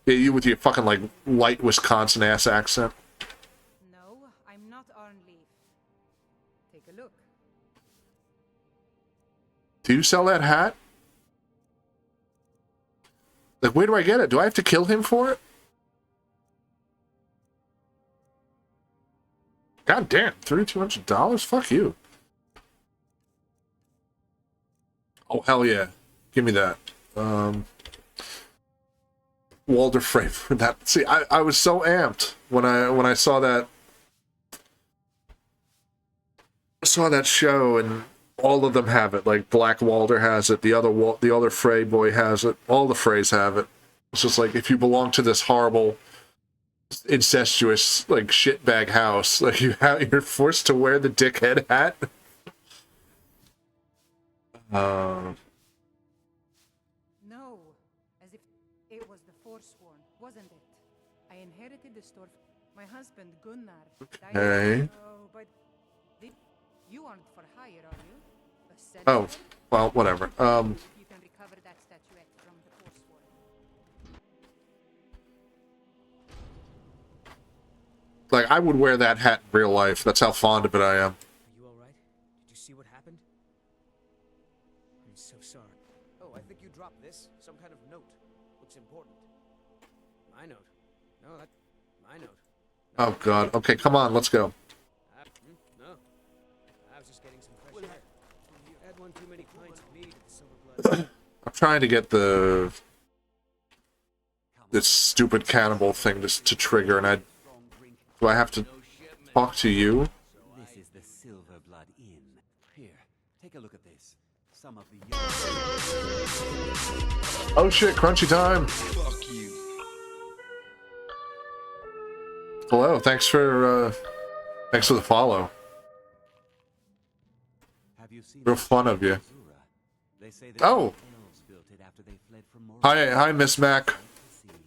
A: Yeah, you with your fucking, like, light Wisconsin-ass accent.
G: No, I'm not on leave. Take a look.
A: Do you sell that hat? Like, where do I get it? Do I have to kill him for it? God damn, $3,200? Fuck you. Oh, hell yeah. Give me that. Walder Frame for that. See, I was so amped when I saw that show, and all of them have it. Like, Black Walder has it, the other Frey boy has it, all the Freys have it. It's just like, if you belong to this horrible, incestuous, like, shitbag house, like, you're forced to wear the dickhead hat.
G: No, as if it was the Forsworn, wasn't it? I inherited the store. My husband Gunnar died.
A: Hey.
G: Oh, but you aren't for hire, are you?
A: Oh, well, whatever.
G: You can recover that statuette from the Forsworn.
A: Like, I would wear that hat in real life. That's how fond of it I am.
K: Are you alright? Did you see what happened? I'm so sorry.
H: Oh, I think you dropped this. Some kind of note. Looks important.
K: My note. No, that... My note.
A: Oh, God. Okay, come on, let's go.
K: No. I was just getting some fresh air. You had one too many pints of mead at the Silver Blood.
A: I'm trying to get this stupid cannibal thing to trigger, and do I have to talk to you?
L: This is the Silver Blood Inn. Here, take a look at this. Some of the
A: Oh shit, crunchy time.
I: Fuck you.
A: Hello, thanks for the follow.
L: Have you seen
A: Real fun of you.
L: They say that
A: Oh.
L: elves built it after they fled from
A: Hi, Miss Mac.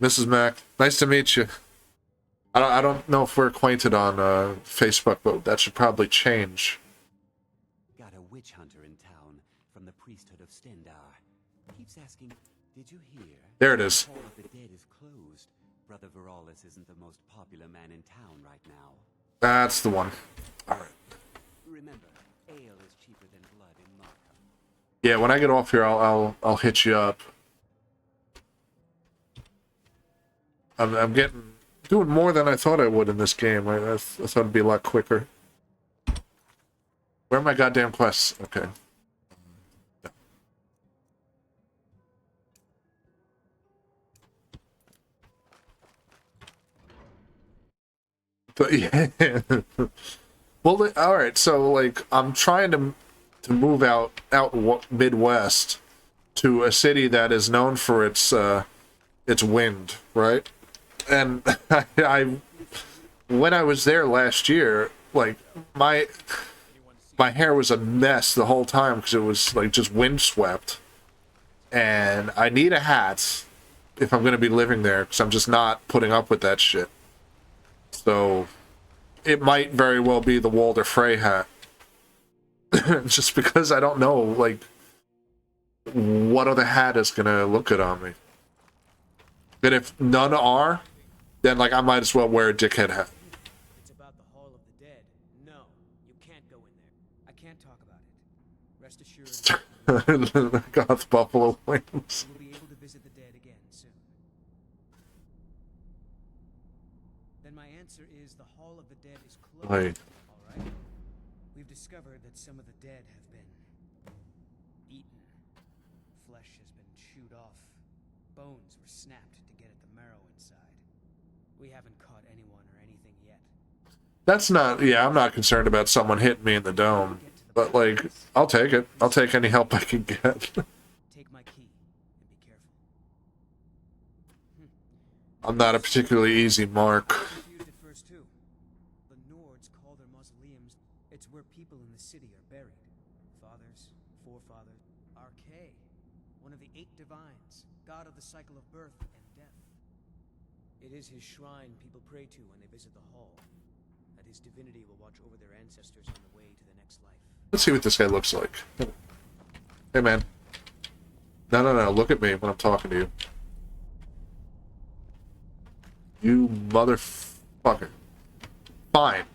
A: Mrs. Mac. Nice to meet you. I don't know if we're acquainted on Facebook, but that should probably change.
L: Got a witch hunter in town from the priesthood of Stendar. Keeps asking, did you hear?
A: There it is.
L: The Hall of the Dead is closed. Brother Veralis isn't the most popular man in town right now.
A: That's the one. Alright.
L: Remember, ale is cheaper than blood in Markham.
A: Yeah, when I get off here, I'll hit you up. I'm doing more than I thought I would in this game. I thought it'd be a lot quicker. Where are my goddamn quests? Okay. But yeah. Well, all right. So like, I'm trying to move out Midwest to a city that is known for its wind, right? And I when I was there last year, like my hair was a mess the whole time because it was like just windswept, and I need a hat if I'm going to be living there because I'm just not putting up with that shit. So it might very well be the Walder Frey hat. Just because I don't know, like, what other hat is gonna look good on me. And if none are, then, like, I might as well wear a dickhead hat.
K: It's about the Hall of the Dead. No, you can't go in there. I can't talk about it. Rest assured.
A: Goth Buffalo Wings.
K: We'll be able to visit the dead again soon. Then my answer is the Hall of the Dead is closed.
A: Wait.
K: All right. We've discovered that some of the dead have been eaten. Flesh has been chewed off. Bones were snapped to get at the marrow inside. We haven't caught anyone or anything yet.
A: That's not, yeah, I'm not concerned about someone hitting me in the dome. But, like, I'll take it. I'll take any help I can get.
K: Take my key and be careful.
A: I'm not a particularly easy mark.
K: Confused at first too. The Nords call their mausoleums. It's where people in the city are buried. Fathers, forefathers. Archay, one of the 8 divines, god of the cycle of birth and death. It is his shrine people pray to when they visit the hall. That his divinity will watch over their ancestors on the way to the next life.
A: Let's see what this guy looks like. Hey, man. No. Look at me when I'm talking to you. You motherfucker. Fine.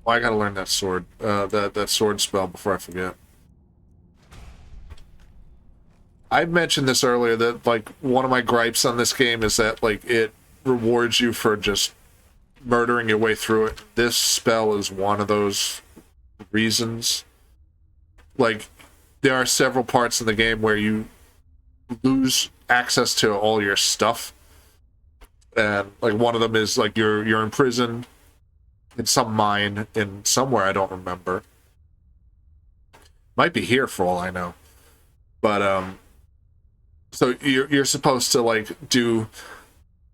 A: Oh, I gotta learn that sword. That sword spell before I forget. I mentioned this earlier that, like, one of my gripes on this game is that, like, it rewards you for just murdering your way through it. This spell is one of those reasons. Like, there are several parts in the game where you lose access to all your stuff. And, like, one of them is, like, you're in prison in some mine in somewhere I don't remember. Might be here for all I know. But, so you're supposed to, like, do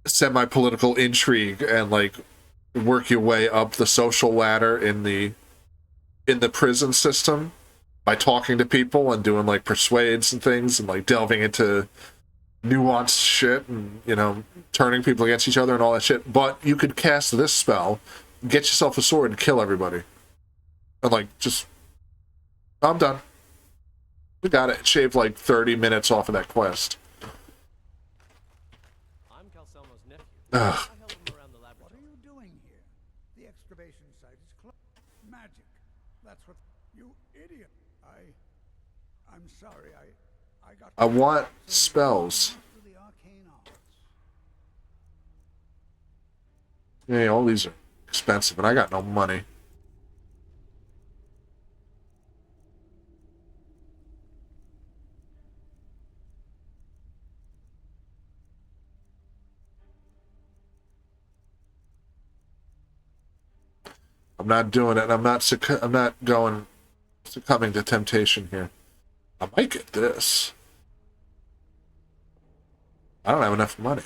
A: semi-political intrigue and, like, work your way up the social ladder in the prison system by talking to people and doing, like, persuades and things and, like, delving into nuanced shit and, you know, turning people against each other and all that shit. But you could cast this spell, get yourself a sword and kill everybody. And, like, just, I'm done. We got it. Shaved, like, 30 minutes off of that quest.
J: I'm Calcelmo's nephew.
A: Ugh.
J: I help him around the
C: What
J: laboratory.
C: are you doing here? The excavation site is closed. Magic. That's what... You idiot. I'm sorry. I got...
A: I want spells.
C: to the arcane arts.
A: Yeah, all these are expensive, and I got no money. I'm not doing it. I'm not succumbing to temptation here. I might get this. I don't have enough money.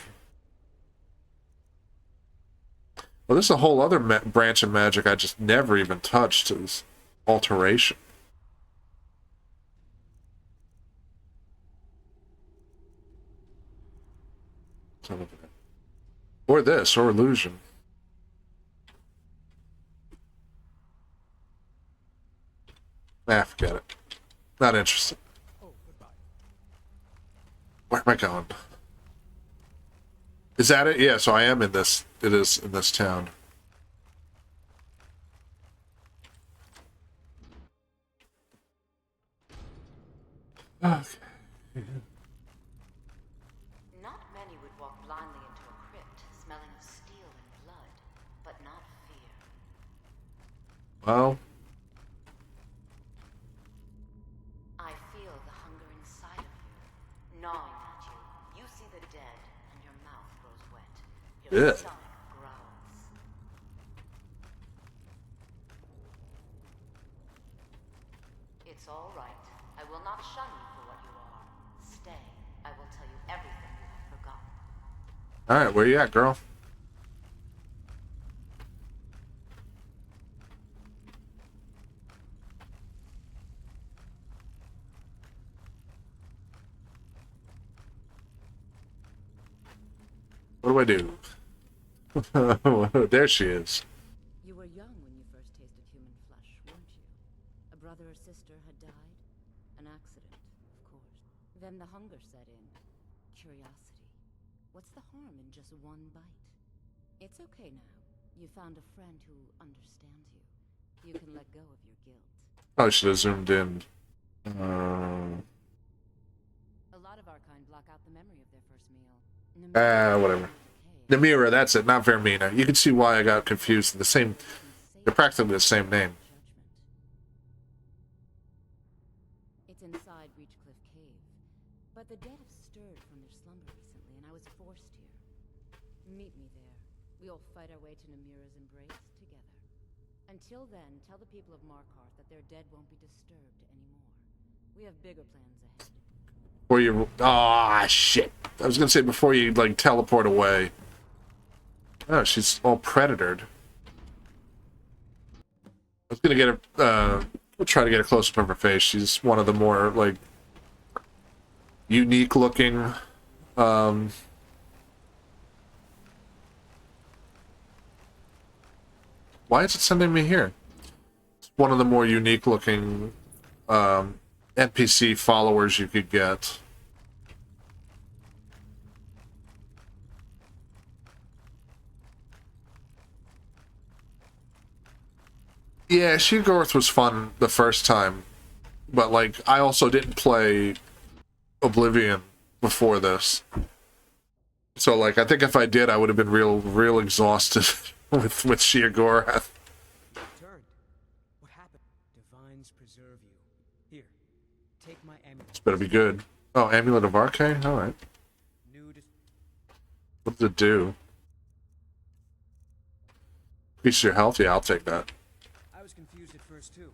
A: Well, there's a whole other branch of magic I just never even touched. Is alteration. Or this, or illusion. Nah, forget it. Not interested. Where am I going? Is that it? Yeah, so I am in this. It is in this town. Okay.
M: Not many would walk blindly into a crypt, smelling of steel and blood, but not fear.
A: Well.
M: I feel the hunger inside of you, gnawing at you. You see the dead, and your mouth grows wet. Your
A: Yeah.
M: stomach growls. It's all right. I will not shun you for what you are. Stay. I will tell you everything you have forgotten.
A: Alright, where you at, girl? What do I do? There she is.
F: You were young when you first tasted human flesh, weren't you? A brother or sister had died? An accident, of course. Then the hunger set in. Curiosity. What's the harm in just one bite? It's okay now. You found a friend who understands you. You can let go of your guilt.
A: Probably should have zoomed in.
F: A lot of our kind block out the memory of their first meal.
A: Whatever. Namira, that's it, not Vermina. You can see why I got confused. They're practically the same name.
F: It's inside Reachcliff Cave, but the dead have stirred from their slumber recently, and I was forced here. Meet me there. We'll fight our way to Namira's embrace together. Until then, tell the people of Markarth that their dead won't be disturbed anymore. We have bigger plans ahead.
A: Before you... Ah, shit. I was gonna say before you, like, teleport away. Oh, she's all predatored. I was gonna get a... we'll try to get a close-up of her face. She's one of the more, like... unique-looking... Why is it sending me here? It's one of the more unique-looking... NPC followers you could get. Yeah, Sheogorath was fun the first time, but like I also didn't play Oblivion before this, so like I think if I did, I would have been real exhausted with Sheogorath.
K: Turned. What happened? Divines preserve you. Here, take my amulet.
A: This better be good. Oh, Amulet of Arcane? Alright. What does it do? Increase your health? Yeah, I'll take that.
K: I was confused at first too.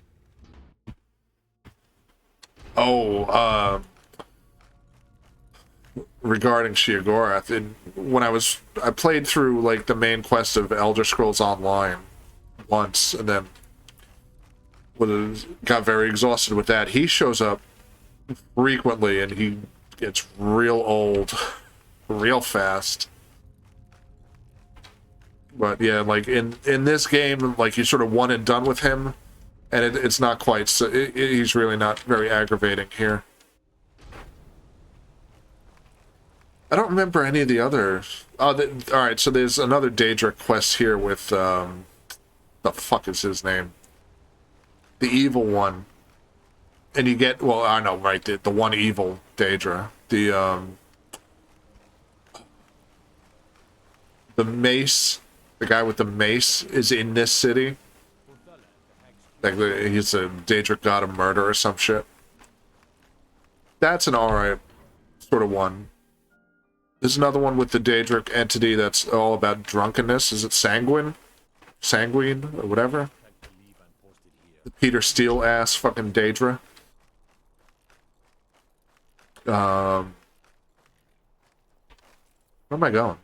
A: Oh, regarding Sheogorath, when I played through like the main quest of Elder Scrolls Online once, and then got very exhausted with that. He shows up frequently, and he gets real old, real fast. But yeah, like in this game, like you're sort of one and done with him, and it's not quite so. He's really not very aggravating here. I don't remember any of the others. Oh, all right. So there's another Daedric quest here with the fuck is his name? The evil one. And you get, well, I know, right? The one evil Daedra. The mace. The guy with the mace is in this city. Like he's a Daedric god of murder or some shit. That's an alright sort of one. There's another one with the Daedric entity that's all about drunkenness. Is it Sanguine? Sanguine? Or whatever? The Peter Steele ass fucking Daedra. Where am I going?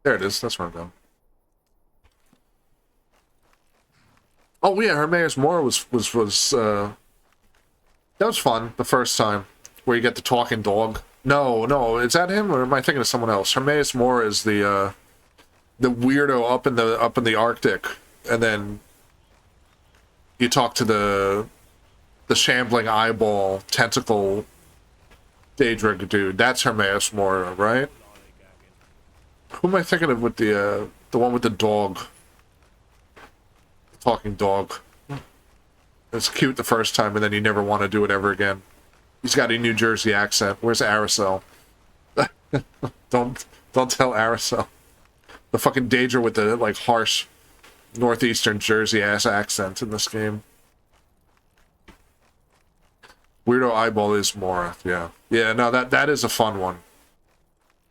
A: There it is. That's where I'm going. Oh yeah, Hermaeus Mora was that was fun the first time, where you get the talking dog. No, is that him or am I thinking of someone else? Hermaeus Mora is the weirdo up in the Arctic, and then you talk to the shambling eyeball tentacle Daedra dude. That's Hermaeus Mora, right? Who am I thinking of with the one with the dog? The talking dog. It's cute the first time, and then you never want to do it ever again. He's got a New Jersey accent. Where's Aracel? Don't tell Aracel. The fucking Daedra with the like harsh northeastern Jersey ass accent in this game. Weirdo eyeball is Mora. Yeah, no, that is a fun one.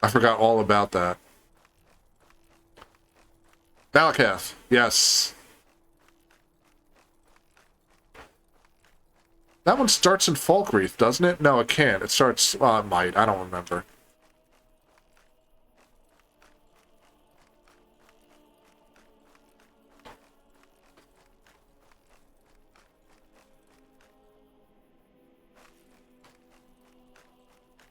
A: I forgot all about that. Malakath, yes. That one starts in Falkreath, doesn't it? No, it can't. It starts... Well, it might. I don't remember.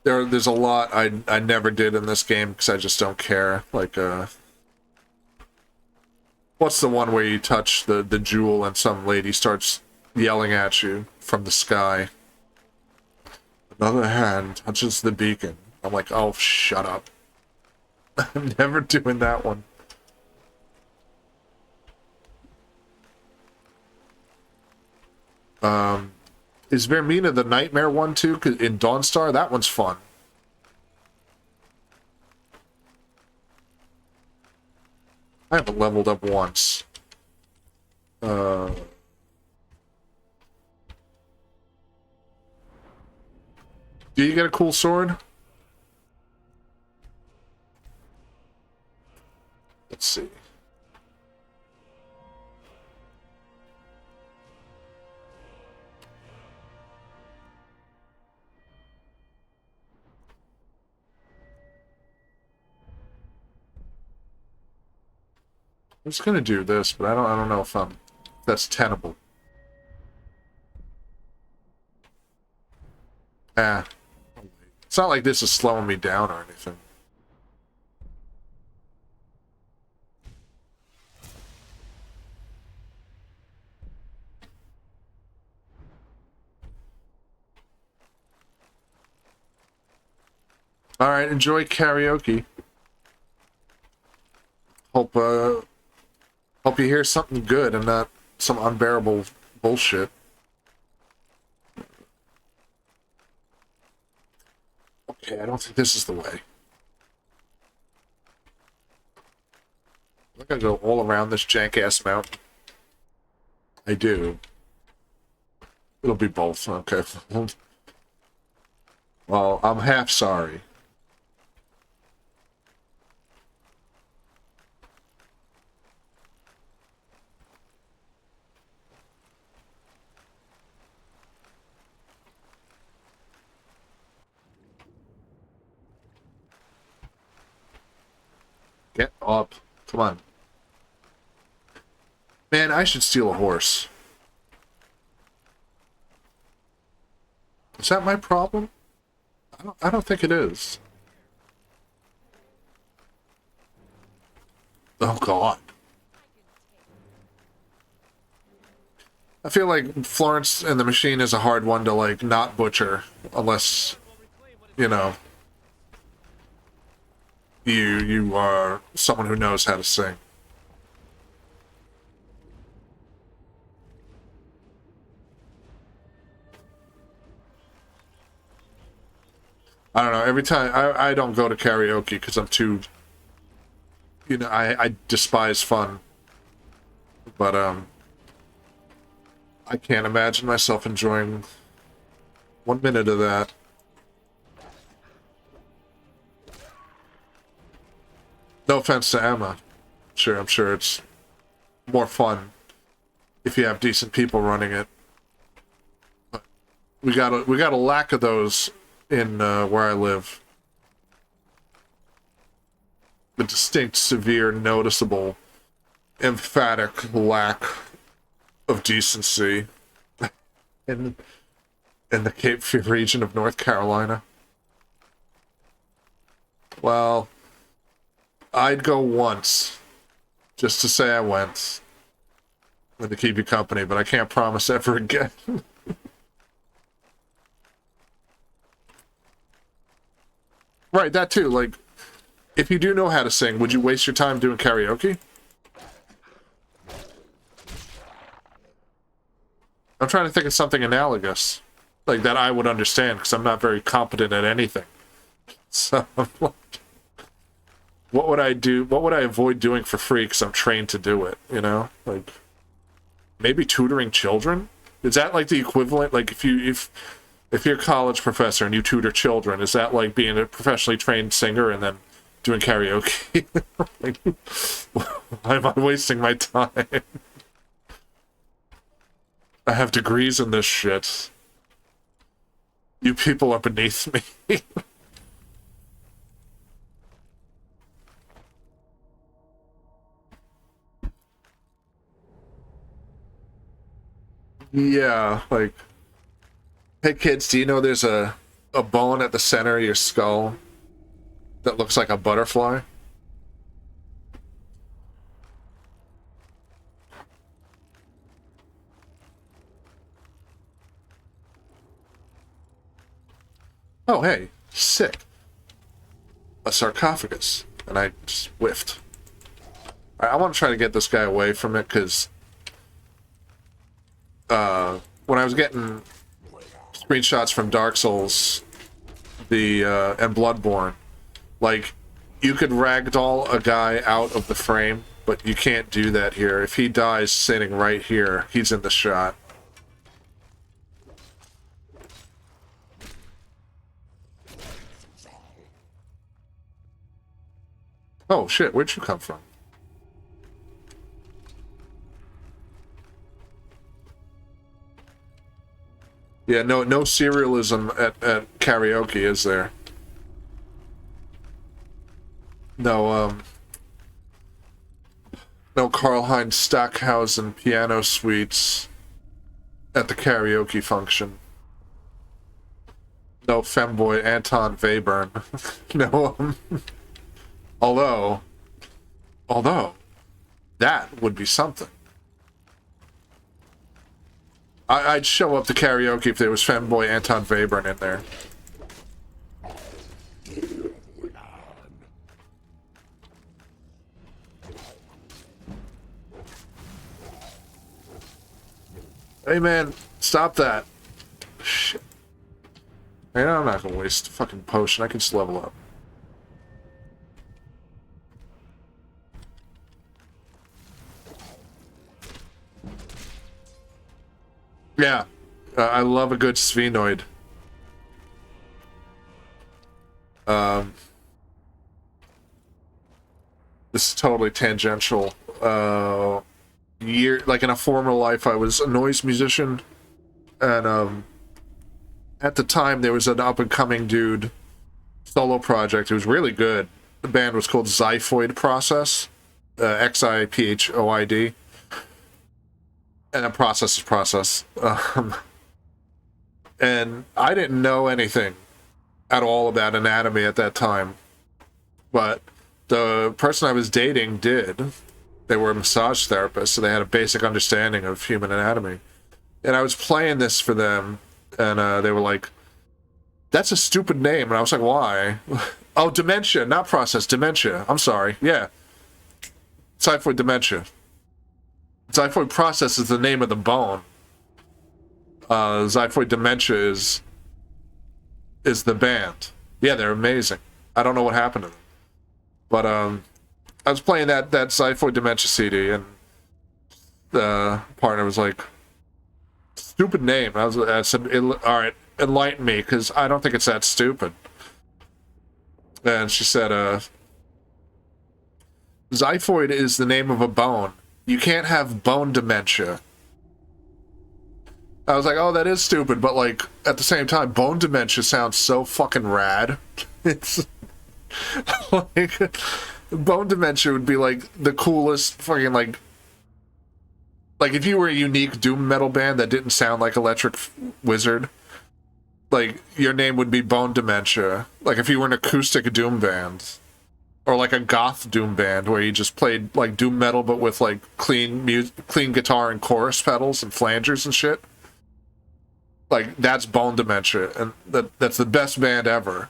A: There's a lot I never did in this game because I just don't care. Like, what's the one where you touch the jewel and some lady starts yelling at you from the sky? Another hand touches the beacon. I'm like, oh, shut up. I'm never doing that one. Is Vermina the nightmare one too? 'Cause in Dawnstar, that one's fun. I haven't leveled up once. Do you get a cool sword? Let's see. I'm just gonna do this, but I don't know if that's tenable. Ah. It's not like this is slowing me down or anything. Alright, enjoy karaoke. Hope you hear something good and not some unbearable bullshit. Okay, I don't think this is the way. I'm gonna go all around this jank-ass mountain. I do. It'll be both, okay. Well, I'm half sorry. Get up. Come on. Man, I should steal a horse. Is that my problem? I don't think it is. Oh, God. I feel like Florence and the Machine is a hard one to, like, not butcher. Unless, you know... You are someone who knows how to sing. I don't know, every time, I don't go to karaoke because I'm too, you know, I despise fun. But, I can't imagine myself enjoying 1 minute of that. No offense to Emma. I'm sure it's more fun if you have decent people running it. But we got a lack of those in where I live. A distinct, severe, noticeable, emphatic lack of decency in the Cape Fear region of North Carolina. Well, I'd go once, just to say I went, and to keep you company, but I can't promise ever again. Right, that too, like, if you do know how to sing, would you waste your time doing karaoke? I'm trying to think of something analogous, like that I would understand, because I'm not very competent at anything. So, I'm like, what would I do? What would I avoid doing for free because I'm trained to do it, you know? Like, maybe tutoring children? Is that like the equivalent? Like, if you're a college professor and you tutor children, is that like being a professionally trained singer and then doing karaoke? Like, why am I wasting my time? I have degrees in this shit. You people are beneath me. Yeah, like, hey kids, do you know there's a bone at the center of your skull that looks like a butterfly? Oh, hey, sick. A sarcophagus. And I just whiffed. I want to try to get this guy away from it, because when I was getting screenshots from Dark Souls and Bloodborne, like, you could ragdoll a guy out of the frame, but you can't do that here. If he dies sitting right here, he's in the shot. Oh shit, where'd you come from? Yeah, no serialism at karaoke, is there? No, no Karl-Heinz Stockhausen piano suites at the karaoke function. No femboy Anton Webern. No, although, that would be something. I'd show up to karaoke if there was femboy Anton Webern in there. Hey man, stop that. Shit. Man, I'm not gonna waste a fucking potion, I can just level up. Yeah, I love a good sphenoid. This is totally tangential. Like in a former life, I was a noise musician, and at the time there was an up-and-coming dude solo project. It was really good. The band was called Xiphoid Process, Xiphoid. And a process is process. And I didn't know anything at all about anatomy at that time. But the person I was dating did. They were a massage therapist, so they had a basic understanding of human anatomy. And I was playing this for them, and they were like, that's a stupid name. And I was like, why? Oh, dementia, not process, dementia. I'm sorry. Yeah. Xiphoid dementia. Xiphoid Process is the name of the bone. Xiphoid Dementia is the band. Yeah, they're amazing. I don't know what happened to them. But I was playing that Xiphoid Dementia CD, and the partner was like, stupid name. I said, alright, enlighten me, because I don't think it's that stupid. And she said, Xiphoid is the name of a bone. You can't have bone dementia. I was like, oh, that is stupid, but like at the same time, bone dementia sounds so fucking rad. It's like bone dementia would be like the coolest fucking like if you were a unique doom metal band that didn't sound like Electric Wizard, like your name would be Bone Dementia. Like if you were an acoustic doom band, or like a goth doom band where you just played like doom metal but with like clean guitar and chorus pedals and flangers and shit. Like that's Bone Dementia, and that's the best band ever.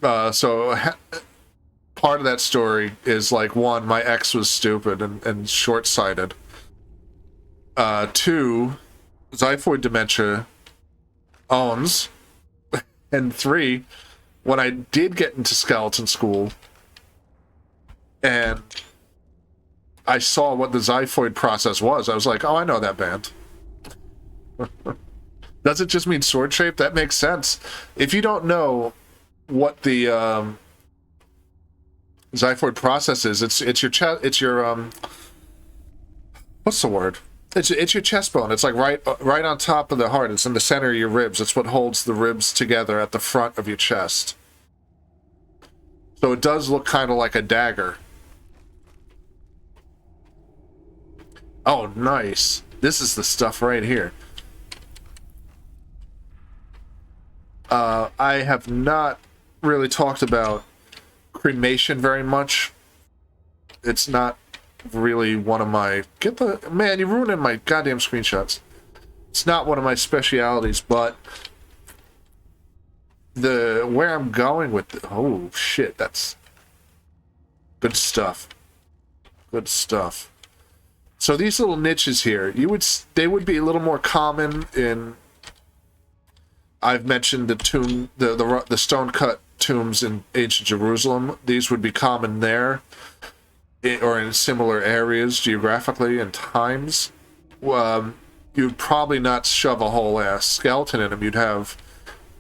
A: So part of that story is like, one, my ex was stupid and short-sighted. 2, Xiphoid dementia owns. And 3, when I did get into skeleton school and I saw what the Xiphoid process was, I was like, oh, I know that band. Does it just mean sword shape? That makes sense. If you don't know what the Xiphoid process is, it's your what's the word? It's your chest bone. It's like right on top of the heart. It's in the center of your ribs. It's what holds the ribs together at the front of your chest. So it does look kind of like a dagger. Oh, nice. This is the stuff right here. I have not really talked about cremation very much. It's not really one of my... Man, you're ruining my goddamn screenshots. It's not one of my specialities, but where I'm going with oh shit, that's good stuff. Good stuff. So these little niches here, they would be a little more common in... I've mentioned the stone cut tombs in ancient Jerusalem. These would be common there, or in similar areas geographically and times. You'd probably not shove a whole ass skeleton in them. You'd have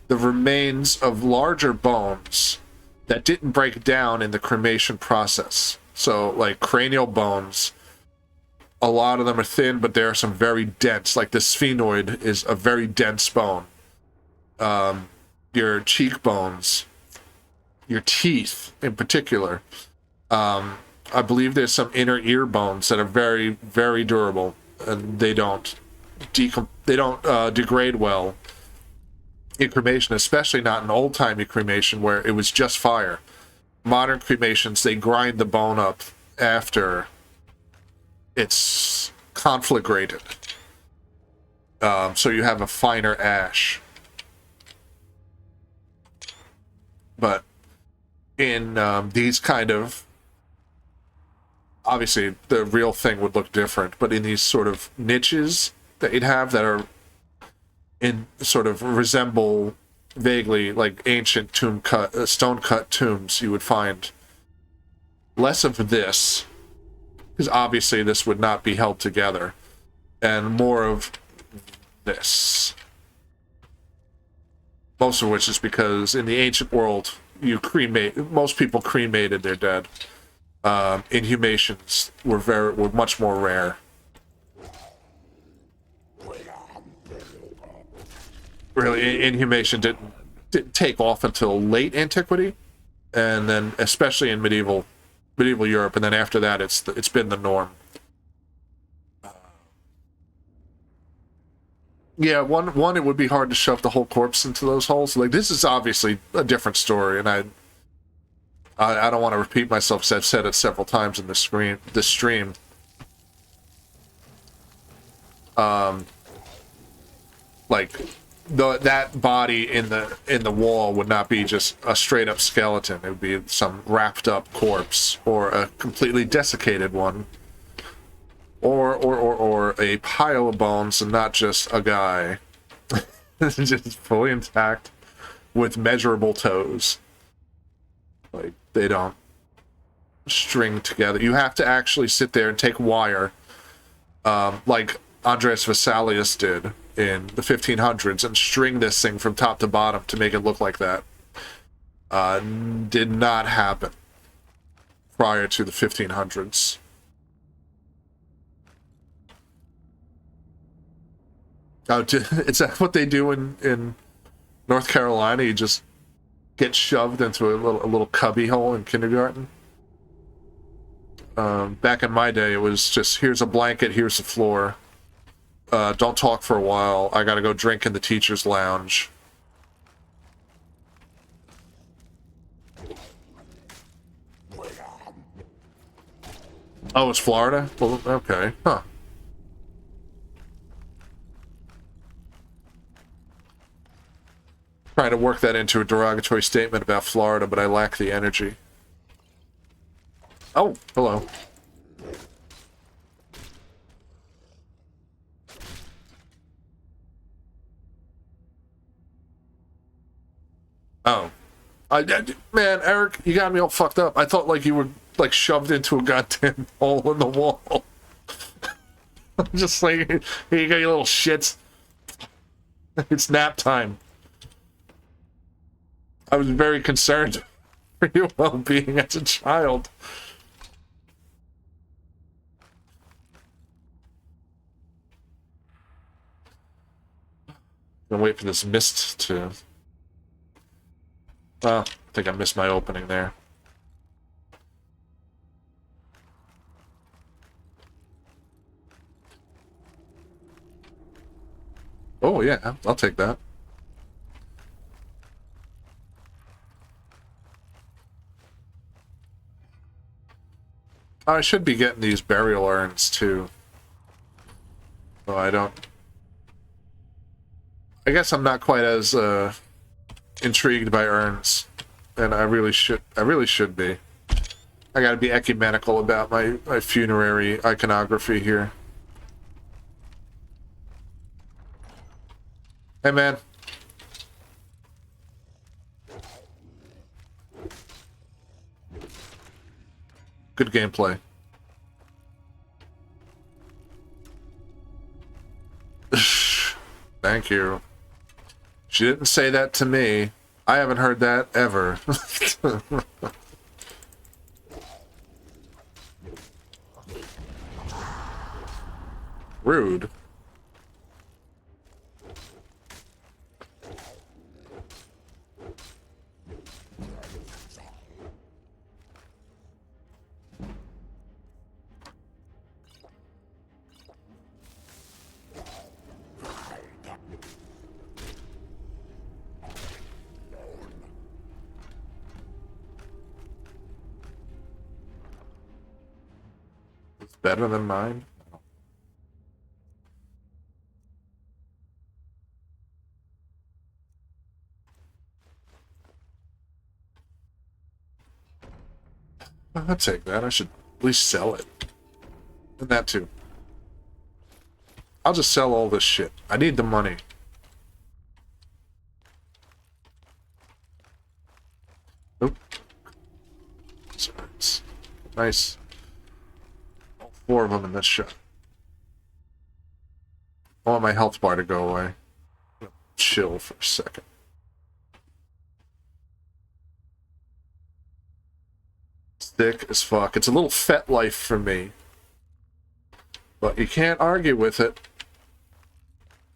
A: the remains of larger bones that didn't break down in the cremation process. So, like cranial bones, a lot of them are thin, but there are some very dense. Like the sphenoid is a very dense bone. Your cheekbones, your teeth in particular. I believe there's some inner ear bones that are very, very durable, and they don't degrade well in cremation, especially not in old-timey cremation where it was just fire. Modern cremations, they grind the bone up after it's conflagrated. So you have a finer ash. But in these kind of... Obviously, the real thing would look different, but in these sort of niches that you'd have that are in sort of resemble vaguely like ancient stone-cut tombs, you would find less of this, because obviously this would not be held together, and more of this. Most of which is because in the ancient world, most people cremated their dead. Inhumations were much more rare. Really, inhumation didn't take off until late antiquity, and then especially in medieval Europe, and then after that, it's been the norm. Yeah, one it would be hard to shove the whole corpse into those holes. Like, this is obviously a different story, and I don't want to repeat myself because I've said it several times in this stream. Like that body in the wall would not be just a straight up skeleton. It would be some wrapped up corpse or a completely desiccated one. Or a pile of bones and not just a guy. Just fully intact with measurable toes. Like, they don't string together. You have to actually sit there and take wire, like Andreas Vesalius did in the 1500s, and string this thing from top to bottom to make it look like that. Did not happen prior to the 1500s. Oh, is that what they do in North Carolina? You just get shoved into a little cubby hole in kindergarten? Back in my day, it was just, here's a blanket, here's the floor. Don't talk for a while. I gotta go drink in the teacher's lounge. Oh, it's Florida? Well, okay. Huh. Trying to work that into a derogatory statement about Florida, but I lack the energy. Oh, hello. Oh. Man, Eric, you got me all fucked up. I thought like you were like shoved into a goddamn hole in the wall. Just like, here you go, you little shits. It's nap time. I was very concerned for your well-being as a child. Gonna wait for this mist to... Well, I think I missed my opening there. Oh yeah, I'll take that. I should be getting these burial urns too. Oh, I don't... I guess I'm not quite as intrigued by urns, and I really should be. I gotta be ecumenical about my funerary iconography here. Hey man. Good gameplay. Thank you. She didn't say that to me. I haven't heard that ever. Rude. It's better than mine. I'll take that. I should at least sell it. And that too. I'll just sell all this shit. I need the money. Oop. Nice. All 4 of them in this shot. I want my health bar to go away. Chill for a second. Thick as fuck. It's a little fet life for me. But you can't argue with it.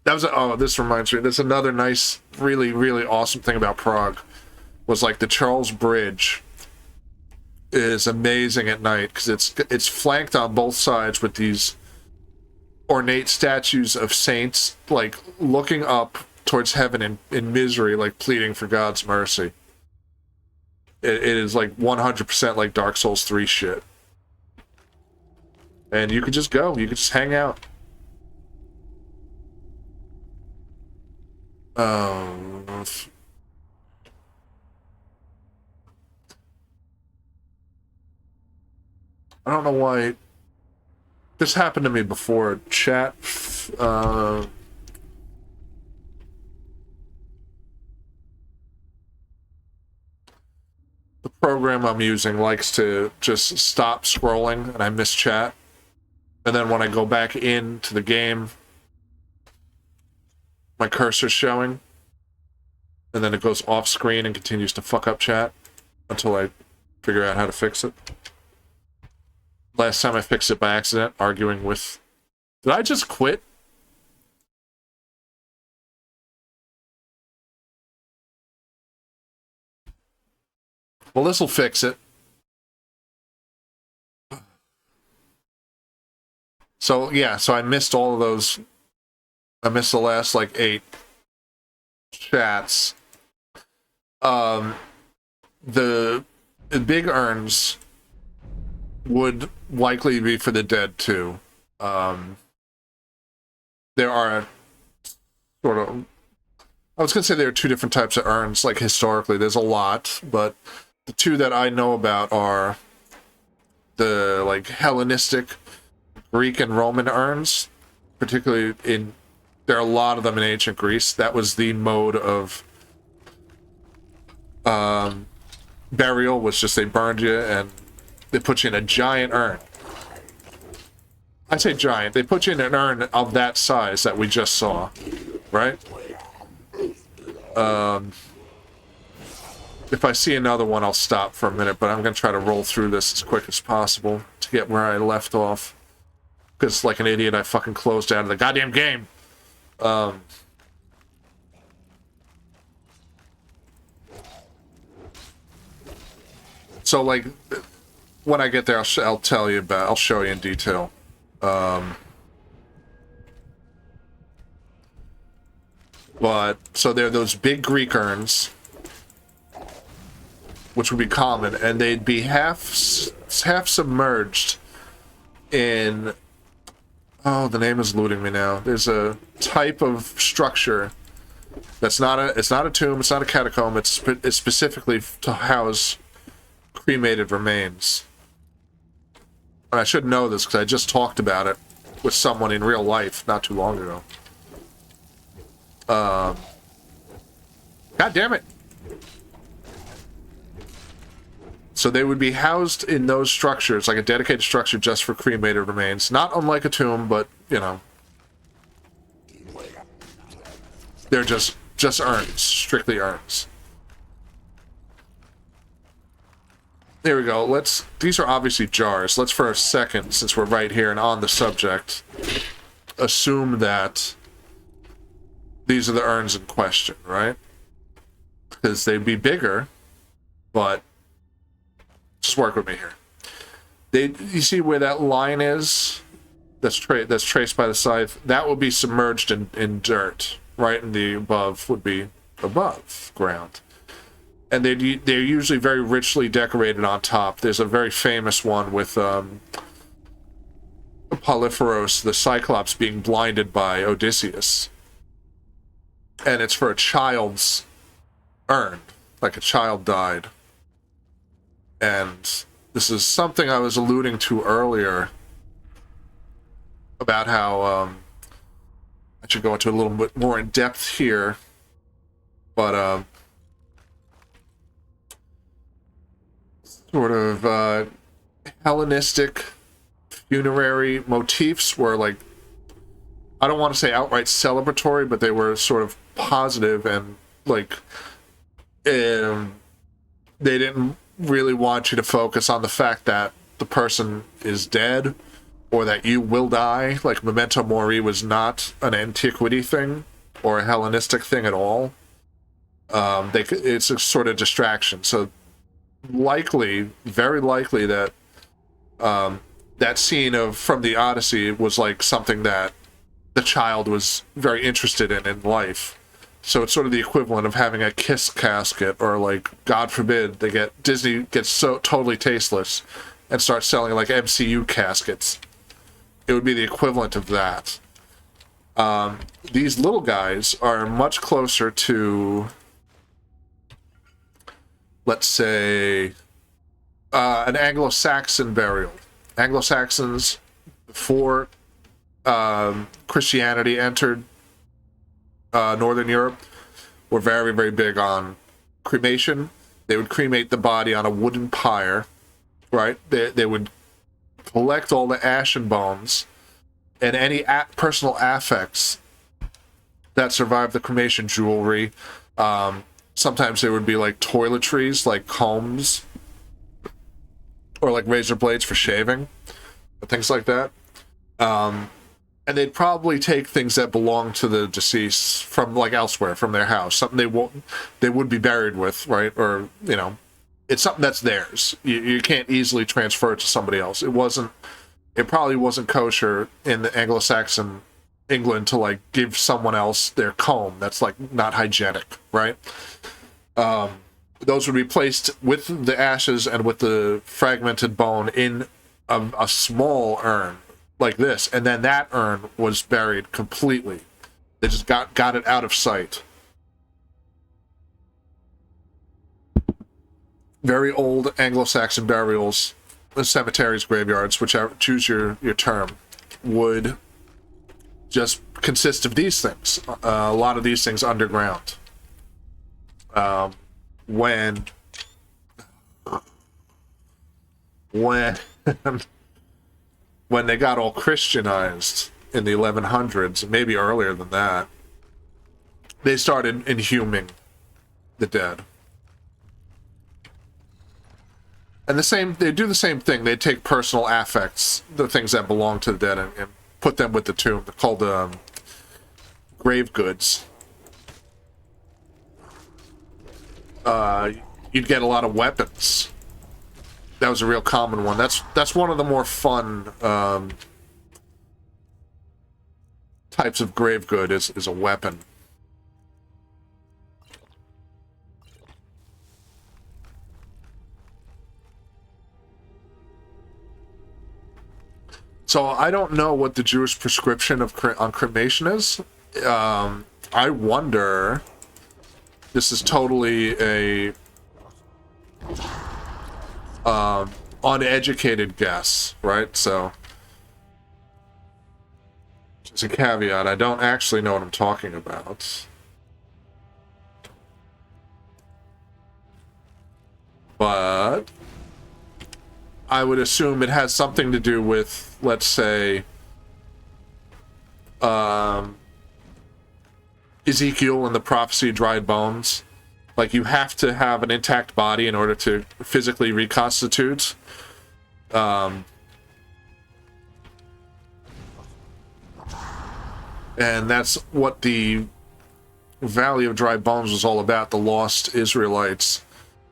A: That was oh, this reminds me. There's another nice, really, really awesome thing about Prague. Was like the Charles Bridge is amazing at night because it's flanked on both sides with these ornate statues of saints like looking up towards heaven in misery, like pleading for God's mercy. It is like 100% like Dark Souls 3 shit. And you could just go. You could just hang out. I don't know why. This happened to me before. Chat. The program I'm using likes to just stop scrolling and I miss chat. And then when I go back into the game, my cursor's showing. And then it goes off screen and continues to fuck up chat until I figure out how to fix it. last time I fixed it by accident, arguing with... Did I just quit? Well, this'll fix it. So, yeah, so I missed all of those. I missed the last, like, 8 chats. The big urns would likely be for the dead, too. There are sort of... I was going to say there are 2 different types of urns, like, historically. There's a lot, but the 2 that I know about are the, like, Hellenistic Greek and Roman urns, particularly in... There are a lot of them in ancient Greece. That was the mode of burial, was just they burned you and they put you in a giant urn. I say giant. They put you in an urn of that size that we just saw, right? If I see another one, I'll stop for a minute, but I'm going to try to roll through this as quick as possible to get where I left off. Because, like an idiot, I fucking closed out of the goddamn game. So, like, when I get there, I'll tell you about. I'll show you in detail. But so there are those big Greek urns, which would be common, and they'd be half submerged in. Oh, the name is eluding me now. There's a type of structure that's not a. It's not a tomb. It's not a catacomb. It's specifically to house cremated remains. And I should know this because I just talked about it with someone in real life not too long ago. God damn it! So they would be housed in those structures, like a dedicated structure just for cremated remains. Not unlike a tomb, but, you know. They're just urns. Strictly urns. There we go. These are obviously jars. Let's for a second, since we're right here and on the subject, assume that these are the urns in question, right? Because they'd be bigger, but just work with me here. You see where that line is? That's traced by the scythe. That would be submerged in dirt, right? And the above would be above ground. And they're usually very richly decorated on top. There's a very famous one with Polyphoros, the Cyclops, being blinded by Odysseus. And it's for a child's urn, like a child died. And this is something I was alluding to earlier about how I should go into a little bit more in depth here, but sort of Hellenistic funerary motifs were, like, I don't want to say outright celebratory, but they were sort of positive and, like, they didn't really want you to focus on the fact that the person is dead or that you will die. Like, Memento Mori was not an antiquity thing or a Hellenistic thing at all. It's a sort of distraction. So likely, very likely that that scene from the Odyssey was like something that the child was very interested in life. So it's sort of the equivalent of having a Kiss casket, or, like, God forbid, Disney gets so totally tasteless and starts selling, like, MCU caskets. It would be the equivalent of that. These little guys are much closer to, let's say, an Anglo-Saxon burial. Anglo-Saxons, before Christianity entered Northern Europe, were very, very big on cremation. They would cremate the body on a wooden pyre, right? They would collect all the ash and bones and any personal affects that survived the cremation, jewelry. Sometimes there would be, like, toiletries, like combs, or, like, razor blades for shaving. things like that. And they'd probably take things that belong to the deceased from like elsewhere, from their house, something they would be buried with, right? Or, you know, it's something that's theirs. You can't easily transfer it to somebody else. It probably wasn't kosher in the Anglo-Saxon England to like give someone else their comb. That's like not hygienic, right? Those would be placed with the ashes and with the fragmented bone in a small urn like this, and then that urn was buried completely. They just got it out of sight. Very old Anglo-Saxon burials, cemeteries, graveyards, whichever, choose your term, would just consist of these things. A lot of these things underground. When they got all Christianized in the 1100s, maybe earlier than that, they started inhuming the dead. And they do the same thing. They take personal affects, the things that belong to the dead, and put them with the tomb. They're called grave goods. You'd get a lot of weapons. That was a real common one. That's one of the more fun types of grave good is a weapon. So I don't know what the Jewish prescription on cremation is. I wonder. This is totally a uneducated guess, right? So, just a caveat, I don't actually know what I'm talking about. But I would assume it has something to do with, let's say, Ezekiel and the prophecy dried bones. Like, you have to have an intact body in order to physically reconstitute. And that's what the Valley of Dry Bones was all about, the lost Israelites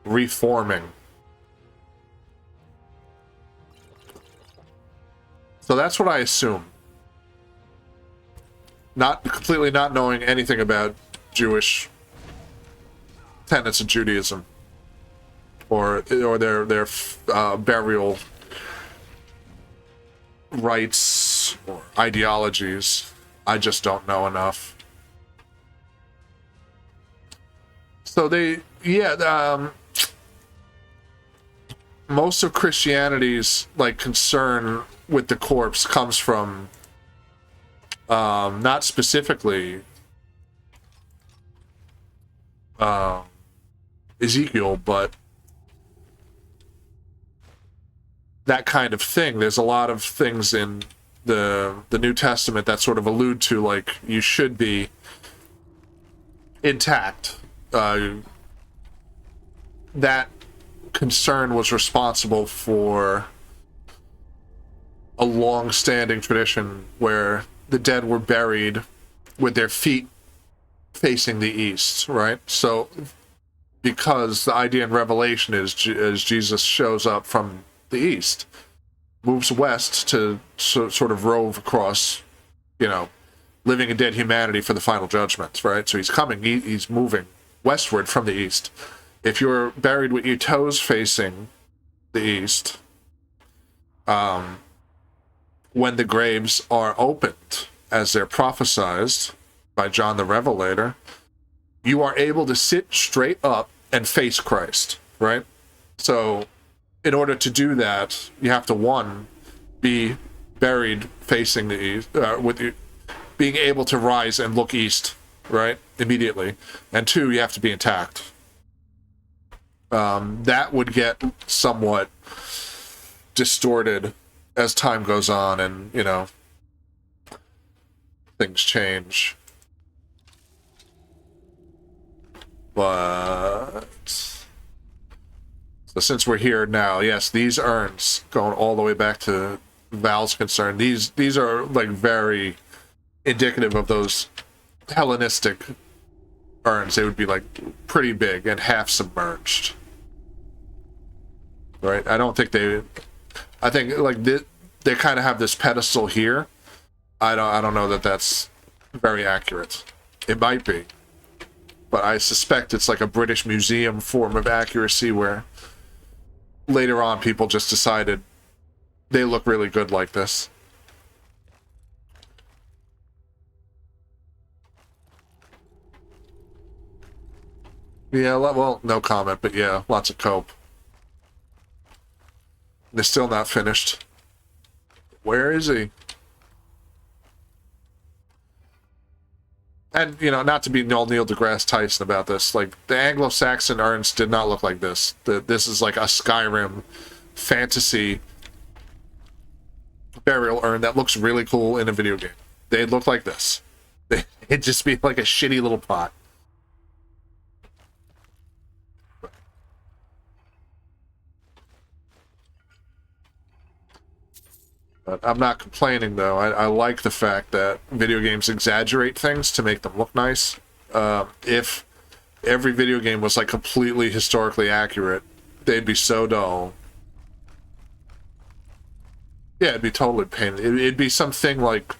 A: reforming. So that's what I assume. Completely not knowing anything about Jewish tenets of Judaism or their burial rites or ideologies. I just don't know enough. So most of Christianity's like concern with the corpse comes from not specifically Ezekiel, but that kind of thing. There's a lot of things in the New Testament that sort of allude to, like, you should be intact. That concern was responsible for a long-standing tradition where the dead were buried with their feet facing the east, right? So, because the idea in Revelation is as Jesus shows up from the east, moves west to sort of rove across, living and dead humanity for the final judgment, right? So he's coming, he's moving westward from the east. If you're buried with your toes facing the east, when the graves are opened, as they're prophesized by John the Revelator, you are able to sit straight up and face Christ, right? So, in order to do that, you have to, one, be buried facing the east, being able to rise and look east, right, immediately, and two, you have to be intact. That would get somewhat distorted as time goes on, and things change. But so since we're here now, yes, these urns going all the way back to Val's concerned. These are like very indicative of those Hellenistic urns. They would be like pretty big and half submerged, right? I don't think I think like they kind of have this pedestal here. I don't know that that's very accurate. It might be, but I suspect it's like a British Museum form of accuracy where later on people just decided they look really good like this. Yeah, well, no comment, but yeah, lots of cope. They're still not finished. Where is he? And, you know, not to be Neil deGrasse Tyson about this, like, the Anglo-Saxon urns did not look like this. This is like a Skyrim fantasy burial urn that looks really cool in a video game. They'd look like this. It'd just be like a shitty little pot. But I'm not complaining, though. I like the fact that video games exaggerate things to make them look nice. If every video game was, like, completely historically accurate, they'd be so dull. Yeah, it'd be totally painful. It'd be something like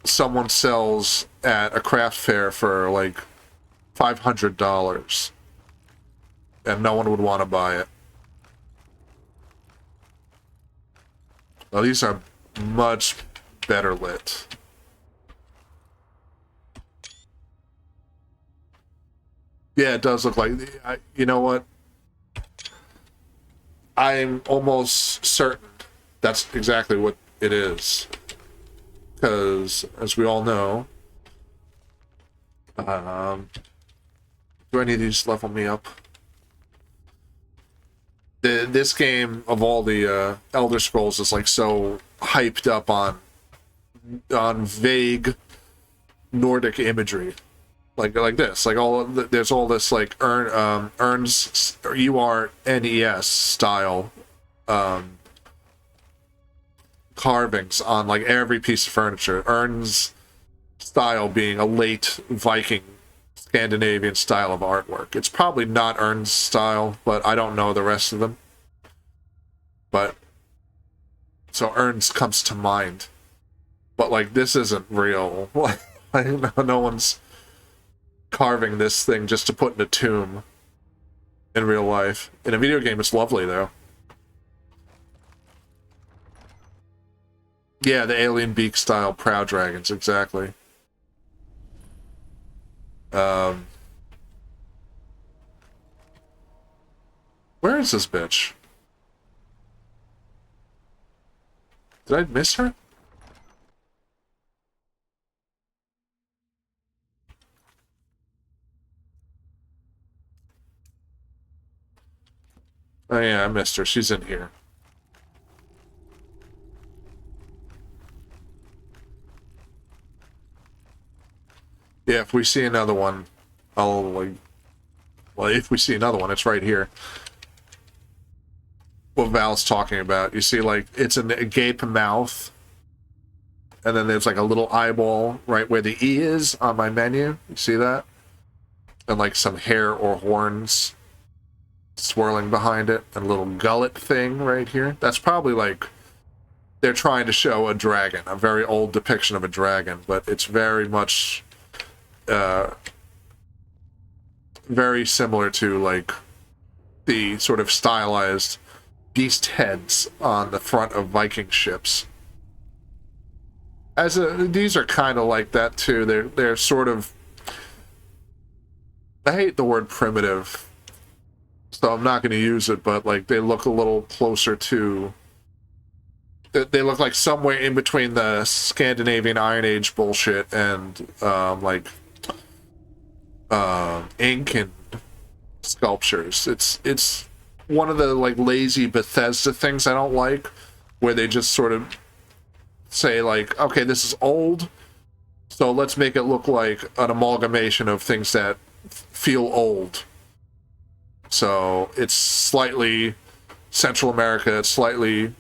A: someone sells at a craft fair for, like, $500, and no one would want to buy it. Well, these are much better lit. Yeah, it does look like... you know what? I'm almost certain that's exactly what it is. Because, as we all know... do any of these level me up? This game, of all the Elder Scrolls, is like so hyped up on vague Nordic imagery, like this, like there's all this like urns, URNES style carvings on like every piece of furniture. Urns style being a late Viking Scandinavian style of artwork. It's probably not Ern's style, but I don't know the rest of them. But so Ern's comes to mind. But like this isn't real. No one's carving this thing just to put in a tomb in real life. In a video game, it's lovely though. Yeah, the alien beak style prow dragons, exactly. Where is this bitch? Did I miss her? Oh yeah, I missed her. She's in here. Yeah, if we see another one, I'll like... Well, if we see another one, it's right here. What Val's talking about. You see, like, it's a gape mouth. And then there's, like, a little eyeball right where the E is on my menu. You see that? And, like, some hair or horns swirling behind it. And a little gullet thing right here. That's probably, like, they're trying to show a dragon. A very old depiction of a dragon. But it's very much... very similar to, like, the sort of stylized beast heads on the front of Viking ships. These are kind of like that too. They're sort of... I hate the word primitive, so I'm not going to use it, but like they look a little closer to... They look like somewhere in between the Scandinavian Iron Age bullshit and like Incan sculptures. It's one of the like lazy Bethesda things I don't like, where they just sort of say like, okay, this is old, so let's make it look like an amalgamation of things that feel old. So it's slightly Central America, it's slightly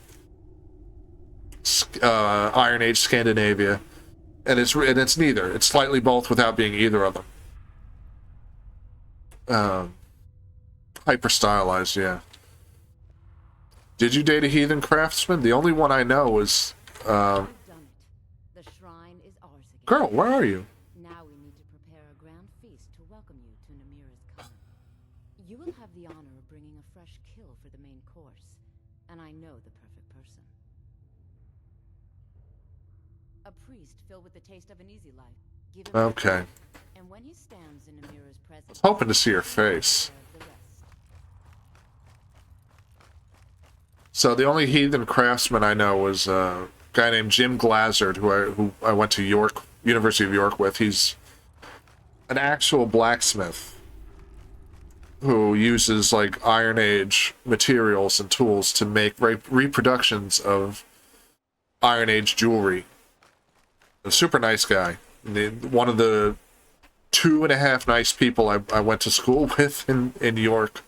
A: Iron Age Scandinavia, and it's neither. It's slightly both without being either of them. Hyper stylized, yeah. Did you date a heathen craftsman? The only one I know is.
M: The shrine is ours again.
A: Girl, where are you?
M: Now we need to prepare a grand feast to welcome you to Namira's coming. You will have the honor of bringing a fresh kill for the main course, and I know the perfect person. A priest filled with the taste of an easy life. Give him
A: Okay.
M: and when he stands in Namira's presence,
A: I was hoping to see her face. So the only heathen craftsman I know was a guy named Jim Glazard, who I went to University of York with. He's an actual blacksmith who uses like Iron Age materials and tools to make reproductions of Iron Age jewelry. A super nice guy. One of the 2.5 nice people I went to school with in York.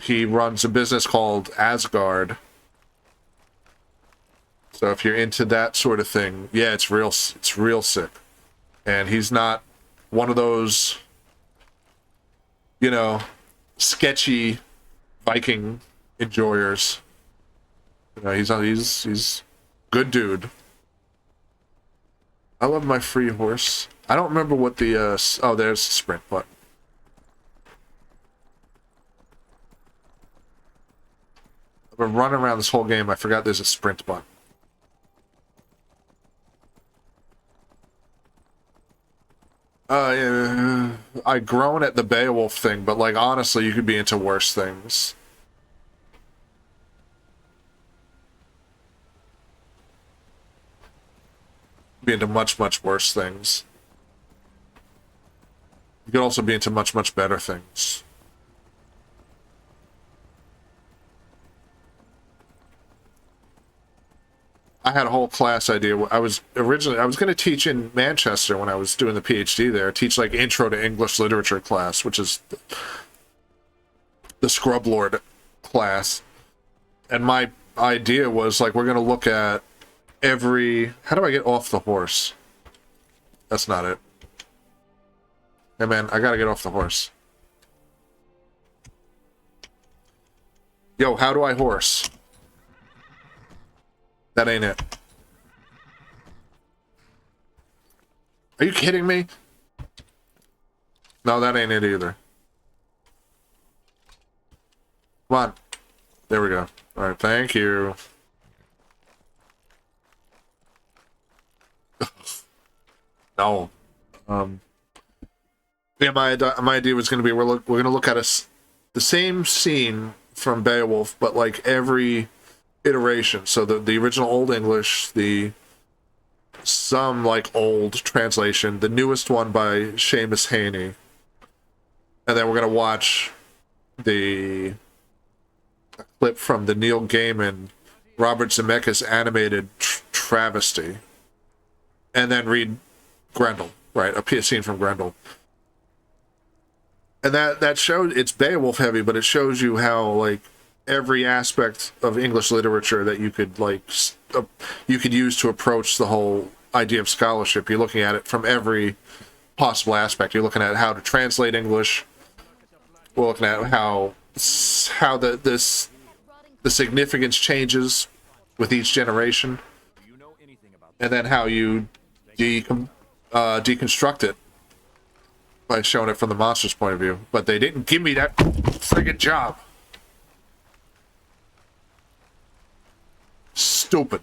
A: He runs a business called Asgard. So if you're into that sort of thing, yeah, it's real sick. And he's not one of those, you know, sketchy Viking enjoyers. You know, he's good dude. I love my free horse. I don't remember what the oh, there's the sprint button. I've been running around this whole game. I forgot there's a sprint button. Yeah, I groan at the Beowulf thing, but like honestly, you could be into worse things. Be into much worse things. You could also be into much better things. I had a whole class idea. I was going to teach in Manchester when I was doing the PhD there. Teach like Intro to English Literature class, which is the Scrub Lord class. And my idea was like, we're going to look at every... How do I get off the horse? That's not it. Hey man, I gotta get off the horse. Yo, how do I horse? That ain't it. Are you kidding me? No, that ain't it either. Come on. There we go. Alright, thank you. No. Yeah, my idea was going to be we're going to look at the same scene from Beowulf, but like every iteration. So the original Old English, some like old translation, the newest one by Seamus Heaney, and then we're going to watch the clip from the Neil Gaiman, Robert Zemeckis animated travesty, and then read Grendel, right? A scene from Grendel. And that shows, it's Beowulf heavy, but it shows you how, like, every aspect of English literature that you could, like, you could use to approach the whole idea of scholarship. You're looking at it from every possible aspect. You're looking at how to translate English. We're looking at how the significance changes with each generation. And then how you deconstruct it by showing it from the monster's point of view. But they didn't give me that friggin' job. Stupid.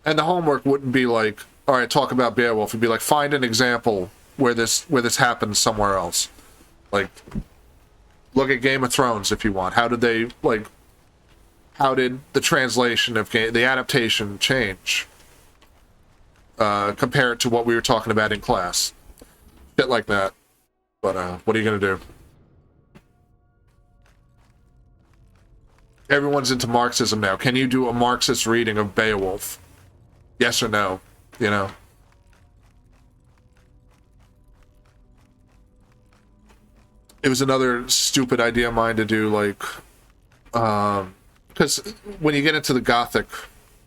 A: And the homework wouldn't be like, all right, talk about Beowulf. It'd be like, find an example where this happens somewhere else. Like, look at Game of Thrones if you want. How did the translation of the adaptation change? Compared to what we were talking about in class. Shit like that. But, what are you gonna do? Everyone's into Marxism now. Can you do a Marxist reading of Beowulf? Yes or no? You know? It was another stupid idea of mine to do, like, because when you get into the Gothic,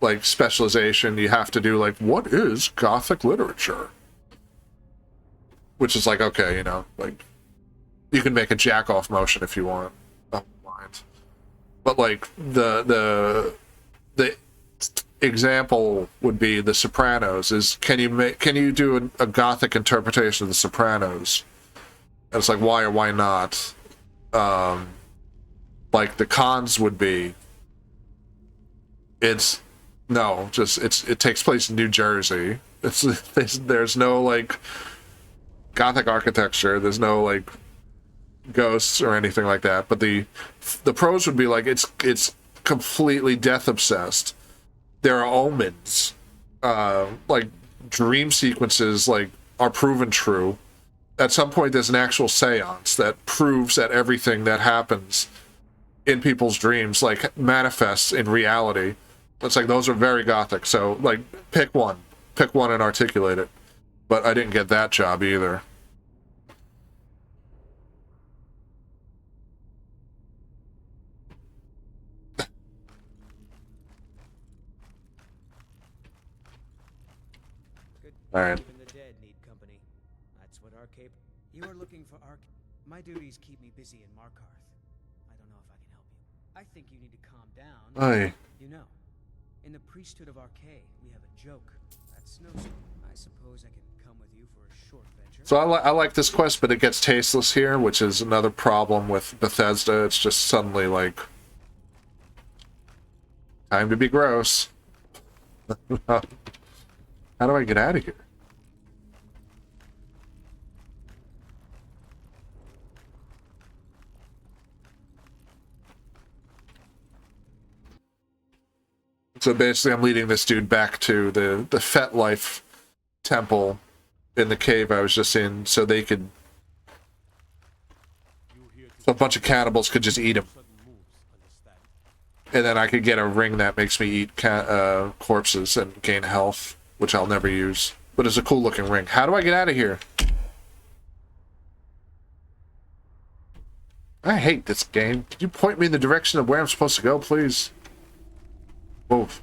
A: like, specialization, you have to do, like, what is Gothic literature? Which is like, okay, you know, like, you can make a jack-off motion if you want. I don't mind. But, like, the example would be The Sopranos. Is can you do a Gothic interpretation of The Sopranos? And it's like, why or why not? Like, the cons would be, it takes place in New Jersey. There's no, like, Gothic architecture. There's no, like, ghosts or anything like that. But the pros would be like, it's completely death obsessed. There are omens, like dream sequences, like, are proven true. At some point, there's an actual seance that proves that everything that happens in people's dreams, like, manifests in reality. It's like, those are very Gothic. So, like, pick one and articulate it. But I didn't get that job either. All right.
K: Even the dead need company. That's what our cape. You are looking for our. My duties keep me busy in Markarth. I don't know if I can help you. I think you need to calm down.
A: Aye.
K: You know, in the priesthood of Arcade, we have a joke. That's no. I suppose I can come with you for a short venture.
A: So I like this quest, but it gets tasteless here, which is another problem with Bethesda. It's just suddenly like, time to be gross. How do I get out of here? So basically, I'm leading this dude back to the Fet Life temple in the cave I was just in, so they could... So a bunch of cannibals could just eat him. And then I could get a ring that makes me eat corpses and gain health, which I'll never use. But it's a cool looking ring. How do I get out of here? I hate this game. Could you point me in the direction of where I'm supposed to go, please? Move.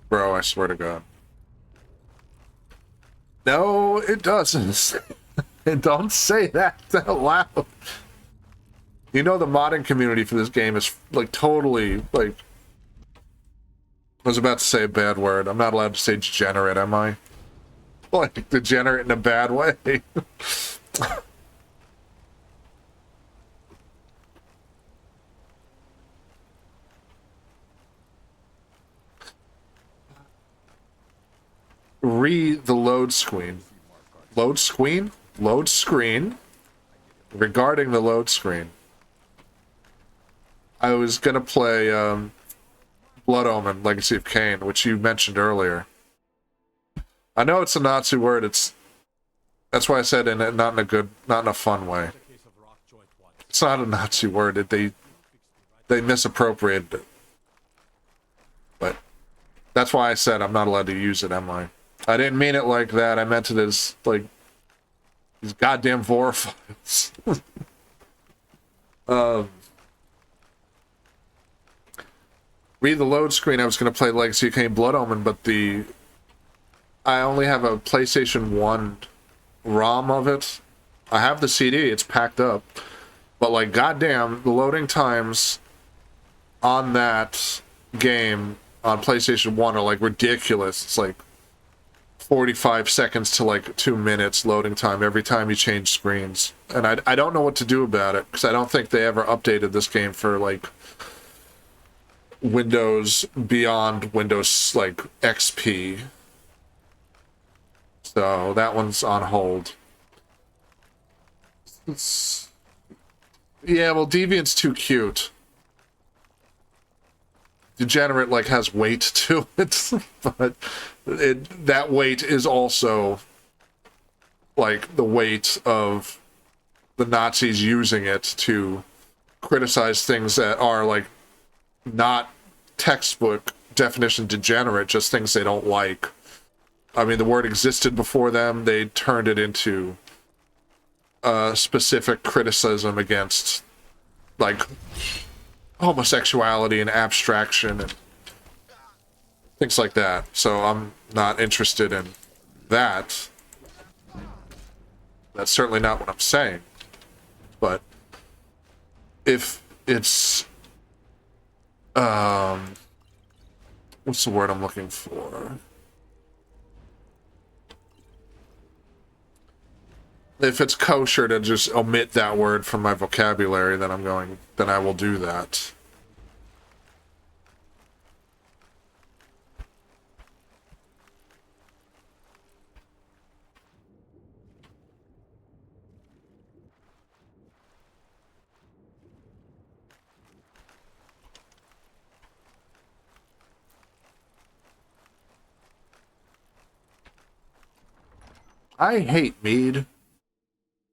A: Bro, I swear to God. No, it doesn't. Don't say that out loud. You know the modding community for this game is, like, totally, like... I was about to say a bad word. I'm not allowed to say degenerate, am I? Like, degenerate in a bad way. Read the load screen. Load screen? Load screen. Regarding the load screen. I was gonna play Blood Omen, Legacy of Kain, which you mentioned earlier. I know it's a Nazi word, that's why I said not in a fun way. It's not a Nazi word, they misappropriated it. But that's why I said I'm not allowed to use it, am I? I didn't mean it like that. I meant it as, like, these goddamn vor files. Read the load screen. I was going to play Legacy of Kain Blood Omen, but I only have a PlayStation 1 ROM of it. I have the CD. It's packed up. But, like, goddamn, the loading times on that game on PlayStation 1 are, like, ridiculous. It's, like, 45 seconds to like 2 minutes loading time every time you change screens. And I don't know what to do about it, because I don't think they ever updated this game for like Windows beyond Windows like XP. So that one's on hold. Yeah, well, Deviant's too cute. Degenerate like has weight to it, but that weight is also like the weight of the Nazis using it to criticize things that are like not textbook definition degenerate, just things they don't like. I mean, the word existed before them. They turned it into a specific criticism against like homosexuality and abstraction and things like that. So I'm not interested in that. That's certainly not what I'm saying. But if it's what's the word I'm looking for? If it's kosher to just omit that word from my vocabulary, then I will do that. I hate mead.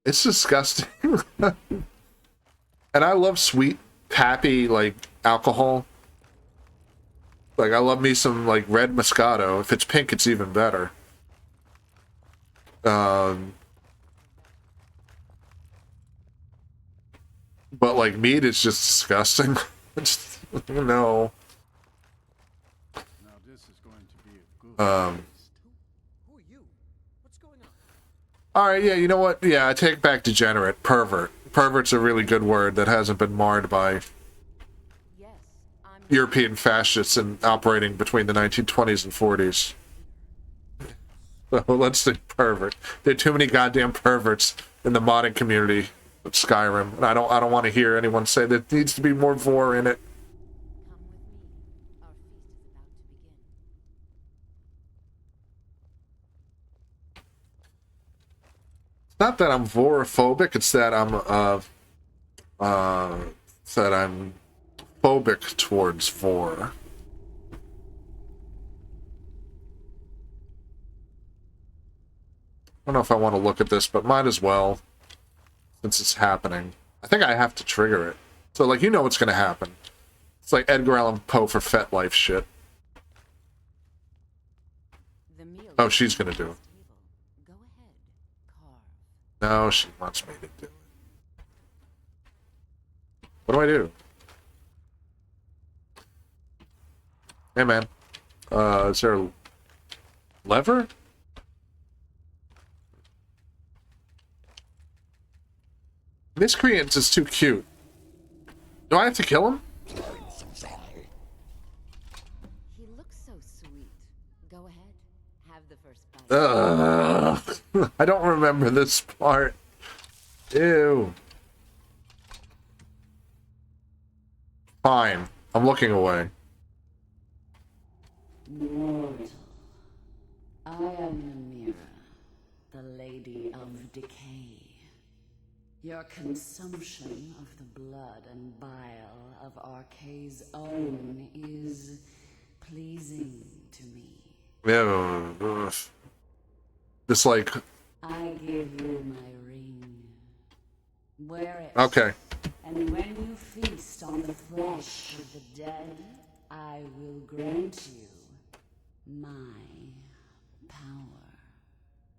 A: It's disgusting. And I love sweet, happy, like, alcohol. Like, I love me some, like, red Moscato. If it's pink, it's even better. But, like, mead is just disgusting. It's, no.
C: Now this is going to be a good
K: Who are you? What's going on?
A: Alright, yeah, you know what? Yeah, I take back degenerate. Pervert. Pervert's a really good word that hasn't been marred by European fascists and operating between the 1920s and 40s. So let's say pervert. There are too many goddamn perverts in the modding community of Skyrim, and I don't want to hear anyone say there needs to be more vor in it. It's not that I'm vorophobic, it's that I'm phobic towards vor. I don't know if I want to look at this, but might as well, since it's happening. I think I have to trigger it. So, like, you know what's going to happen. It's like Edgar Allan Poe for FetLife shit. Oh, she's going to do it. No, she wants me to do it. What do I do? Hey, man. Is there a lever? Miscreant is too cute. Do I have to kill him?
M: He looks so sweet. Go ahead. Have the first bite.
A: I don't remember this part. Ew. Fine. I'm looking away.
M: Mortal. I am Mira, the Lady of Decay. Your consumption of the blood and bile of Arkay's own is pleasing to me.
A: Ew. It's like...
M: I give you my ring. Wear it.
A: Okay.
M: And when you feast on the flesh of the dead, I will grant you my power.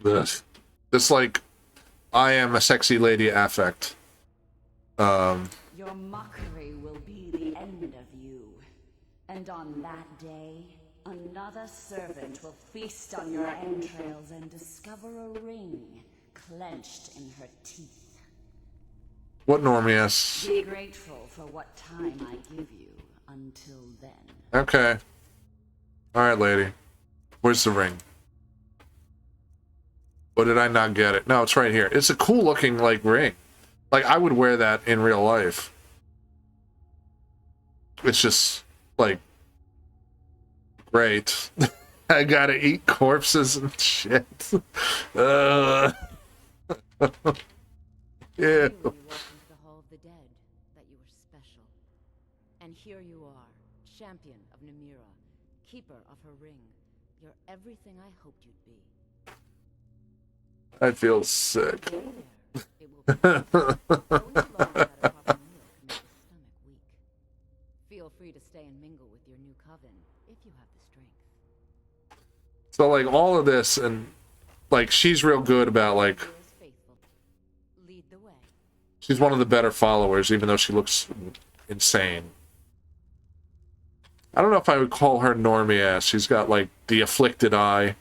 A: Ugh. It's like... I am a sexy lady affect.
M: Your mockery will be the end of you. And on that day, another servant will feast on your entrails and discover a ring clenched in her teeth.
A: What Normius?
M: Be grateful for what time I give you until then.
A: Okay. Alright, lady. Where's the ring? Or did I not get it? No, it's right here. It's a cool looking, like, ring. Like, I would wear that in real life. It's just, like, great. I gotta eat corpses and shit. Yeah.
M: You welcome to the Hall of the Dead, that you were special. And here you are, champion of Namira, keeper of her ring. You're everything I hoped you'd be.
A: I feel sick.
M: Feel free to stay and mingle with your new coven if you have the strength.
A: So like all of this, and like she's real good about like
M: Lead the way.
A: she's one of the better followers, even though she looks insane. I don't know if I would call her normie ass. She's got like the afflicted eye.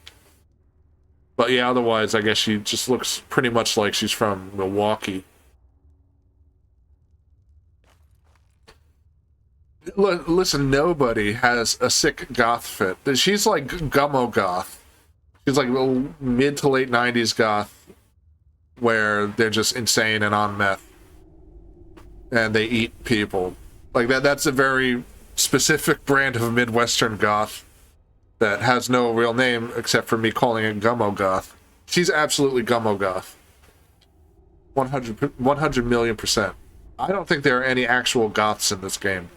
A: But yeah, otherwise I guess she just looks pretty much like she's from Milwaukee. Listen, nobody has a sick goth fit. She's like gummo goth. She's like mid to late 90s goth, where they're just insane and on meth. And they eat people. Like that's a very specific brand of Midwestern goth that has no real name except for me calling it gummo goth. She's absolutely gummo goth. 100 million %. I don't think there are any actual goths in this game.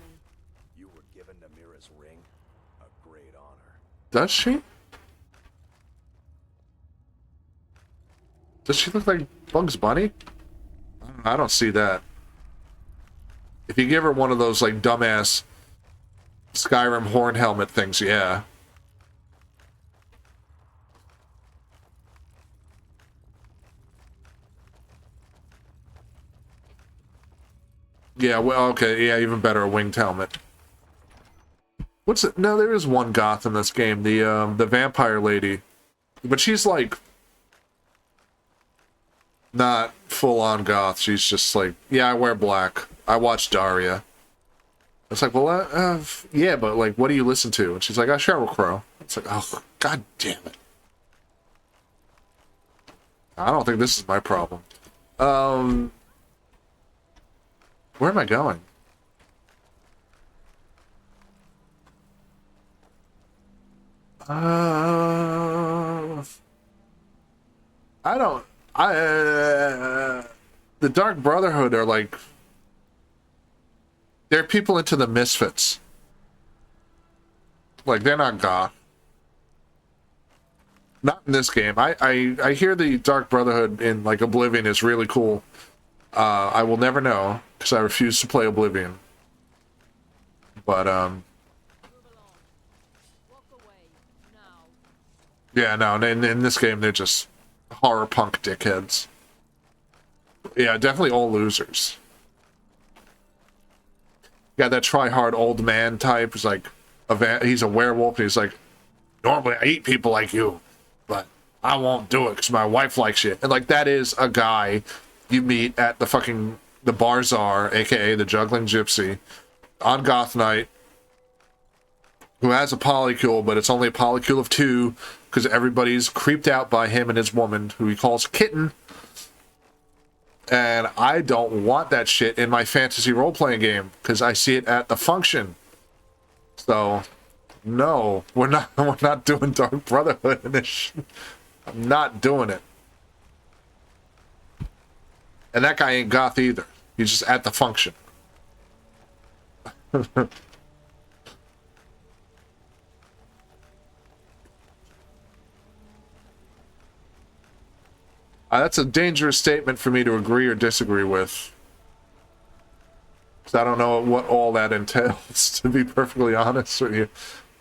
E: You were given Namira's ring. A great honor.
A: Does she? Does she look like Bugs Bunny? I don't see that. If you give her one of those like dumbass Skyrim horn helmet things, yeah. Yeah, well, okay, yeah, even better, a winged helmet. What's it? No, there is one goth in this game, the vampire lady. But she's like not full-on goth. She's just like, yeah, I wear black. I watch Daria. It's like, well, yeah, but like, what do you listen to? And she's like, Sheryl Crow. It's like, oh, god damn it. I don't think this is my problem. Where am I going? I don't... the Dark Brotherhood are like... They're people into the Misfits. Like, they're not goth. Not in this game. I hear the Dark Brotherhood in, like, Oblivion is really cool. I will never know, because I refuse to play Oblivion. But, yeah, no, in this game, they're just horror punk dickheads. Yeah, definitely all losers. Got that try-hard old man type. He's like, he's a werewolf. And he's like, normally I eat people like you, but I won't do it because my wife likes you. And like, that is a guy you meet at the Barzar, aka the Juggling Gypsy, on Goth Night, who has a polycule, but it's only a polycule of 2 because everybody's creeped out by him and his woman, who he calls Kitten. And I don't want that shit in my fantasy role-playing game because I see it at the function. So, no, we're not doing Dark Brotherhood in this. I'm not doing it. And that guy ain't goth either. He's just at the function. That's a dangerous statement for me to agree or disagree with. So I don't know what all that entails, to be perfectly honest with you.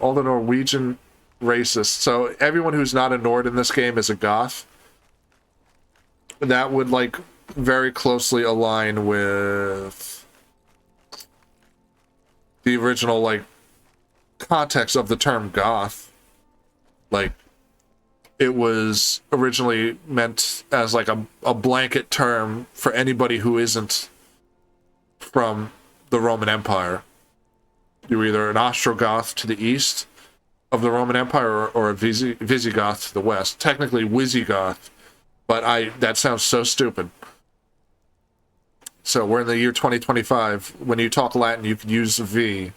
A: All the Norwegian racists. So everyone who's not a Nord in this game is a goth. That would, like, very closely align with the original, like, context of the term goth. Like, it was originally meant as like a blanket term for anybody who isn't from the Roman Empire. You're either an Ostrogoth to the east of the Roman Empire or a Visigoth to the west. Technically Wisigoth, but that sounds so stupid. So we're in the year 2025. When you talk Latin, you could use V.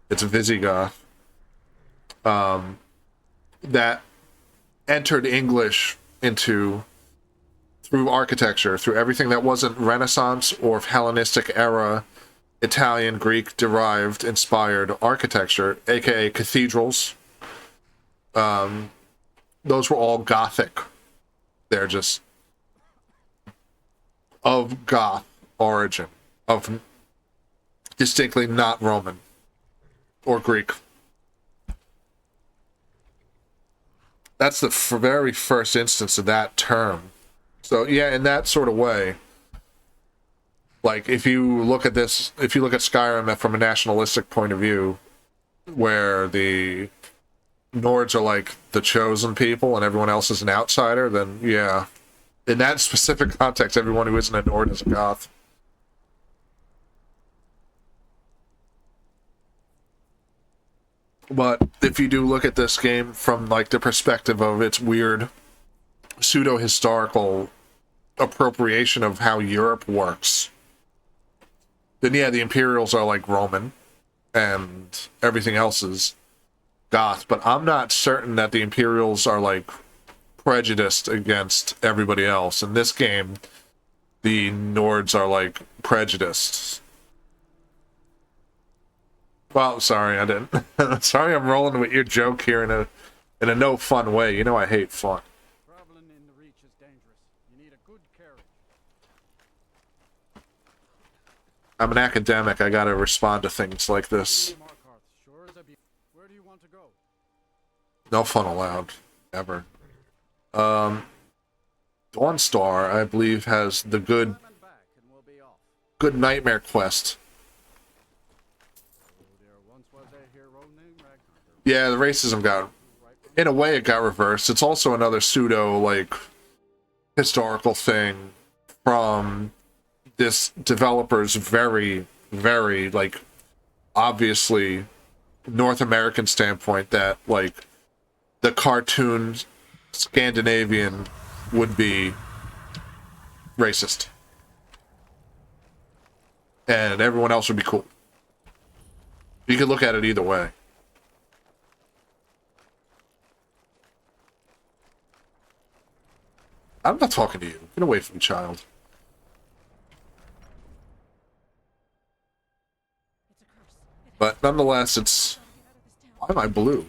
A: It's a Visigoth. That entered English through architecture, through everything that wasn't Renaissance or Hellenistic era, Italian, Greek derived, inspired architecture, aka cathedrals. Those were all Gothic. They're just of Goth origin, of distinctly not Roman or Greek. That's the very first instance of that term. So yeah, in that sort of way, like if you look at this, if you look at Skyrim from a nationalistic point of view, where the Nords are like the chosen people and everyone else is an outsider, then yeah, in that specific context, everyone who isn't a Nord is a Goth. But if you do look at this game from like the perspective of its weird pseudo-historical appropriation of how Europe works, then yeah, the Imperials are like Roman and everything else is Goth, but I'm not certain that the Imperials are like prejudiced against everybody else. In this game, the Nords are like prejudiced. Well, sorry, I didn't. Sorry, I'm rolling with your joke here in a no fun way. You know I hate fun.
C: Traveling in the Reach is dangerous. You need a good carriage.
A: I'm an academic. I gotta respond to things like this.
C: Where do you want to go?
A: No fun allowed, ever. Dawn Star, I believe, has the good nightmare quest. Yeah, the racism got, in a way, it got reversed. It's also another pseudo, like, historical thing from this developer's very, very, like, obviously North American standpoint that, like, the cartoon Scandinavian would be racist. And everyone else would be cool. You could look at it either way. I'm not talking to you. Get away from me, child. But nonetheless, it's... Why am I blue?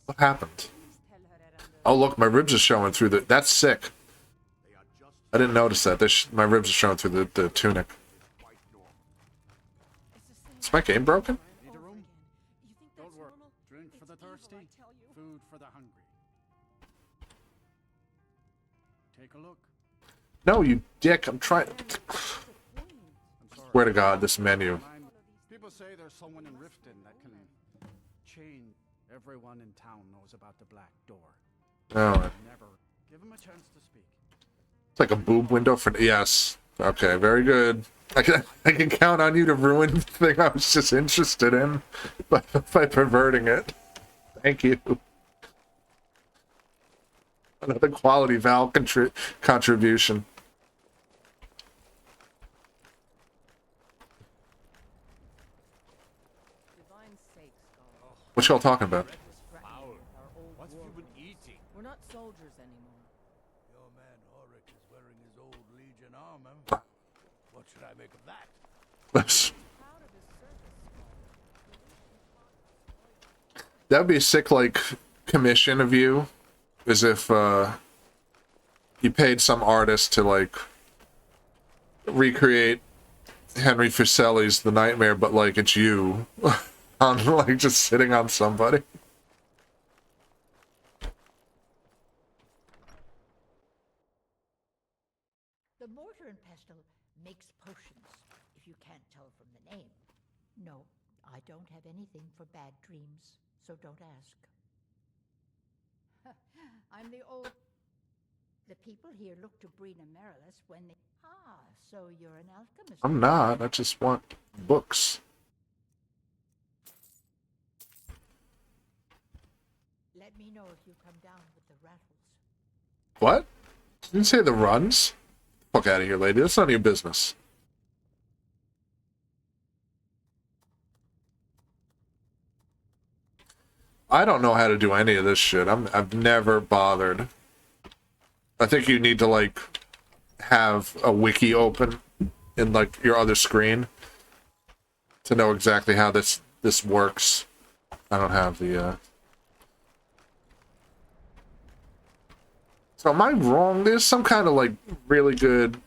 A: What happened? Oh, look, my ribs are showing through the... That's sick. I didn't notice that. My ribs are showing through the tunic. Is my game broken?
C: Need a room? Don't work. Drink for the thirsty, food for the hungry. Take a look.
A: No, you dick. I'm trying... Swear to God, this menu.
C: People say there's someone in Riften that can change. Everyone in town knows about the Black Door.
A: Oh.
C: Never give him a chance to speak.
A: It's like a boob window for... Yes. Okay, very good. I can count on you to ruin the thing I was just interested in by perverting it. Thank you. Another quality Val contribution. What y'all talking about?
F: What's you been eating? We're not soldiers anymore.
B: Your man Ulrich is wearing his old Legion armor. What should I make of that?
A: That'd be a sick, like, commission of you. As if, you paid some artist to, like, recreate Henry Fuseli's The Nightmare, but, like, it's you. On, like, just sitting on somebody.
N: The mortar and pestle makes potions, if you can't tell from the name. No, I don't have anything for bad dreams, so don't ask. I'm the old... The people here look to Brina Marilis when they... Ah, so you're an alchemist.
A: I'm not. I just want books.
N: Let me know if you come down with the rattles.
A: What? You didn't say the runs? Fuck out of here, lady. That's none of your business. I don't know how to do any of this shit. I've never bothered. I think you need to, like, have a wiki open in, like, your other screen to know exactly how this works. I don't have the, So am I wrong? There's some kind of like really good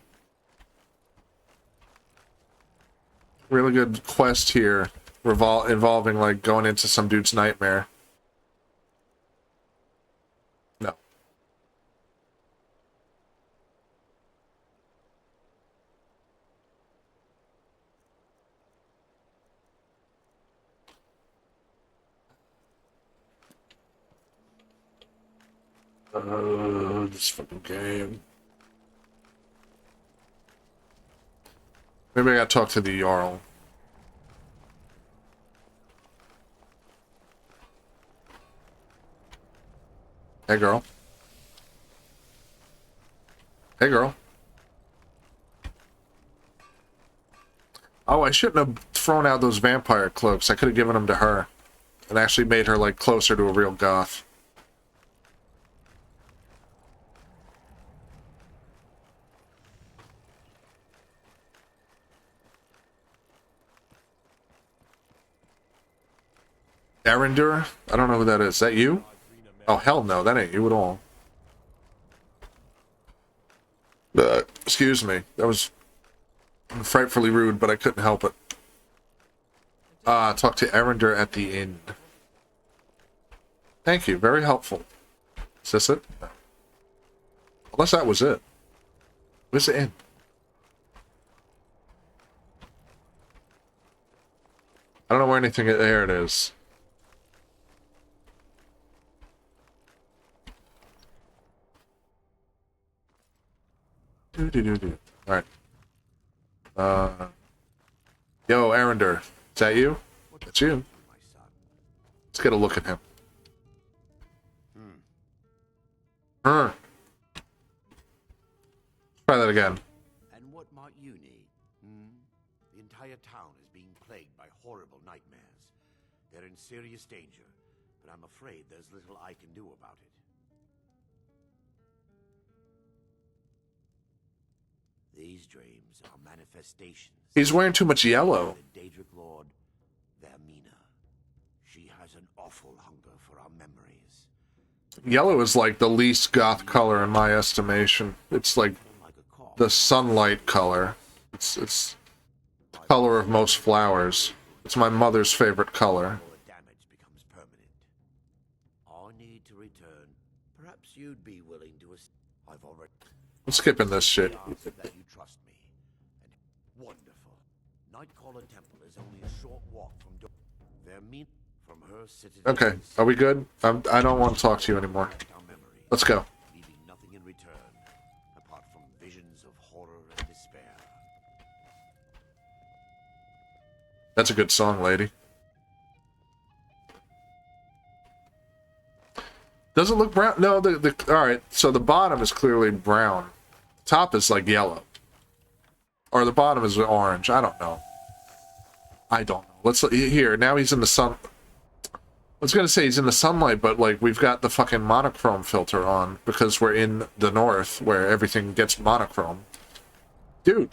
A: quest here involving like going into some dude's nightmare. No. This fucking game. Maybe I gotta talk to the Jarl. Hey, girl. Hey, girl. Oh, I shouldn't have thrown out those vampire cloaks. I could have given them to her. And actually made her, like, closer to a real goth. Arender? I don't know who that is. Is that you? Oh, hell no. That ain't you at all. Excuse me. That was frightfully rude, but I couldn't help it. Talk to Arender at the inn. Thank you. Very helpful. Is this it? No. Unless that was it. Where's the inn? I don't know where anything... There it is. Alright. Yo, Arender. Is that you? That's you. Let's get a look at him. Try that again.
O: And what might you need? The entire town is being plagued by horrible nightmares. They're in serious danger, but I'm afraid there's little I can do about it. These dreams are manifestations.
A: He's wearing too much yellow.
O: The Daedric Lord, Vermina. She has an awful hunger for our memories.
A: Yellow is like the least goth color in my estimation. It's like the sunlight color. It's the color of most flowers. It's my mother's favorite color.
O: Damage becomes permanent. I need to return. Perhaps you'd be willing to. I've already.
A: I'm skipping this shit.
O: That you trust me. And wonderful. Nightcaller Temple is only a short walk from Vermina. From her citadel.
A: Okay, are we good? I don't want to talk to you anymore. Let's go.
O: Leaving nothing in return, apart from visions of horror and despair.
A: That's a good song, lady. Does it look brown? No, alright, so the bottom is clearly brown. Top is like yellow. Or the bottom is orange. I don't know. Let's here, now he's in the sun. I was gonna say he's in the sunlight, but like we've got the fucking monochrome filter on because we're in the north where everything gets monochrome. Dude.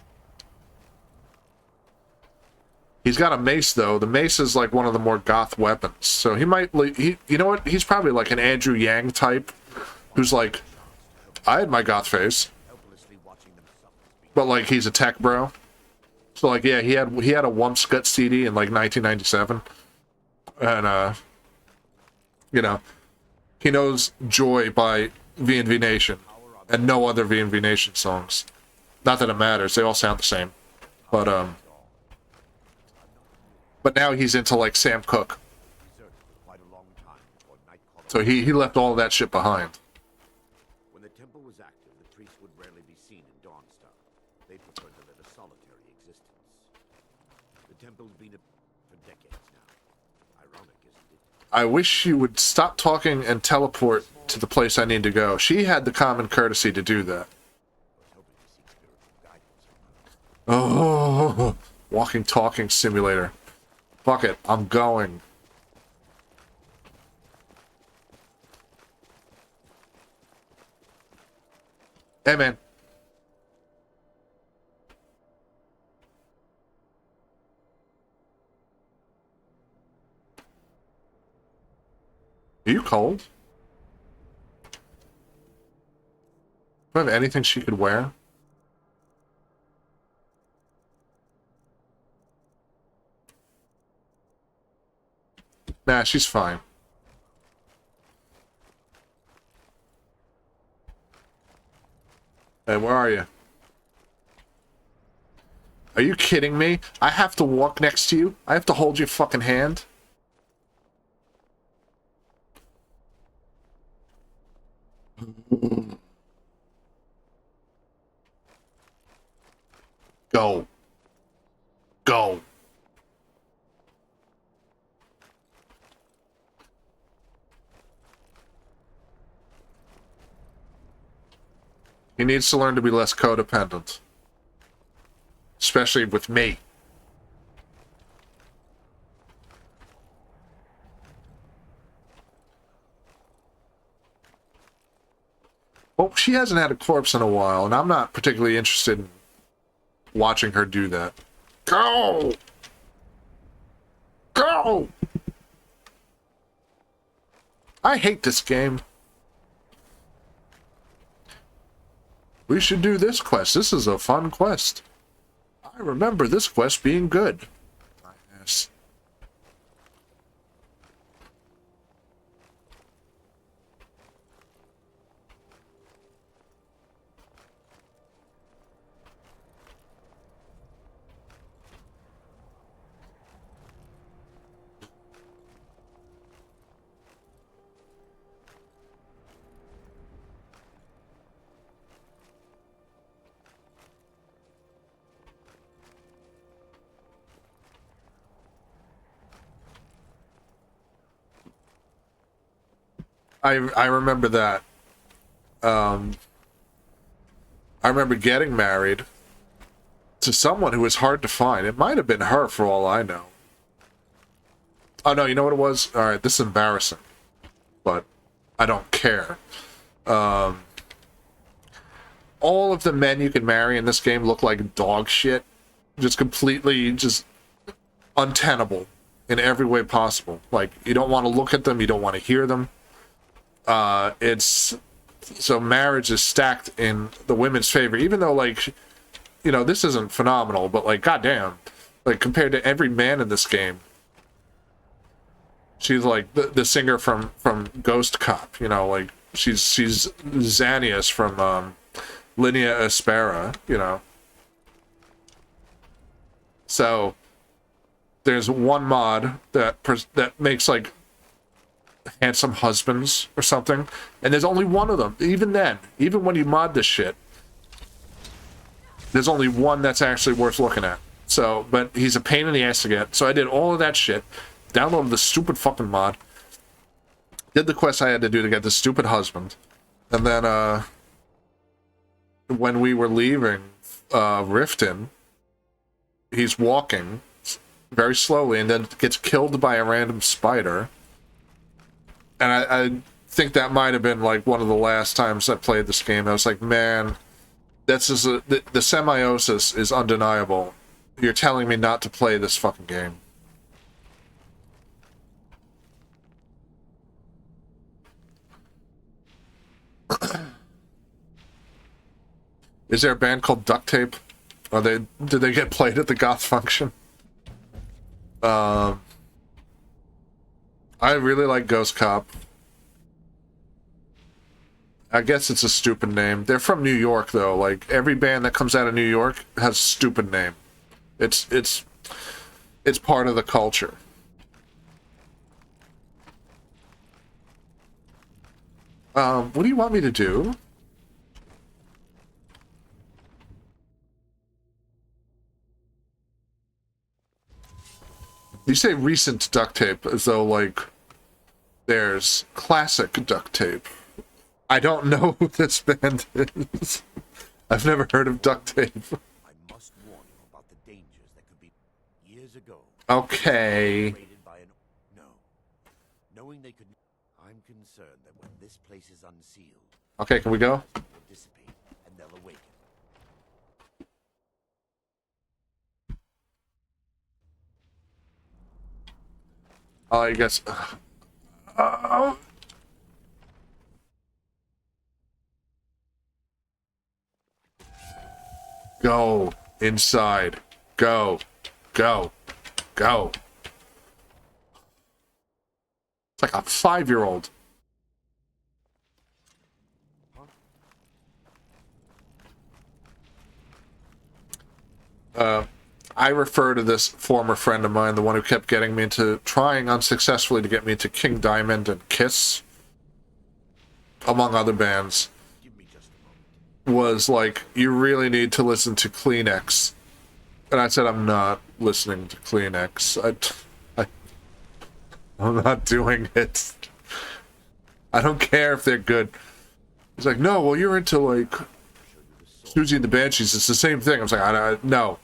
A: He's got a mace though. The mace is like one of the more goth weapons. So he might you know what? He's probably like an Andrew Yang type who's like, I had my goth face. But like he's a tech bro. So like yeah, he had a Wumpscut CD in like 1997. And you know, he knows Joy by V&V Nation and no other V&V Nation songs. Not that it matters, they all sound the same. But now he's into like Sam Cooke. So he left all of that shit behind.
O: When the temple was active, the priests would rarely be seen in Dawnstar. They preferred to live a solitary existence. The temple's been for decades now. Ironic, isn't it?
A: I wish you would stop talking and teleport to the place I need to go. She had the common courtesy to do that. Oh, walking, talking simulator. Fuck it, I'm going. Hey, man. Are you cold? Do I have anything she could wear? Nah, she's fine. Hey, where are you? Are you kidding me? I have to walk next to you? I have to hold your fucking hand? Go. Go. He needs to learn to be less codependent. Especially with me. Well, she hasn't had a corpse in a while, and I'm not particularly interested in watching her do that. Go! Go! I hate this game. We should do this quest. This is a fun quest. I remember this quest being good. Yes. I remember that. I remember getting married to someone who was hard to find. It might have been her for all I know. Oh no, you know what it was? Alright, this is embarrassing. But I don't care. All of the men you can marry in this game look like dog shit. Just completely untenable in every way possible. Like, you don't want to look at them, you don't want to hear them. So marriage is stacked in the women's favor, even though, like, you know, this isn't phenomenal, but, like, goddamn, like, compared to every man in this game, she's like the singer from Ghost Cop, you know, like, she's Xanius from Linea Aspera, you know. So there's one mod that makes, like, handsome husbands or something, and there's only one of them. Even then, even when you mod this shit, there's only one that's actually worth looking at. So, but he's a pain in the ass to get. So I did all of that shit, downloaded the stupid fucking mod, did the quest I had to do to get the stupid husband, and then when we were leaving Riften, he's walking very slowly and then gets killed by a random spider. And I think that might have been, like, one of the last times I played this game. I was like, man, that's just the semiosis is undeniable. You're telling me not to play this fucking game. Is there a band called Duct Tape? Did they get played at the Goth Function? I really like Ghost Cop. I guess it's a stupid name. They're from New York, though. Like, every band that comes out of New York has a stupid name. It's part of the culture. What do you want me to do? You say recent duct tape as though, like, there's classic duct tape. I don't know who this band is. I've never heard of duct tape.
O: I must warn you about the dangers that could be years ago.
A: Okay.
O: No. Knowing they could, I'm concerned that when this place is unsealed,
A: Okay, can we go?
O: will dissipate and they'll awaken.
A: I guess. Go inside. Go. Go. Go. It's like a 5-year-old. I refer to this former friend of mine, the one who kept getting me into, trying unsuccessfully to get me into King Diamond and Kiss, among other bands, was like, you really need to listen to Kleenex. And I said, I'm not listening to Kleenex. I'm not doing it. I don't care if they're good. He's like, no, well, you're into, like, Susie and the Banshees. It's the same thing. I was like, no.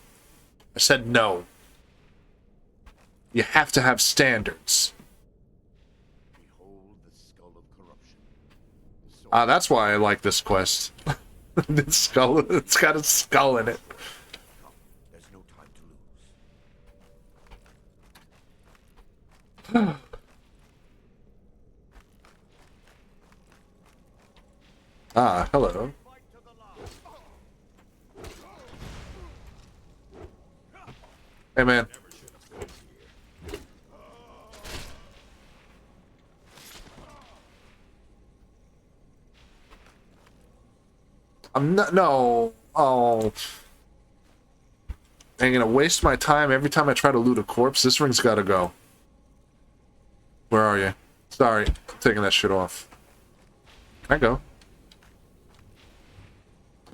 A: I said no. You have to have standards. That's why I like this quest. This skull, it's got a skull in it. Ah, hello. Hey, man. I'm not, no. Oh. I'm gonna waste my time every time I try to loot a corpse. This ring's gotta go. Where are you? Sorry, I'm taking that shit off. Can I go?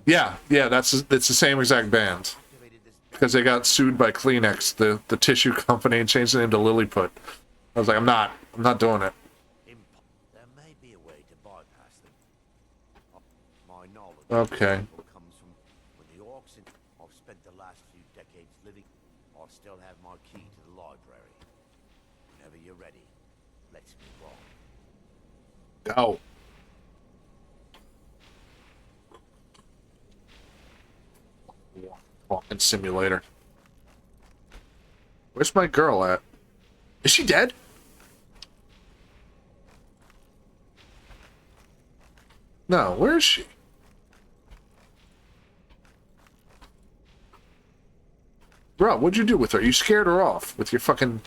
A: Yeah, it's the same exact band. Because they got sued by Kleenex, the tissue company, and changed the name to Lilliput. I was like, I'm not doing it.
O: There may be a way to bypass them. My knowledge
A: Okay.
O: comes from when the orcs in I've spent the last few decades living. I still have my key to the library. Whenever you're ready, let's move on.
A: Go. Walking simulator. Where's my girl at? Is she dead? No, where is she? Bro, what'd you do with her? You scared her off with your fucking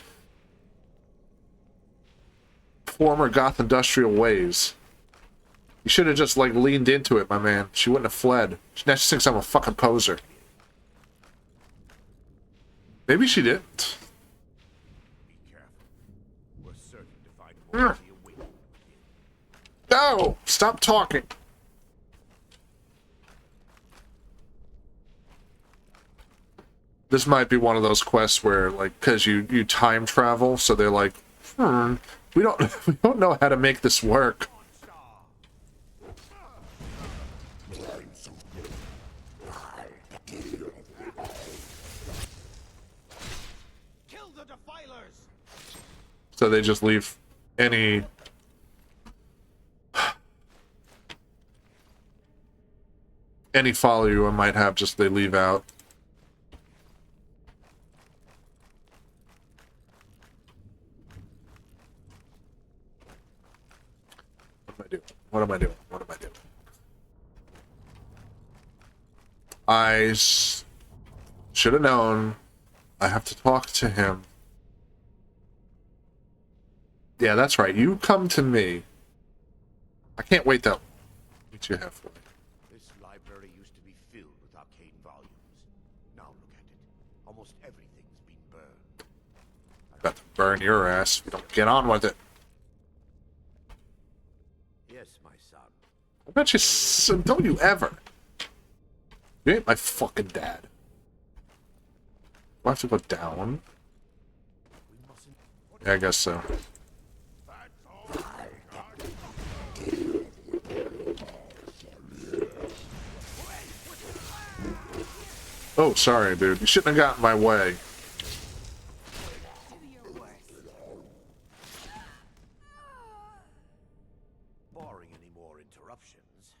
A: former goth industrial ways. You should have just, like, leaned into it, my man. She wouldn't have fled. Now she thinks I'm a fucking poser. Maybe she didn't.
O: Be careful. We're certain to find more of the awakening.
A: No! Stop talking. This might be one of those quests where, like, because you time travel, so they're like, we don't know how to make this work. So they just leave any follow-you I might have, just they leave out. What am I doing? I should have known. I have to talk to him. Yeah, that's right. You come to me. I can't wait that long. Meet you halfway.
O: This library used to be filled with arcane volumes. Now look at it. Almost everything's been burned.
A: About to burn your ass. We don't get on with it.
O: Yes, my son.
A: I bet you. Don't you ever. You ain't my fucking dad. Do I have to go down? Yeah, I guess so. Oh, sorry, dude. You shouldn't have gotten in my way.
O: Barring any more interruptions,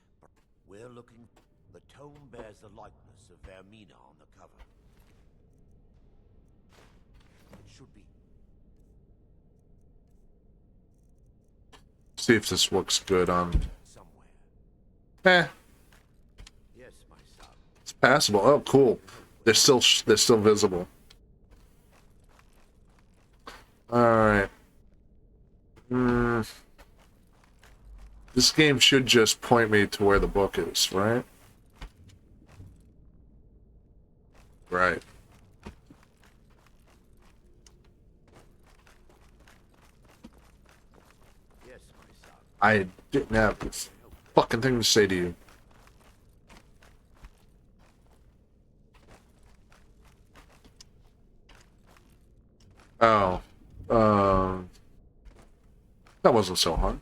O: we're looking. The tome bears the likeness of Vermina on the cover. It should be.
A: See if this looks good on.
O: Somewhere.
A: Eh.
O: Yes, my son.
A: It's Passable. Oh, cool. They're still visible. All right. This game should just point me to where the book is, right? Right.
O: Yes, my son.
A: I didn't have this fucking thing to say to you. Oh. That wasn't so hard.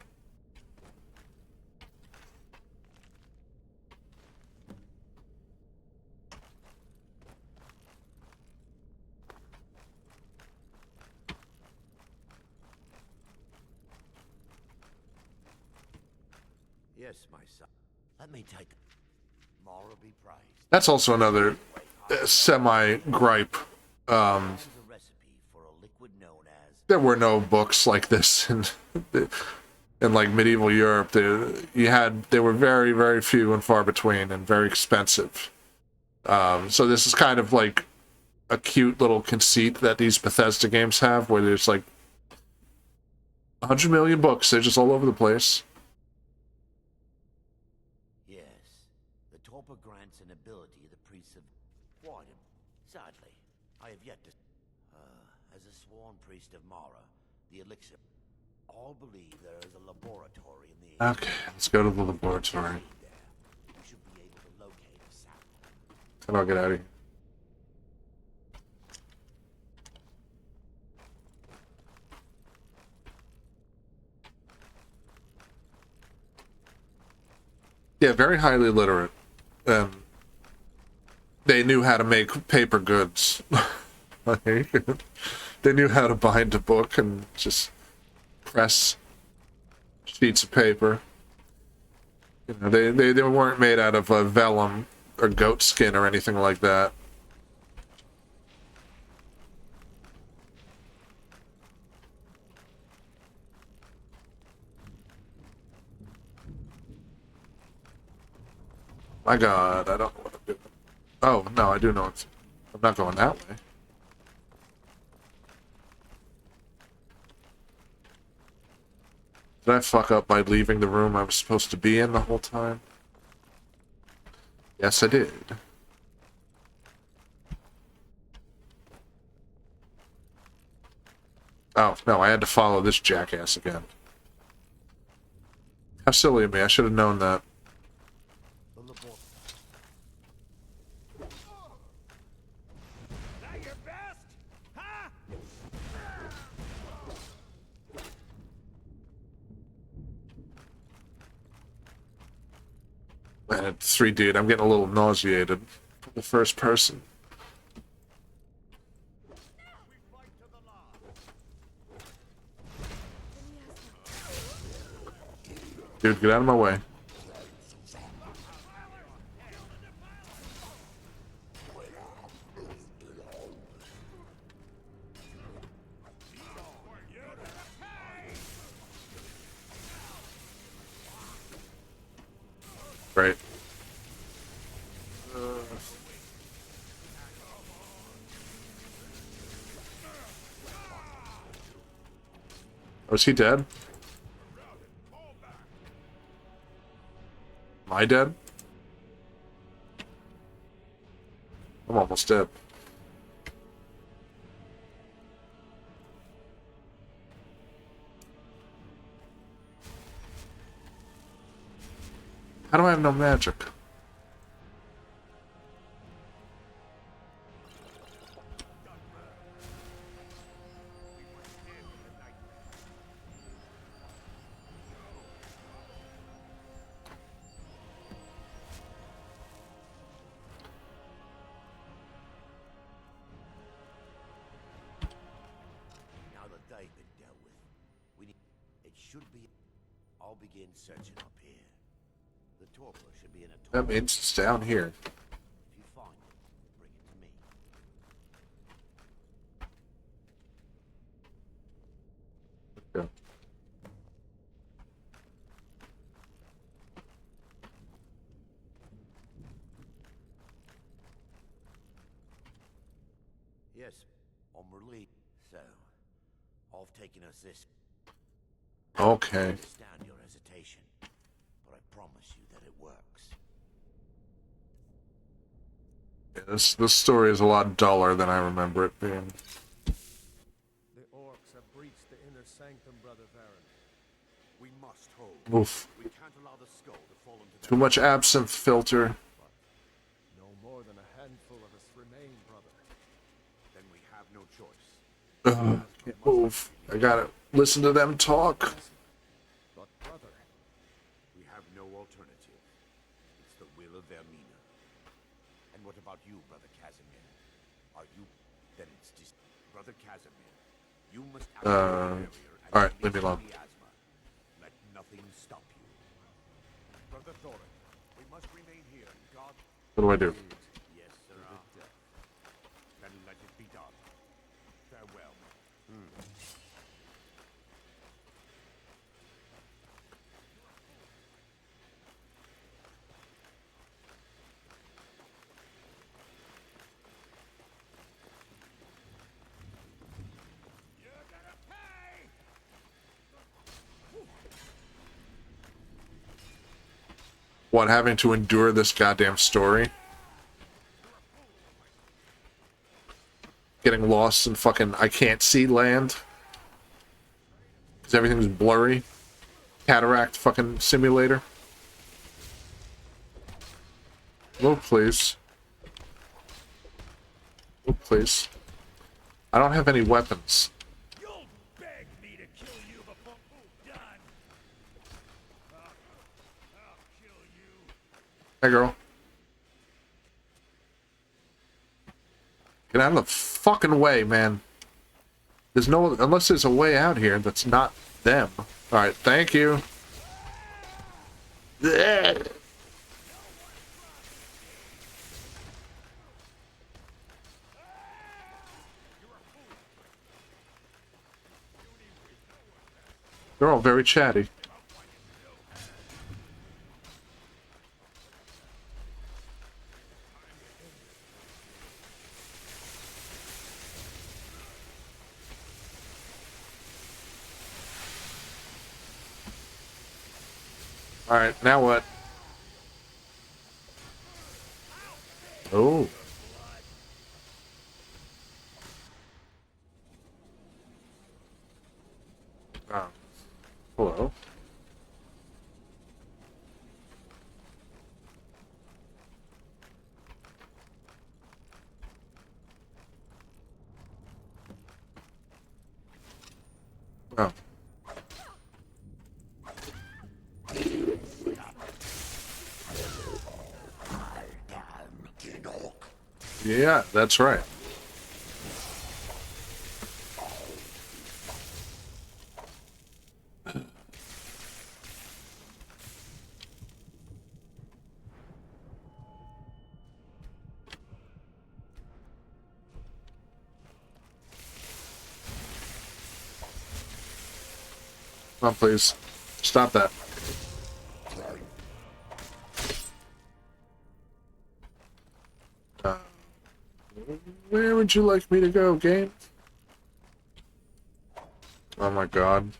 O: Yes, my son. Let me take. Mara be praised.
A: That's also another semi-gripe. There were no books like this in like medieval Europe. They were very, very few and far between and very expensive. So this is kind of like a cute little conceit that these Bethesda games have, where there's like 100 million books. They're just all over the place.
O: Yes, the Torpor grants an ability the priests have quieted. Sadly, I have yet to. As a sworn priest of Mara, the elixir. All believe there is a laboratory in the.
A: Okay, let's go to the laboratory.
O: You should be able to locate a sample.
A: And I'll get out of here. Yeah, very highly literate. They knew how to make paper goods. They knew how to bind a book and just press sheets of paper. You know, they weren't made out of vellum or goat skin or anything like that. My God, I don't know what I'm doing. Oh, no, I do know it's... I'm not going that way. Did I fuck up by leaving the room I was supposed to be in the whole time? Yes, I did. Oh, no, I had to follow this jackass again. How silly of me, I should have known that. Man, it's 3D, I'm getting a little nauseated. The first person. Dude, get out of my way. Right. Oh, is he dead? Am I dead? I'm almost dead. How do I have no magic?
O: Now that they've been dealt with, we need. It should be. I'll begin searching up here. The Torpor should be in a.
A: That means it's down here.
O: If you find it, bring it to me.
A: Yeah.
O: on relief. So, I've taken us this. I
A: Okay.
O: understand your hesitation, but I promise you that it works.
A: This story is a lot duller than I remember it being.
B: The orcs have breached the inner sanctum, Brother Varen.
O: We must hold.
A: Oof.
O: We can't allow the skull to fall into
A: Too much absinthe filter.
B: No more than a handful of us remain, brother.
O: Then we have no choice.
A: Can't move. I gotta listen to them talk.
B: But brother,
O: we have no alternative. It's the will of Vermina. And what about you, Brother Casimir? Are you? Then it's just Brother Casimir. You must
A: All right, leave me alone.
O: miasma. Let nothing stop you. Brother Thorin, we must remain here. God.
A: What do I do?
O: Yes, sirrah. Then let it be done. Farewell.
A: What, having to endure this goddamn story? Getting lost in fucking I can't see land? Because everything's blurry? Cataract fucking simulator? Oh, please. Oh, please. I don't have any weapons.
E: You'll beg me to kill you before I'm done. I'll kill you.
A: Hey, girl. Get out of the fucking way, man. There's no... Unless there's a way out here that's not them. Alright, thank you. Ugh. They're all very chatty. Alright, now what? Oh. Hello. Oh. Yeah, that's right. Come on, please. Stop that. Where would you like me to go, game? Oh my god.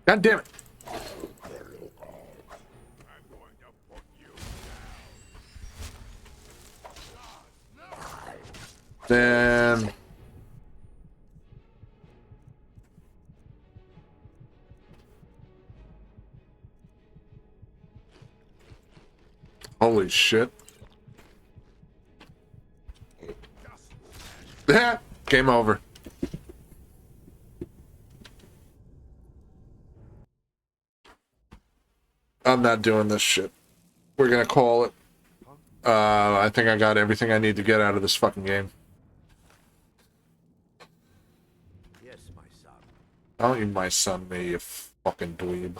A: God damn it. Then... Holy shit. Game over. I'm not doing this shit. We're gonna call it. I think I got everything I need to get out of this fucking game.
O: Yes, my son.
A: Don't you my son me, you fucking dweeb.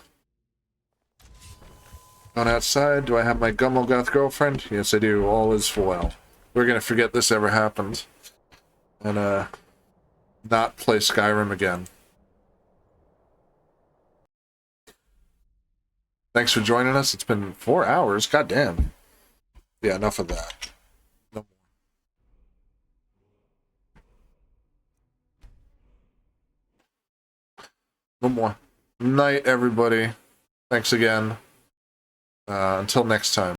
A: On outside, do I have my Gummelgoth girlfriend? Yes, I do. All is well. We're gonna forget this ever happened. And, not play Skyrim again. Thanks for joining us. It's been 4 hours. God damn. Yeah, enough of that. No more. No more. Night, everybody. Thanks again. Until next time.